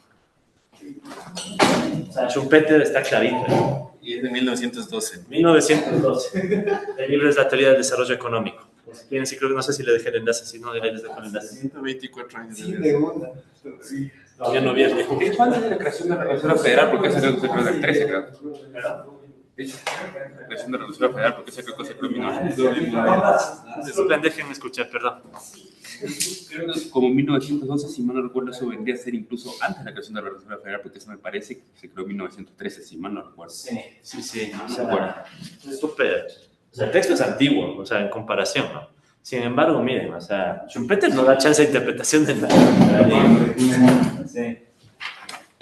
O sea, Schumpeter está clarito, ¿no? Y es de 1912. 1912. El libro es la teoría del desarrollo económico. Si quieren, sí, creo que no sé si le dejé el enlace, si no, les dejo el enlace. 124 años. Sí, de una. Sí. Todavía no viene. ¿Cuándo es la creación de la Reserva Federal? Porque esa creo que se creó en el 13, creo. La creación de la Reserva Federal, porque esa creo que se creó en 1912. Disculpen, déjenme escuchar, perdón. Creo que como 1912, si mal no recuerdo, eso vendría a ser incluso antes de la creación de la Reserva Federal, porque eso me parece que se creó en 1913, si mal no recuerdo. Sí. O sea, súper. O sea, el texto es antiguo, o sea, en comparación, ¿no? Sin embargo, miren, o sea, Schumpeter no da chance de interpretación de la ley. Sí.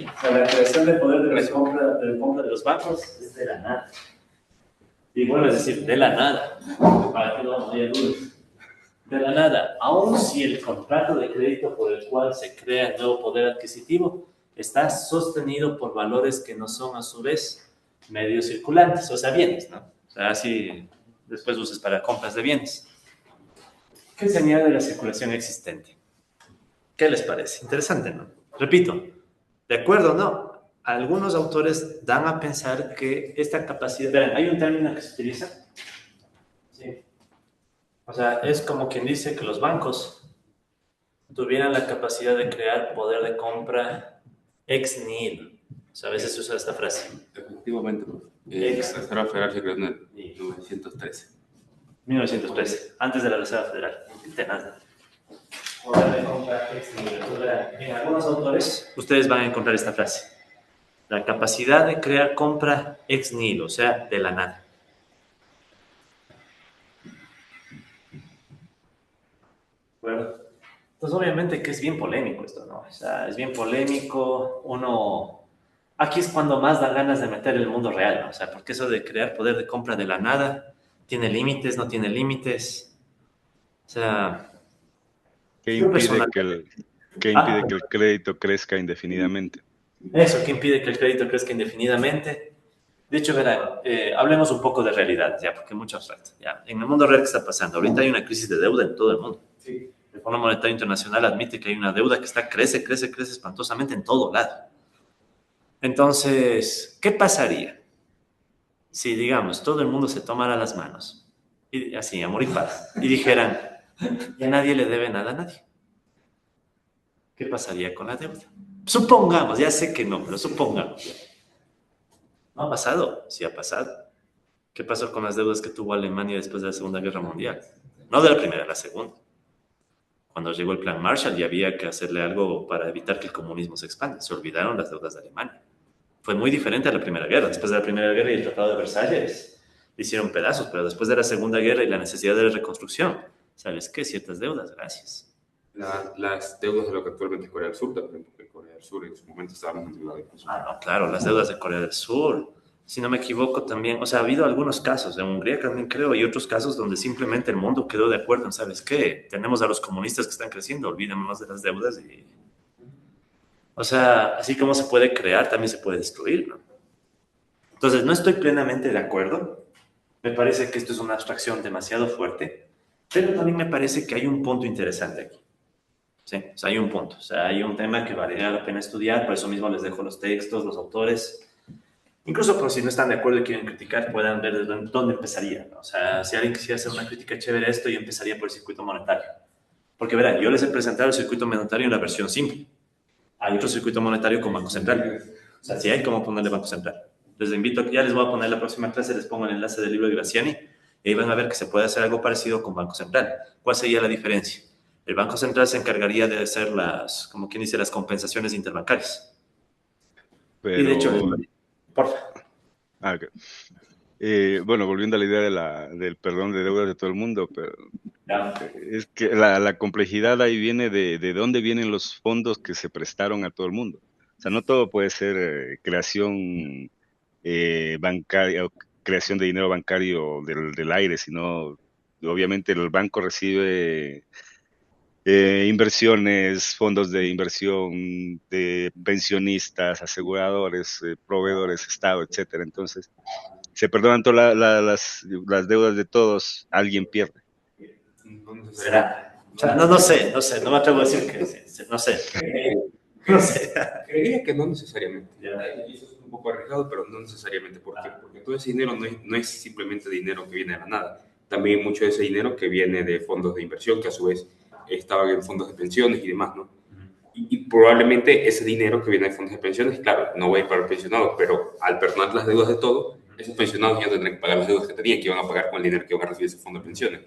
O sea, la creación del poder de la compra de los bancos es de la nada. Y vuelvo a decir, de la nada. Para que no haya dudas. De la nada, aun si el contrato de crédito por el cual se crea el nuevo poder adquisitivo está sostenido por valores que no son a su vez medios circulantes, o sea, bienes, ¿no? O sea, así después usas para compras de bienes. ¿Qué se añade de la circulación existente? ¿Qué les parece? Interesante, ¿no? Repito, de acuerdo, ¿no? Algunos autores dan a pensar que esta capacidad... Verán, hay un término que se utiliza. Sí. O sea, es como quien dice que los bancos tuvieran la capacidad de crear poder de compra ex nihilo. O sea, a veces se usa esta frase. Efectivamente, la Reserva Federal se creó en el 1913. 1913, antes de la Reserva Federal. Tenaz. Poder de compra ex nihilo. En algunos autores, ustedes van a encontrar esta frase. La capacidad de crear compra ex nihilo, o sea, de la nada. Bueno, entonces obviamente que es bien polémico esto, ¿no? O sea, es bien polémico, aquí es cuando más dan ganas de meter el mundo real, ¿no? O sea, porque eso de crear poder de compra de la nada, ¿tiene límites, no tiene límites? O sea... ¿Qué impide que el crédito crezca indefinidamente? Eso, ¿qué impide que el crédito crezca indefinidamente? De hecho, verá, hablemos un poco de realidad, ya, porque mucho abstracto. Ya. En el mundo real, ¿qué está pasando? Ahorita hay una crisis de deuda en todo el mundo. Sí. El Fondo Monetario Internacional admite que hay una deuda que crece espantosamente en todo lado. Entonces, ¿qué pasaría si, digamos, todo el mundo se tomara las manos, y así, amor y paz, y dijeran, ya nadie le debe nada a nadie, ¿qué pasaría con la deuda? Supongamos, ya sé que no, pero supongamos. ¿No ha pasado? Sí ha pasado. ¿Qué pasó con las deudas que tuvo Alemania después de la Segunda Guerra Mundial? No de la primera, de la segunda. Cuando llegó el Plan Marshall y había que hacerle algo para evitar que el comunismo se expanda. Se olvidaron las deudas de Alemania. Fue muy diferente a la Primera Guerra. Después de la Primera Guerra y el Tratado de Versalles le hicieron pedazos, pero después de la Segunda Guerra y la necesidad de la reconstrucción, ¿sabes qué? Ciertas deudas, gracias. Las deudas de lo que actualmente es Corea del Sur, también, porque Corea del Sur en su momento estábamos en deuda. No, claro, las deudas de Corea del Sur. Si no me equivoco también, o sea, ha habido algunos casos, en Hungría también creo, y otros casos donde simplemente el mundo quedó de acuerdo en, ¿sabes qué? Tenemos a los comunistas que están creciendo, olvidémonos de las deudas y... O sea, así como se puede crear, también se puede destruir, ¿no? Entonces, no estoy plenamente de acuerdo. Me parece que esto es una abstracción demasiado fuerte, pero también me parece que hay un punto interesante aquí. Sí, o sea, hay un punto, o sea, hay un tema que valdría la pena estudiar, por eso mismo les dejo los textos, los autores. Incluso por si no están de acuerdo y quieren criticar, puedan ver desde dónde empezaría, ¿no? O sea, si alguien quisiera hacer una crítica chévere a esto, yo empezaría por el circuito monetario. Porque verán, yo les he presentado el circuito monetario en la versión simple. Hay otro circuito monetario con Banco Central. O sea, sí hay cómo ponerle Banco Central. Les invito, ya les voy a poner la próxima clase, les pongo el enlace del libro de Graciani, y ahí van a ver que se puede hacer algo parecido con Banco Central. ¿Cuál sería la diferencia? El Banco Central se encargaría de hacer las, como quien dice, las compensaciones interbancarias. Pero... Y de hecho, porfa. Okay. Bueno, volviendo a la idea del perdón de deudas de todo el mundo, pero es que la complejidad ahí viene de dónde vienen los fondos que se prestaron a todo el mundo. O sea, no todo puede ser creación bancaria o creación de dinero bancario del aire, sino obviamente el banco recibe inversiones, fondos de inversión de pensionistas, aseguradores, proveedores, Estado, etcétera. Entonces, se perdonan todas las deudas de todos, alguien pierde. ¿Será? O sea, no sé, no me atrevo a decir que no sé. No sé. Creería que no necesariamente. Eso es un poco arriesgado, pero no necesariamente. ¿Por qué? Porque todo ese dinero no es simplemente dinero que viene de la nada. También mucho de ese dinero que viene de fondos de inversión, que a su vez estaban en fondos de pensiones y demás, ¿no? Y probablemente ese dinero que viene de fondos de pensiones, claro, no va a ir para los pensionados, pero al perdonar las deudas de todos, esos pensionados ya tendrán que pagar las deudas que tenían, que iban a pagar con el dinero que iban a recibir ese fondo de pensiones.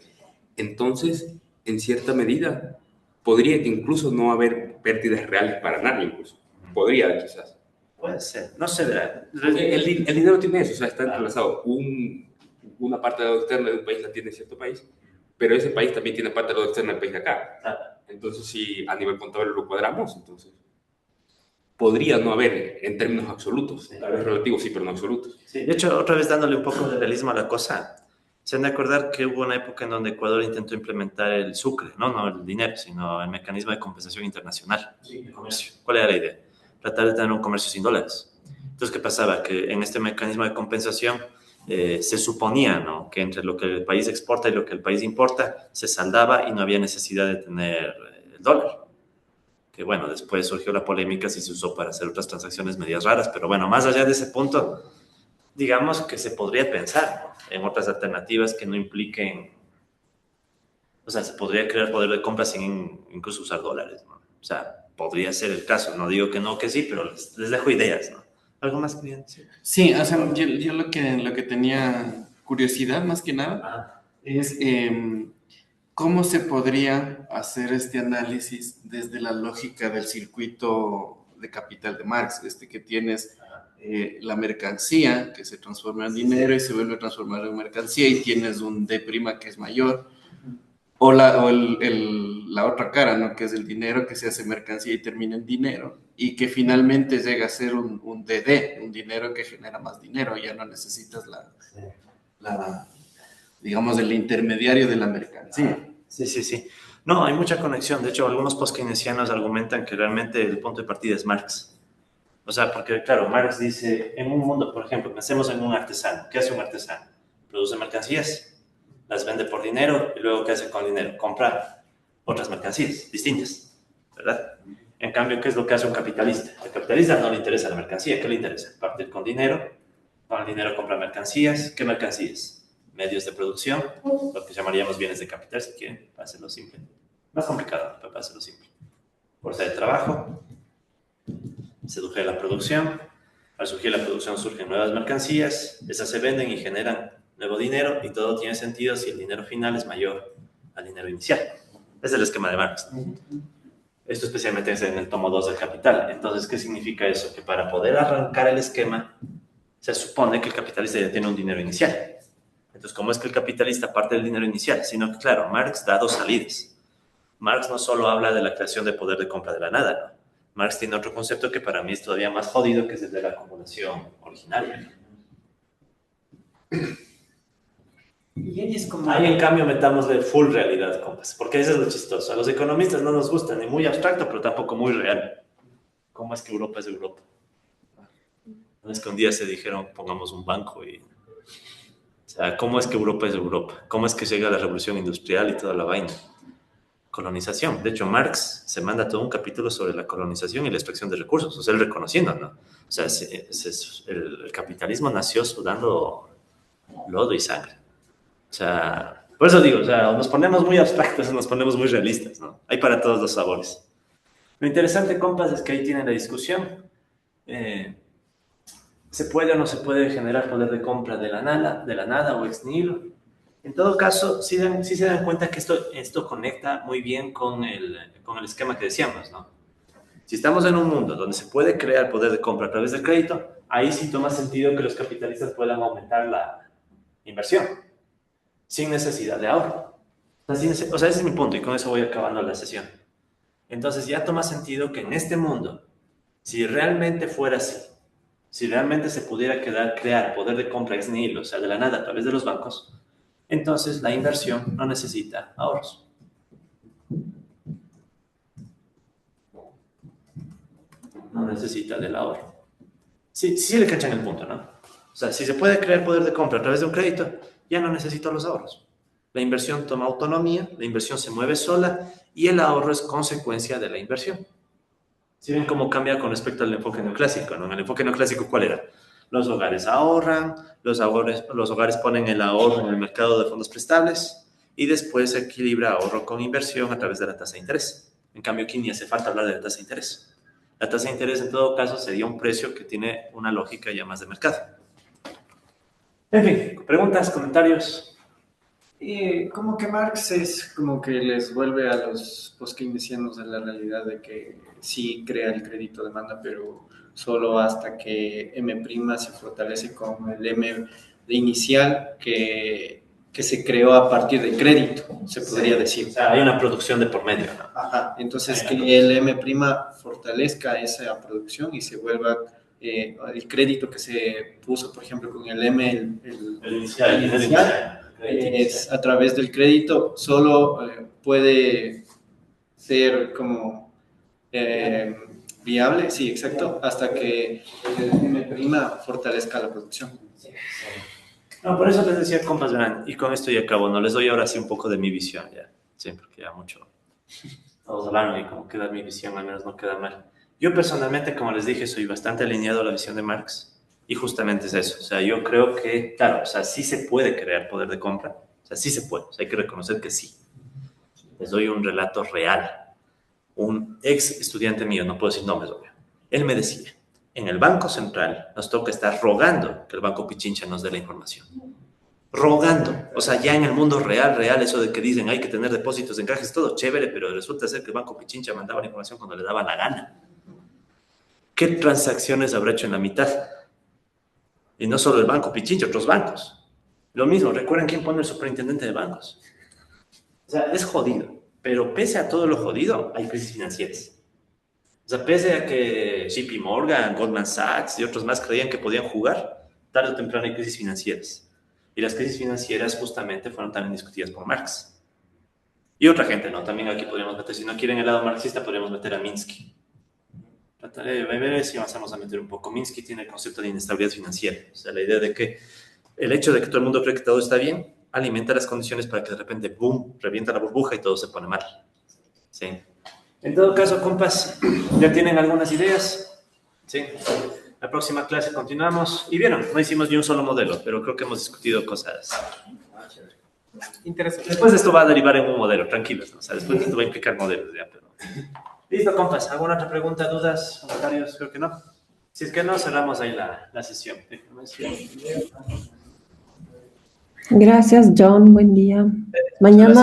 Entonces, en cierta medida, podría que incluso no haber pérdidas reales para nadie, incluso. Podría, quizás. Puede ser, no sé, ¿verdad? El dinero tiene eso, o sea, está entrelazado. Una parte de la deuda externa de un país la tiene cierto país, pero ese país también tiene parte de la deuda externa del país de acá. Entonces, si a nivel contable lo cuadramos, entonces podría no haber en términos absolutos, tal vez relativos, sí, pero no absolutos. Sí, de hecho, otra vez dándole un poco de realismo a la cosa, se han de acordar que hubo una época en donde Ecuador intentó implementar el sucre, no el dinero, sino el mecanismo de compensación internacional de comercio. ¿Cuál era la idea? Tratar de tener un comercio sin dólares. Entonces, ¿qué pasaba? Que en este mecanismo de compensación se suponía, ¿no?, que entre lo que el país exporta y lo que el país importa se saldaba y no había necesidad de tener el dólar. Que bueno, después surgió la polémica si se usó para hacer otras transacciones medias raras, pero bueno, más allá de ese punto, digamos que se podría pensar, ¿no?, en otras alternativas que no impliquen, o sea, se podría crear poder de compra sin incluso usar dólares, ¿no? O sea, podría ser el caso, no digo que no, que sí, pero les dejo ideas, ¿no? ¿Algo más que decir? Sí, o sea, yo lo que tenía curiosidad más que nada es cómo se podría hacer este análisis desde la lógica del circuito de capital de Marx, que tienes la mercancía que se transforma en dinero y se vuelve a transformar en mercancía y tienes un D' que es mayor, o la otra cara, ¿no?, que es el dinero que se hace mercancía y termina en dinero y que finalmente llega a ser un DD, un dinero que genera más dinero, ya no necesitas digamos, el intermediario de la mercancía. Sí. No, hay mucha conexión. De hecho, algunos post-keynesianos argumentan que realmente el punto de partida es Marx. O sea, porque, claro, Marx dice, en un mundo, por ejemplo, pensemos en un artesano. ¿Qué hace un artesano? Produce mercancías, las vende por dinero y luego, ¿qué hace con el dinero? Compra otras mercancías distintas, ¿verdad? En cambio, ¿qué es lo que hace un capitalista? Al capitalista no le interesa la mercancía. ¿Qué le interesa? Partir con dinero, Con el dinero compra mercancías. ¿Qué mercancías? Medios de producción, lo que llamaríamos bienes de capital, si quieren, para hacerlo simple. Más complicado, pero para hacerlo simple. Fuerza de trabajo, surge la producción. Al surgir la producción surgen nuevas mercancías, esas se venden y generan nuevo dinero, y todo tiene sentido si el dinero final es mayor al dinero inicial. Es el esquema de Marx. Esto especialmente es en el tomo 2 del Capital. Entonces, ¿qué significa eso? Que para poder arrancar el esquema, se supone que el capitalista ya tiene un dinero inicial. Entonces, ¿cómo es que el capitalista parte del dinero inicial? Sino que, claro, Marx da dos salidas. Marx no solo habla de la creación de poder de compra de la nada, ¿no? Marx tiene otro concepto que para mí es todavía más jodido, que es el de la acumulación originaria. Y ahí es como... Ahí, en cambio, metámosle full realidad, compas, porque eso es lo chistoso. A los economistas no nos gusta ni muy abstracto, pero tampoco muy real. ¿Cómo es que Europa es Europa? No es que un día se dijeron, pongamos un banco y... O sea, ¿cómo es que Europa es Europa? ¿Cómo es que llega la revolución industrial y toda la vaina? Colonización. De hecho, Marx se manda todo un capítulo sobre la colonización y la extracción de recursos, o sea, él reconociendo, ¿no? O sea, el capitalismo nació sudando lodo y sangre. O sea, por eso digo, o sea, o nos ponemos muy abstractos o nos ponemos muy realistas, ¿no? Hay para todos los sabores. Lo interesante, compas, es que ahí tienen la discusión. ¿Se puede o no se puede generar poder de compra de la nada o ex nihilo? En todo caso, sí se dan cuenta que esto conecta muy bien con el esquema que decíamos, ¿no? Si estamos en un mundo donde se puede crear poder de compra a través del crédito, ahí sí toma sentido que los capitalistas puedan aumentar la inversión sin necesidad de ahorro. O sea, ese es mi punto, y con eso voy acabando la sesión. Entonces ya toma sentido que en este mundo, si realmente fuera así, si realmente se pudiera crear poder de compra ex nihilo, o sea, de la nada a través de los bancos, entonces la inversión no necesita ahorros. No necesita del ahorro. Sí le cachan el punto, ¿no? O sea, si se puede crear poder de compra a través de un crédito, ya no necesito los ahorros. La inversión toma autonomía, la inversión se mueve sola y el ahorro es consecuencia de la inversión. ¿Sí ven cómo cambia con respecto al enfoque neoclásico, ¿no? En el enfoque neoclásico, ¿cuál era? Los hogares ahorran, los hogares ponen el ahorro en el mercado de fondos prestables y después se equilibra ahorro con inversión a través de la tasa de interés. En cambio, aquí ni hace falta hablar de la tasa de interés. La tasa de interés, en todo caso, sería un precio que tiene una lógica ya más de mercado. En fin, preguntas, comentarios. Como que Marx es como que les vuelve a los post-keynesianos a la realidad de que sí crea el crédito demanda, pero solo hasta que M' se fortalece con el M de inicial que se creó a partir de crédito, se podría decir. O sea, hay una producción de por medio, ¿no? Ajá, entonces que el M' fortalezca esa producción y se vuelva el crédito que se puso, por ejemplo, con el M, el inicial. Es a través del crédito, solo puede ser como viable, sí, exacto, hasta que el M' fortalezca la producción. No, por eso les decía, compas, verán, y con esto ya acabo, no les doy ahora sí un poco de mi visión, ya, sí, porque ya mucho, todos hablaron y como queda mi visión, al menos no queda mal. Yo personalmente, como les dije, soy bastante alineado a la visión de Marx. Y justamente es eso, o sea, yo creo que, claro, o sea, sí se puede crear poder de compra, o sea, sí se puede, o sea, hay que reconocer que sí. Les doy un relato real. Un ex estudiante mío, no puedo decir nombres, obvio, él me decía, en el Banco Central nos toca estar rogando que el Banco Pichincha nos dé la información. Rogando, o sea, ya en el mundo real, eso de que dicen hay que tener depósitos en cajas, todo chévere, pero resulta ser que el Banco Pichincha mandaba la información cuando le daba la gana. ¿Qué transacciones habrá hecho en la mitad? Y no solo el Banco Pichincha, otros bancos. Lo mismo, recuerden quién pone el superintendente de bancos. O sea, es jodido. Pero pese a todo lo jodido, hay crisis financieras. O sea, pese a que JP Morgan, Goldman Sachs y otros más creían que podían jugar, tarde o temprano hay crisis financieras. Y las crisis financieras justamente fueron también discutidas por Marx. Y otra gente, ¿no? También aquí podríamos meter, si no quieren el lado marxista, podríamos meter a Minsky. Trataré de ver si avanzamos a meter un poco. Minsky tiene el concepto de inestabilidad financiera. O sea, la idea de que el hecho de que todo el mundo cree que todo está bien alimenta las condiciones para que de repente, boom, revienta la burbuja y todo se pone mal. ¿Sí? En todo caso, compas, ¿ya tienen algunas ideas? ¿Sí? La próxima clase continuamos. Y vieron, no hicimos ni un solo modelo, pero creo que hemos discutido cosas interesantes. Después de esto va a derivar en un modelo, tranquilos, ¿no? O sea, después de esto va a implicar modelos ya, pero... Listo, compas. ¿Alguna otra pregunta, dudas, comentarios? Creo que no. Si es que no, cerramos ahí la sesión. Gracias, John. Buen día. Mañana.